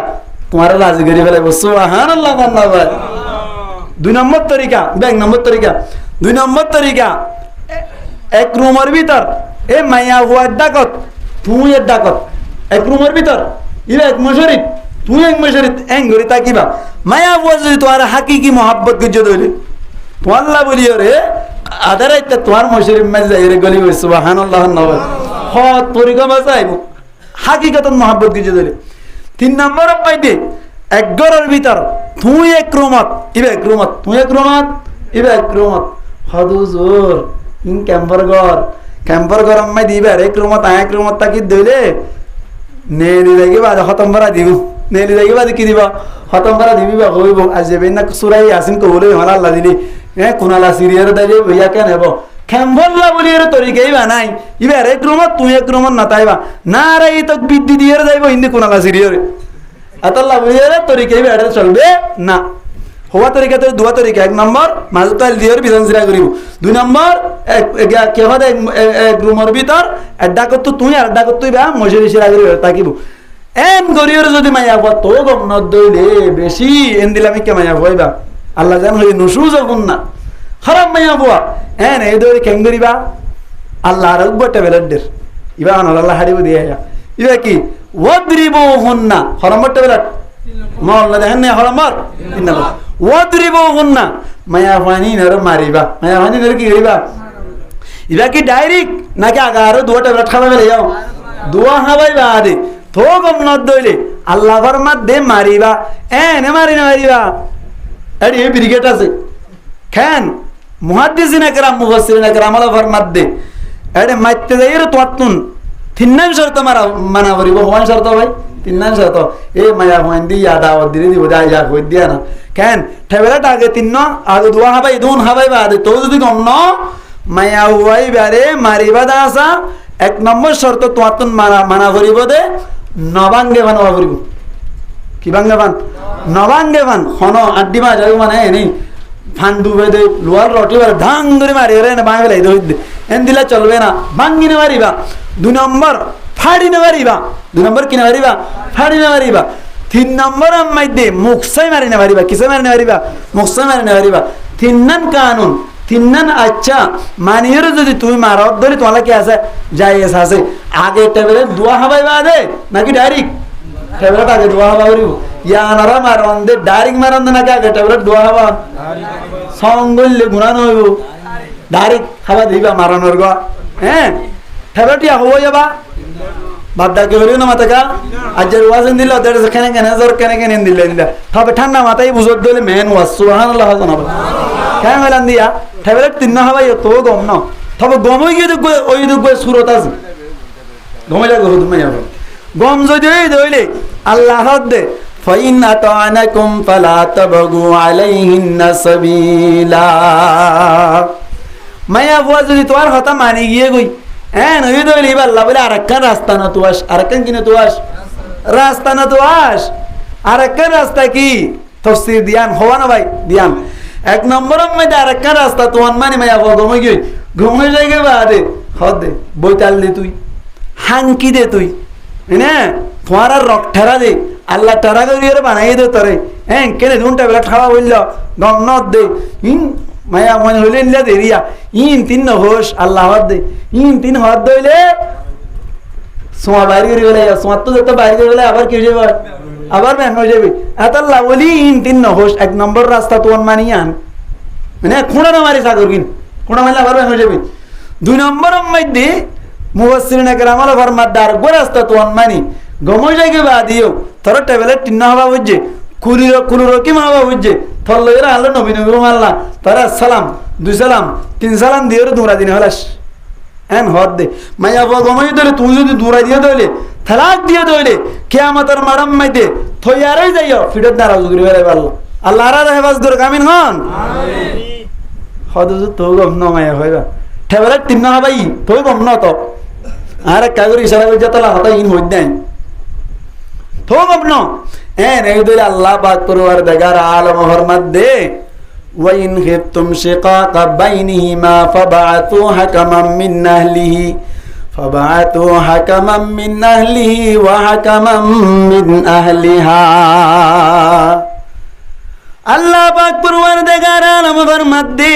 তোমার রাজি করি ফেলাই সুবহানাল্লাহ ভাই দুই নম্বর তরিকা এক নম্বর তরিকা দুই নম্বর তরিকা এক রুমের ভিতর এ মাইয়া হুয়ার ডাকত তুই এর ডাকত এক রুমের ভিতর ইবা এক মশারিত তুই এক মশারিত এং ঘুরি তাকিবা মায়া হুয়া যদি তোমার হাকিকি মহাব্বত গুজ দইলে তোমাল্লা বলি রে আধারাইতে তোমার মশারির মাঝে যাই রে গলি হই সুবহানাল্লাহ নবী হত তরিকা বাজাইব হাকিকতন মহাব্বত গুজ দইলে তিন নম্বর পাইতে এক ঘরের ভিতর তুই এক রুমত ইবে এক রুমত তুই এক রুমত ইবে এক রুমত হদুজুর ইন ক্যাম্পার ঘর মাই দিবে এক রুমত এক রুমত তাকি দইলে নেলি লাগি বাদ খতম ভরা দিব নেলি লাগি বাদ কি দিবা খতম ভরা দিবি বা হইব আজ যাবে না সুরাই আসিন কবলে হলা আল্লাহ দিলি কোনালা সিরিয়ার দাইলে ভইয়া কেন হেব খেম্বল্লা বলি এর তরিকাই বা নাই ইবে এক রুমত তুই এক রুমত না তাইবা না রে এই তো বিদ্যুৎ দিয়ে যাইব হিন্দি কোনালা সিরিয়ারে আতাল্লাহ বলি এর তরিকাই বেড়ে চলবে না হওয়া তরিকা তো দুয়া তরিকা এক নম্বর মাঝে তাল দিয়ে বিধান সিরা করিব দুই নম্বর কে হয় এক রুমের ভিতর এড্ডা করতো তুই আর এড্ডা করতুই বা মশারি সিরা করিব তাকিব এন গরিয়র যদি মাইয়া হওয়া তো গম ন দইলে বেশি এন দিলে আমি কে মাইয়া হইবা আল্লাহ জান হই নুসু যখন না খারাপ মাইয়া হওয়া এন এই দৌড়ি কেন করিবা আল্লাহ আর বটে বেলাডের ইবা আল্লাহ হারিব দিয়ে ইবা কি ওয়াদরিবুহুন্না হরমটে বেলাড মহল্লা দেখেন না হরমর ইন্নাল্লাহ ওয়াদরিবুহুন্না মায়া ফানি নর মারিবা মায়া ফানি নর কি করিবা ইবা কি ডাইরেক্ট নাকি আগারো দুটা বেলাড খাবা ফেলে যাও দুয়া খাবাইবা আদে তো গম ন দইলে আল্লাহ ফরমাত দে মারিবা এনে মারি না মারিবা এডি এই ব্রিগেড আছে খান মুহাদ্দিসিনা کرام মুফাসসিরিনা کرام আল্লাহ ফরমাত দে এডে মাইতে যাইর তোয়াতুন তিননাম শর্ত মানা করিব হওয়ান শর্ত ভাই তিননাম শর্ত এ মায়া হওয়ান দি দাওয়াত দিলে দিব দাই যা কই দিয়া না কেন ঠেবেলাটা আগে তিন্ন আগে দুয়া হাবাই দুন হাবাই বাদে তো যদি গম ন মায়া হওয়াই বারে মারিবা দাসা এক নম্বর শর্ত তোয়াতুন মানা করিব দে নবাঙ্গে বান করিব কি বাঙ্গে বান নবাঙ্গে বান হন আড্ডি মা যাই মানে নেই ফান ডুবে দে লোয়ার রটি বারে ধাং ধরে মারি রে না বাঙ্গে লাই দই এন দিলা চলবে না বাঙ্গিনে মারিবা দুই নম্বর ফাড়ি না মারিবা দুই নম্বর কিনে মারিবা ফাড়ি না মারিবা তিন নম্বর মাইদে মুখসাই মারি না মারিবা কিসে মারি না মারিবা মুখসাই মারি না মারিবা তিননান কানুন তিননান আচ্ছা মানিয়ের যদি তুমি মারত ধরে তোমার কি আছে যাই আছে আগে টেবিলে দোয়া হাবাইবা দে নাকি ডাইরেক্ট টেবিলে আগে দোয়া হাবা করিব ইয়ানারা মারন দে ডাইরেক্ট মারন দে নাকি আগে টেবিলে দোয়া হাবা সঙ্গলে গুণানো হইব ডাইরেক্ট হাবা দিবা মারানোর গা হ্যাঁ ঠেবটি হবো যাবা বাদ্দা কে হলিও না মাথা কা আজের ওয়াজেন দিল ওদের কেনে কেনে জোর কেনে কেনে দিলে দিলা তবে ঠান্ডা মাথায় বুঝত দিলে মেন ওয়াজ সুবহানাল্লাহ জানাবা কেন হলান দিয়া ঠেবলে তিন হবাই তো গম না তবে গম হই গিয়ে ওই দুগ সুরত আছে গমে লাগো তুমি যাবে গম যদি দইলে আল্লাহ দে ফাইন আতানাকুম ফালা তাবগু আলাইহিন্না সাবিলা মায়া বুয়া যদি তোমার কথা মানি গিয়ে গই হ্যাঁ নই দইলে আল্লাহ বলে আরেকখান রাস্তা না তো আস আরেকখান কিনে তো আস রাস্তা না তো আস আরেকখান রাস্তা কি তফসির দিয়ান হওয়া না ভাই দিয়ান এক নম্বর মধ্যে আরেকখান রাস্তা তোমার মানে মায়া বুয়া গমে গই ঘুমে যাইগে বাদে হদ দে বইতাল দে তুই হাঙ্কি দে তুই না তোমার আর রক ঠেরা দে আল্লাহ টেরা করে বানাই দে তোরে হ্যাঁ কেনে দুটা বেলা খাওয়া বলল গম নত দে ইন মায়া মনে হইলে নিলে দেরিয়া ইন তিন হোস আল্লাহ হদ দে ইন তিন হদ দইলে সোয়া বাইরে করে গেলে সোয়া তো যত বাইরে গেলে আবার কি হয়ে যাবে আবার ব্যাং হয়ে যাবে এত আল্লাহ বলি ইন তিন হোস এক নম্বর রাস্তা তোমার মানি আন মানে খুঁড়া না মারি সাগর কিন খুঁড়া মারলে আবার ব্যাং হয়ে যাবে দুই নম্বর মধ্যে মুফাসসিরিন কেরামাল ফরমাদার গো রাস্তা তোমার মানি গমো যাইগে বাদিও তোর টেবিলে টিন্ন হবা বুঝছে কুলির কি হবা বুঝছে তোর লইরা আলো নবী নবী মাল্লা তোর সালাম দুই সালাম তিন সালাম দিয়ে দৌড়া দিনে হলাস এন হদ দে মাইয়া বাবা গমাই দলে তুই যদি দৌড়া দিয়ে দইলে থালাক দিয়ে দইলে কিয়ামতের মারাম মাইতে থইয়ারাই যাইও ফিডত নারাজ করে বেড়াই পারলো আল্লাহ রা হেফাজ করে কামিন হন আমিন হদ তো গম ন মাইয়া হইবা টেবিলে টিন্ন হবাই তো গম ন তো আরে কাগরি ইশারা করে যতলা হতা ইন হই নাই তো গবনো এই দইলে আল্লাহ পাক পরওয়ার দেগার আলম হরমত দে ওয়াইন খিফতুম শিকাকা বাইনিহিমা ফাবাআতু হাকামান মিন আহলিহি ওয়া হাকামান মিন আহলিহা আল্লাহ পাক পরওয়ার দেগার আলম হরমত দে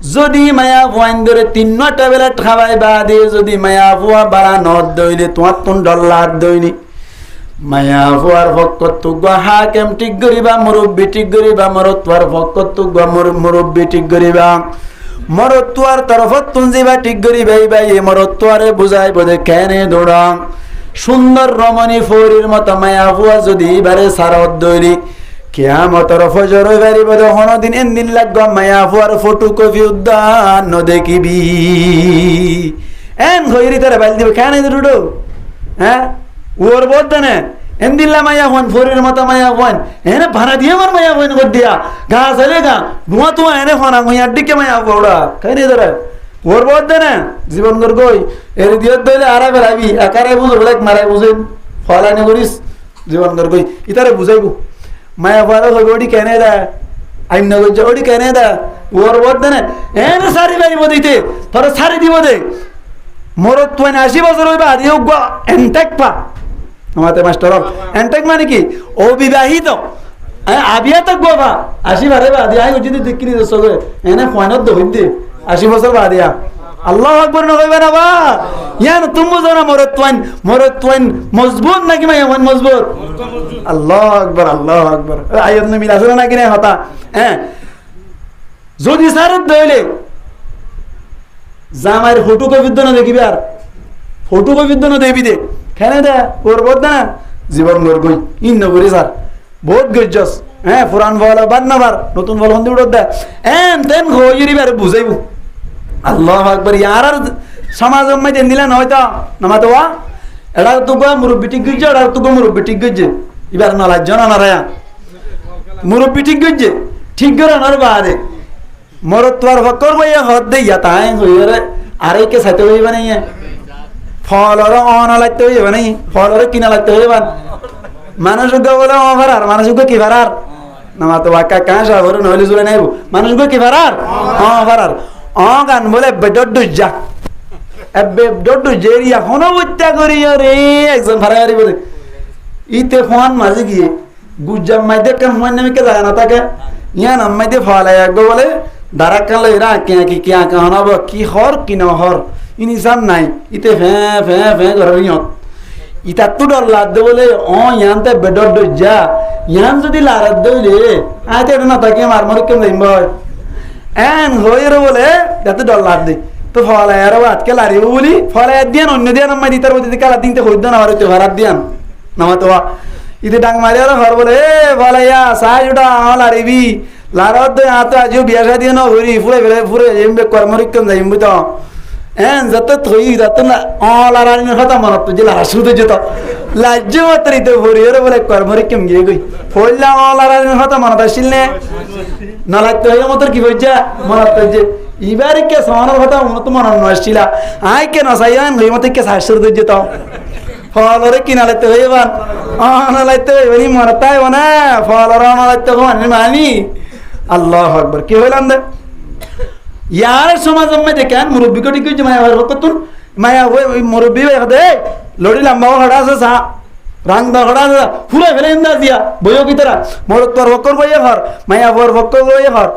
যদি মায়া ফুয়াইন ধরে তিন নটা বেলা খাওয়াই বাদে যদি মায়া ফুয়া বাড়া নদ দইলে তোমার তুন ডল্লার দইনি মায়া ফুয়ার ভক্ত হাকেম ঠিক করিবা মুরব্বী ঠিক করিবা মরতুয়ার ভক্ত মুরব্বী ঠিক করিবা মরতুয়ার তরফত তুন যাইবা ঠিক করিবা ভাই মরতুয়ারে বুঝাই বোধে কেনে দৌড়াং সুন্দর রমণী ফরির মতো মায়া ফুয়া যদি বারে সারদ দইলি কিয়ামতের ফজর বাড়িব হন দিন এন্দিন লাগব মায়া ফুয়ার ফটোকপি উদ্যান দেখিবি এন হইরি তারা বাইল দিব কেন দুটো হ্যাঁ ওর বলতে না এন্দিল্লা মায়া হন ফরির মতো মায়া হন এনে ভাড়া দিয়ে আমার মায়া হন কর দিয়া গা চলে গা ধোঁয়া তো এনে ফনা হইয়ার দিকে মায়া বড়া খাই নি ধরে ওর বলতে না জীবন কর গই এর দিয়ে দইলে আরা বেড়াবি একারাই বুঝো বলে মারাই বুঝেন ফলানি করিস জীবন কর গই ইতারে বুঝাইবো মায়া বারা হইব ওডি কেনে দা আইন নগর যে ওডি কেনে দা ওর বলতে না এনে সারি বাড়িব দিতে তোর সারি দিব দে মরত তুই 80 বছর হইবা আদিও এন্টেক পা আমাদের মাস্টার এন্টেক মানে কি অবিবাহিত আবিয়া তো গোবা 80 বারে বা আদিয়া যদি দিকরি দসগে এনে ফয়নত দহিন দে 80 বছর বা আদিয়া আল্লাহু আকবার নকইবা না বা ইয়ান তুমি জানা মরত তুই মজবুত নাকি মাই এমন মজবুত আল্লাহু আকবার আয়াত নে মিল আছে নাকি না হতা হ্যাঁ যদি সারত দইলে জামার ফটো কপি দন দেখিবি আর ফটো কপি দন দেবি দে কেন দে ওর বদ না জীবন গর গই ইন নগরি স্যার বহুত গজ্জস হ্যাঁ পুরান বল বাদ না বার নতুন বল হন্দি উড়দ দে এন তেন হইরি বার বুঝাইবো আল্লাহু আকবার ইয়ার সমাজ মধ্যে দিলা নয়তো নামাতোয়া এডা তো গো মুরব্বি ঠিক গজ্জে এডা তো গো মুরব্বি ঠিক গজ্জে ইবার না লাজ না রায়া মুরব্বি ঠিক গজ্জে ঠিক গরা নর বাদে মরতওয়ার ফকর বইয়া হদ দেয়া তাই হইরে আরে কে সাথে হইবা নাই ফলর অন লাগতে হইবা নাই ফলর কিনা লাগতে হইবা মানুষ গো বলে অভারার মানুষ গো কি ভারার নামাতো ওয়াকা কাঁসা ভরে নইলে জুলে নাইবো মানুষ গো কি ভারার অভারার অ গান বলে বেডডু যা এবে ডডু জেরিয়া হন বুত্তা করিও রে একজন ভাড়ারি বলে ইতে ফোন মাঝে গিয়ে গুজ্জাম মাইদে কাম ফোন নামে কে জানা তাকে ইয়া নাম মাইদে ফলায় গো বলে দারাকাল এরা কি হনাব কি হর কি ন হর ইনি সাম নাই ইতে ফে ফে ফে গরিয়ত ইতা তো ডর লাদ বলে ও ইয়ানতে বেডর দ যা ইয়ান যদি লারাদ দইলে আইতে না তাকে মারমর কেম যাইম এন হইরে বলে যাতে ডর লাদ দে তো ফলাই আর আজকে লারিব বলি ফলাই দিয়ান অন্য দিয়ান আমার দিতার মধ্যে কালা দিনতে হইদ না আর ভাড়াত দিয়ান নামাতো ইতে ডাং মারি আর ঘর বলে এ ফলাইয়া সাই ওটা লারিবি লারত দে আতো আজিও বিয়া শাদি ন হরি ফুরে ফেলে ফুরে এমবে কর্মরিকম যাইম বুঝতো হ্যাঁ যত থই যত না লারানির কথা মনত যে লারা শুধু যেত লাজ্য মাত্রিতে ভরি ওরে বলে কর্মরিকম গিয়ে গই ফললা লারানির কথা মনত আসিল নে না লাগতে হইয়া মতর কি হইছে মনত যে ইবারে কে সমানের কথা মনত মনত নষ্টিলা আই কে নসাইয়ান লই মতে কে শাশুর দে যেত ফলরে কিনা লাগতে হইবান না লাগতে হইবানি মরতাই বনা ফলরে না লাগতে হইবানি মানি আল্লাহু আকবার কি হইলাম দে यार समाज में देखा मुरब्बी को टिकट माया हो कतुन माया वो मुरब्बी वे दे लोड़ी लंबा खड़ा सा रंग दा खड़ा सा पूरा फेले इंदा दिया बोयो की तरह मोर तोर वक्कर को ये घर माया वो वक्कर को ये घर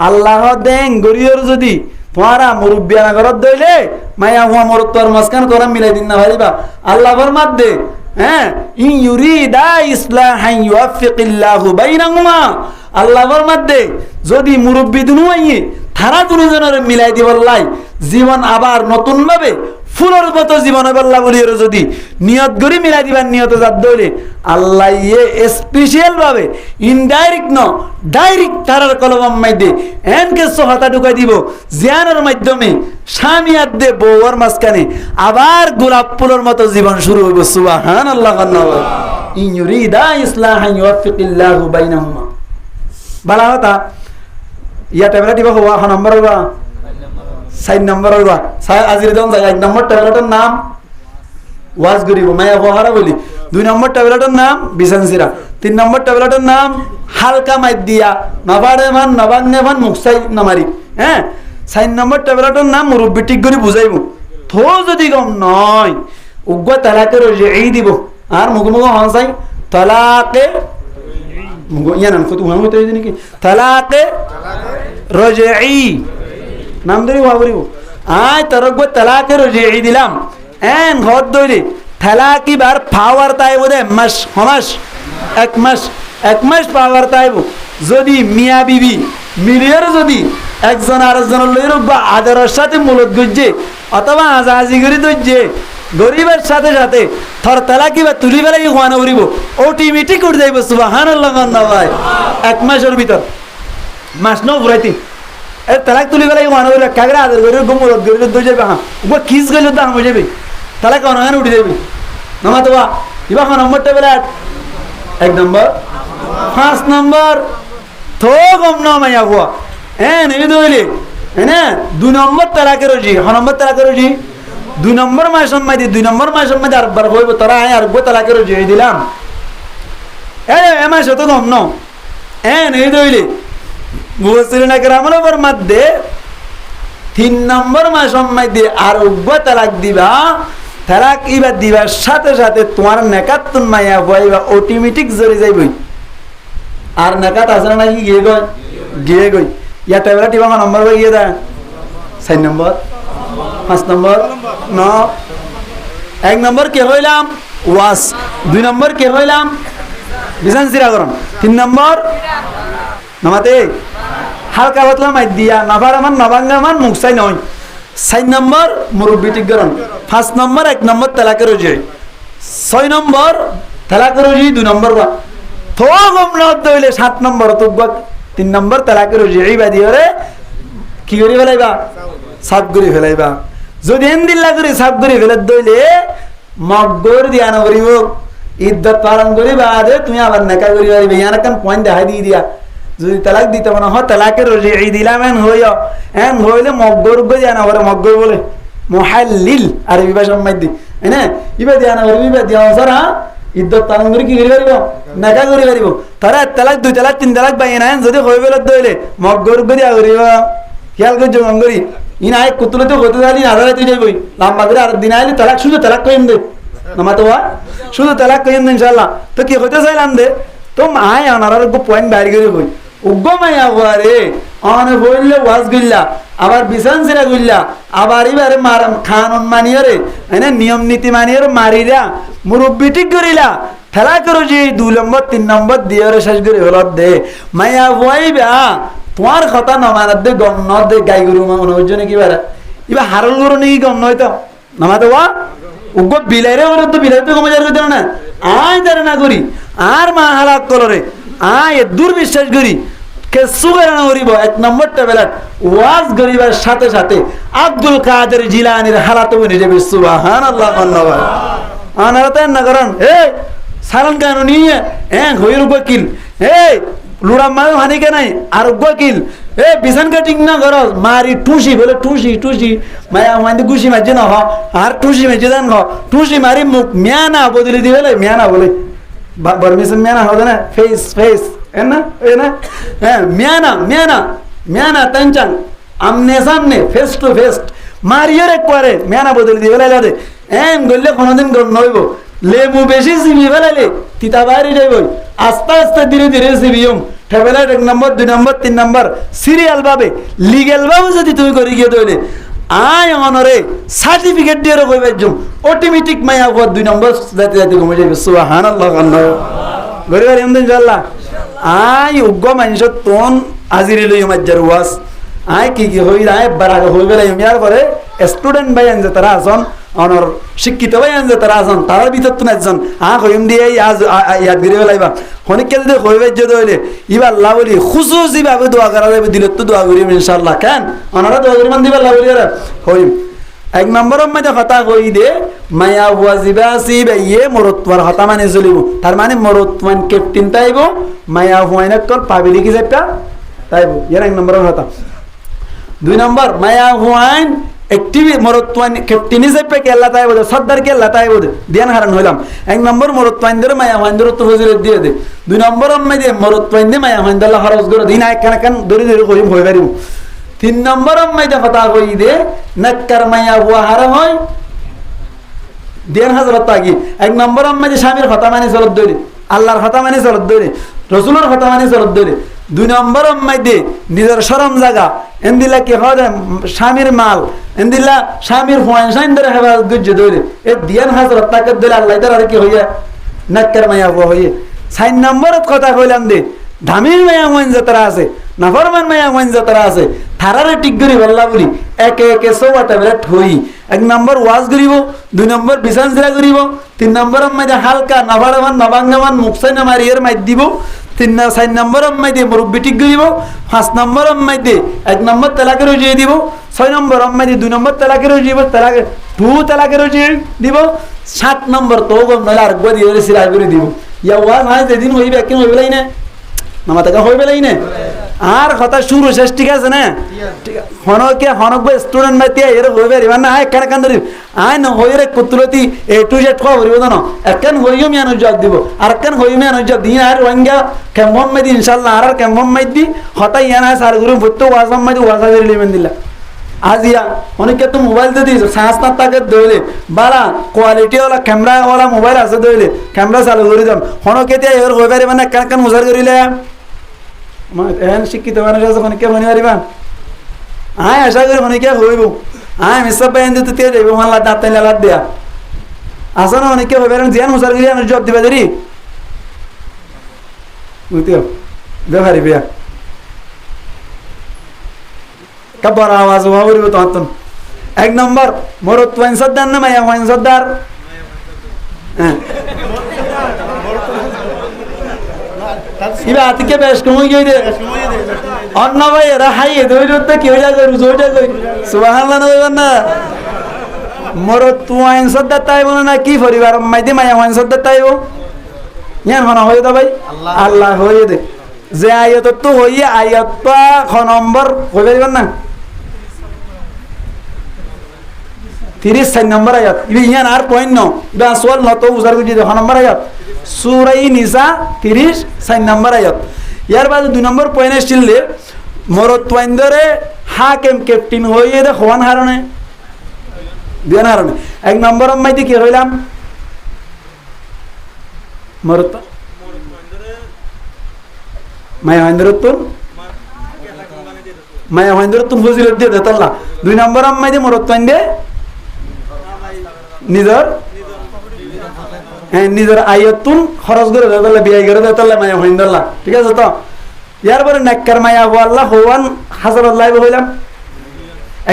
अल्लाह दें गुरियर जदी तुम्हारा मुरब्बी ना करत देले माया हुआ मोर तोर मस्कान कोरम मिले दिन ना भाई बा अल्लाह फरमात दे हैं इन युरीदा इस्लाहन युवफ्फिकिल्लाहु बैनहुमा अल्लाह फरमात दे जदी मुरब्बी दुनु आइए তারা দুজনের মিলাই দিব লাই জীবন আবার নতুন ভাবে ফুলের মতো জীবন বল্লা বলি যদি নিয়ত করি মিলাই দিবার নিয়ত জাত দইলে আল্লাহ এ স্পেশাল ভাবে ইনডাইরেক্ট ন ডাইরেক্ট তারার কলম মাইদে এনকে সহায়তা ঢুকাই দিব জিয়ানের মাধ্যমে স্বামী আদে বউর মাঝখানে আবার গোলাপ ফুলের মতো জীবন শুরু হবে সুবহানাল্লাহ in ইউরিদা ইসলাহান ইউওয়াফিকিল্লাহু বাইনাহুমা Bala Hota yeah tablet দিবা হওয়া নম্বর হইবা 4 নম্বর হইবা আজির দাম যায় 1 নম্বর ট্যাবলেটের নাম ওয়াজ গরিব মায়া বহারা বলি 2 নম্বর ট্যাবলেটের নাম বিসানসিরা 3 নম্বর ট্যাবলেটের নাম হালকা মাইদিয়া নবারে মান নবান্নে মান মুকসাই নামারি হ্যাঁ 4 নম্বর ট্যাবলেটের নাম মুরব্বি ঠিক করে বুঝাইবো থো যদি গম নয় উগ্গ তালাকের এই দিব আর মুগমুগ হনসাই তালাকে ইয়া নাম কত হুয়া হইতে দিন কি তালাকে রজঈ নাম ধরি বাবরি আয় তরক তালাকে রজঈ দিলাম এন ঘর দইলে তালাকি বার পাওয়ার তাই বদে মাস হমাস এক মাস পাওয়ার তাইব যদি মিয়া বিবি মিলিয়র যদি একজন আরেকজনের লইর বা আদরের সাথে মূলত গজ্জে অথবা আজাজি করে দজ্জে গরিবের সাথে সাথে থর তালাকি বা তুলি বেলা হওয়ানো করিব অটোমেটিক উঠে যাইব সুবহানাল্লাহ ভাই 1 মাসের ভিতর মাস ন ঘুরাইতি এ তালাক তুলি বেলা হওয়ানো করিব কাগরা আদর করে গমরত করে দই যাবে হ্যাঁ ও কিস গেল দাম হয়ে যাবে তালাক অনগান উঠে যাবে নামা তো ইবা নম্বরটা বেলা 1 নম্বর 5 নম্বর তো গম না মাইয়া হুয়া নেই দইলে হ্যাঁ 2 নম্বর তালাকের রজি নম্বর তালাকের রজি 2 নম্বর মাসের মধ্যে 2 নম্বর মাসের মধ্যে আরবার হইব তোরা আর গো তালাকের রজি দিলাম এ মাস তো গম ন নেই দইলে মুফাসসিরিন کرامর উপর মধ্যে 3 নম্বর মাসের মধ্যে আর গো তালাক দিবা তালাক ইবা দিবার সাথে সাথে তোমার নেকাত তুন মাইয়া হইবা অটোমেটিক জরি যাইবই আর নেকাত আছে না কি গিয়ে গই ইয়া ট্যাবলেট ইবা নম্বর হই গিয়ে দা 4 নম্বর 5 নম্বর 9 1 নম্বর কে হইলাম ওয়াস 2 নম্বর কে হইলাম বিজান সিরা গরম 3 নম্বর নামাতে হালকা পাতলা মাই দিয়া নাবার মান নবাঙ্গা মান মুকসাই নয় 4 নম্বর মুরব্বি ঠিক গরম 5 নম্বর 1 নম্বর তালাকের রজি 6 নম্বর তালাকের রজি 2 নম্বর বা তো গম না দইলে 7 নম্বর তো 3 নম্বর তালাকের রজি এই বাদি ওরে কি করি ফেলাইবা সাত করে ফেলাইবা যদি এন্দিল্লা করে সাত করে ফেলে দইলে মগর দিয়া না করিব ইদ্দত পালন করি বাদে তুমি আবার নেকা করি পারিবে ইয়ার কান পয়েন্ট দেখাই দিয়ে দিয়া যদি তালাক দিতে না হয় তালাকের রজি দিলাম এন হইলে মগর দিয়া না করে মগর বলে মুহাল্লিল আরবি ভাষার মধ্যে হ্যাঁ ইবা দিয়া না করিবে ইবা দিয়া সারা ইদ্দত পালন করে কি করি পারিব নেকা করি পারিব তারা তালাক 2 তালাক 3 তালাক বাই না যদি হই ফেলে দইলে মগর দিয়া করিবা খেয়াল করে জঙ্গল করি ইন আয় কুতুলে তো হতে জানি আদালে তুই যাইবই লম্বা করে আর দিন আইলি তালাক শুধু তালাক কইম দে নামা তো শুধু তালাক কইম দে ইনশাআল্লাহ তো কি হতে চাইলাম দে তো আয় আনার গো পয়েন্ট বাইরে করে কই উগ্গ মাইয়া ওয়ারে অনে বললে ওয়াজ গিল্লা আবার বিছান সিরা গিল্লা আবার এবারে মারাম খানন মানিয়রে এনে নিয়ম নীতি মানিয়রে মারিরা মুরব্বি ঠিক করিলা ঠেলা করো যে 2 নম্বর 3 নম্বর দিয়রে শেষ করে হলত দে মাইয়া ওয়াইবা তোমার কথা নমানাত দে গম ন দে গাই গরু মনোজনে কি বারে ইবা হারল গরু নাকি গম নয়তো নামাতে ওয়া উগ্র বিলাইরে ওরে তো বিলাইতে কমে যার কইতো না আয় যারে না করি আর মা হালাত কলরে আয় দুর্বিশ্বাস করি কে সুগার না করিব এক নম্বর টেবলেট ওয়াজ গরিবার সাথে সাথে আব্দুল কাদের জিলানীর হালাতে বনে যাবে সুবহানাল্লাহ আল্লাহ আনারতেন না করেন এই সালান কেন নিয়ে হইর উকিল এই লুড়াম মাল হানিকে নাই আর উকিল বিছান কাটিং না কর মারি টুসি বলে টুসি টুসি মায়া মাইন্দি গুছি মাঝে না হ আর টুসি মাঝে দেন হ টুসি মারি মুখ মিয়ানা বদলে দিবে মিয়ানা বলে বর্মিসন মিয়ানা হবে না ফেস ফেস না মিয়ানা মিয়ানা মিয়ানা তেনচান আমনে সামনে ফেস টু ফেস মারিয়ার একবারে মিয়ানা বদলে দিবে লাদে গল্লে কোনোদিন গম নইব লেবু বেশি সিবি ফেলাইলে তিতা বাইরে যাইব আস্তে আস্তে ধীরে ধীরে সিবিয়ম ঠেবেলাইট 1 নম্বর 2 নম্বর 3 নম্বর সিরিয়াল ভাবে লিগ্যাল ভাবে যদি তুমি করে গিয়ে দইলে আয় অনরে সার্টিফিকেট দিয়ে কইবে জম অটোমেটিক মায়া হওয়ার 2 নম্বর যাতে যাতে ঘুমে যাবে সুবহানাল্লাহ আল্লাহ গরিবার এমন জাল্লা আয় উগ্গ মানুষ তোন আজিরে লই মাজ্জার ওয়াস আয় কি হই আয় বারাগ হইবে ইয়ার পরে স্টুডেন্ট ভাইয়ান যে তারা আছেন অনর শিক্ষিত ভাইয়ান যে তারা আছেন তার ভিতর তো একজন কইম দিয়ে আজ ইয়াদ গিরে লাইবা হনিকে যদি হইবে যে দইলে ইবা আল্লাহ বলি খুশুসি ভাবে দোয়া করা যাবে দিলে তো দোয়া করিম ইনশাআল্লাহ কেন অনরা দোয়া করিম দিবা আল্লাহ বলি হইম 1 নম্বরের মধ্যে কথা কই দে মায়া ওয়াজিবা সিবা ইয়ে মরতওয়ার হতা মানে চলিব তার মানে মরতওয়ান ক্যাপ্টেন তাইব মায়া হুয়াইনা কর পাবলিক যেটা তাইব এর 1 নম্বরের কথা 2 নম্বর মায়া হুয়াইন একটিভ মরতওয়ান ক্যাপ্টেন হিসেবে কে আল্লাহ তাইব সর্দার কে আল্লাহ তাইব ধ্যান হারান হইলাম 1 নম্বর মরতওয়ান ধরে মায়া হুয়াইন ধরে তো ফজিলত দিয়ে দে 2 নম্বরের মধ্যে মরতওয়ান দে মায়া হুয়াইন আল্লাহ খরচ করে দিন এক কান ধরে ধরে কইম হই পারিম 3 নম্বরের মধ্যে কথা কই দে নাক্কার মায়া হুয়া হারা হয় দেন হযরত আগি 1 নম্বরের মধ্যে স্বামীর কথা মানে চলত দইরে আল্লাহর কথা মানে চলত দইরে রাসূলের কথা মানে চলত দইরে 2 নম্বরের মধ্যে নিজের শরম জায়গা এন্দিলা কি হয় স্বামীর মাল এন্দিলা স্বামীর হুয়াইন সাইন ধরে হেফাজত গুজে দইরে এ দিয়ান হযরত তাকে দিলে আল্লাহ তার আর কি হইয়া নাক্কার মায়া হুয়া হইয়ে 4 নম্বরের কথা কইলাম দে ধামির মায়া হুয়াইন যাত্রা আছে নাফরমান মায়া হুয়াইন যাত্রা আছে থারারে টিক করি বললা বলি একে একে সবাটা বেলা ঠই 1 নম্বর ওয়াজ করিব 2 নম্বর বিছান জিরা করিব 3 নম্বরের মধ্যে হালকা নাবাড়ামান নাবাঙ্গামান মুখসাই না মারিয়ার মাইর দিব 4 নম্বরের মধ্যে মুরব্বি ঠিক করিব 5 নম্বরের মধ্যে 1 নম্বর তালাকের উজিয়ে দিব 6 নম্বরের মধ্যে 2 নম্বর তালাকের উজিয়ে তালাকে 2 তালাকের উজিয়ে দিব 7 নম্বর তো গম নলা আর গদি এর সিরা করে দিব ইয়া ওয়াজ হয় যেদিন হইবে কেন হইবেলাই না নামা টাকা হইবেলাই না আর কথা শুরু শেষ ঠিক আছে না ঠিক হনকে হনক স্টুডেন্ট মাইতে এর হইবে রিবা না আয় কান কান ধরি আয় ন হইরে কুতুলতি এ টু জেড কো হইব না একখান হইও মিয়ান জবাব দিব আর একখান হইও মিয়ান জবাব দিন আর ওয়াঙ্গা কেমন মাইদি ইনশাআল্লাহ আর কেমন মাইদি হতাই ইয়ানা সার গুরু ভুত্তো ওয়াজাম মাইদি ওয়াজা দিলি মেন দিলা আজিয়া অনেকে তো মোবাইল তে দিছ সাহস না তাকে দইলে বালা quality OLA camera OLA mobile আছে দইলে ক্যামেরা চালু করে দাম হনকে তে এর হইবে রে মানে কান কান মুজার করিলে এন শিক্ষিত মানুষ আছে অনেকে মনে পারিবা আয় আশা করি অনেকে হইব আয় মিসব বাইন দিতে তে যাইব মাল্লা দাঁত লালাত দিয়া আসলে অনেকে হইবে জিয়ান মুসার গিয়ে জব দিবা দেরি বুঝতেও ব্যবহারি বিয়া কাবার আওয়াজ হওয়া করিব তখন 1 নম্বর মরত ওয়াইন সর্দার না মায়া ওয়াইন সর্দার ইবা আতিকে বেশ কমই গই দে অন্য ভাই এরা হাই দইরতে কি হইয়া কই রুজইটা কই সুবহানাল্লাহ নইবেন না মরত ওয়াইন সর্দার তাইব না কি পরিবার মাইদি মায়া ওয়াইন সর্দার তাইব ইয়ান হনা হই দা ভাই আল্লাহ হই দে যে আয়াত তো হইয়া আয়াত পা খ নম্বর কইবে দিবেন না 34 নম্বর আয়াত ইয়ান আর পয়েন্ট ন বা সোয়াল ন তো উজার কই দে খ নম্বর আয়াত সূরা নিসা 34 নম্বর আয়াত ইয়ার বাদে 2 নম্বর পয়েন্ট আসলে মরত ওয়াইন্দরে হাকিম ক্যাপ্টেন হইয়ে দে হওয়ান হারনে দেন হারনে 1 নম্বর মাইতে কি হইলাম মরত মায়া ওয়াইন্দরতুন মায়া ওয়াইন্দরতুন ফজিলত দিয়ে দেতাল্লাহ 2 নম্বর মাইতে মরত ওয়াইন্দে নিজর নিজের আয়তুন খরচ করে দেতাল্লাহ বিয়াই করে দেতাল্লাহ মায়া ওয়াইন্দল্লাহ ঠিক আছে তো ইয়ার পরে নেককার মায়া আল্লাহ হওয়ান হাজার আল্লাহ হইলাম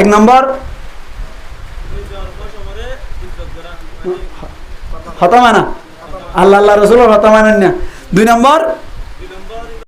1 নম্বর হতা মানা, আল্লাহ আল্লাহ রসুলের হতা মানেন না। 2 নম্বর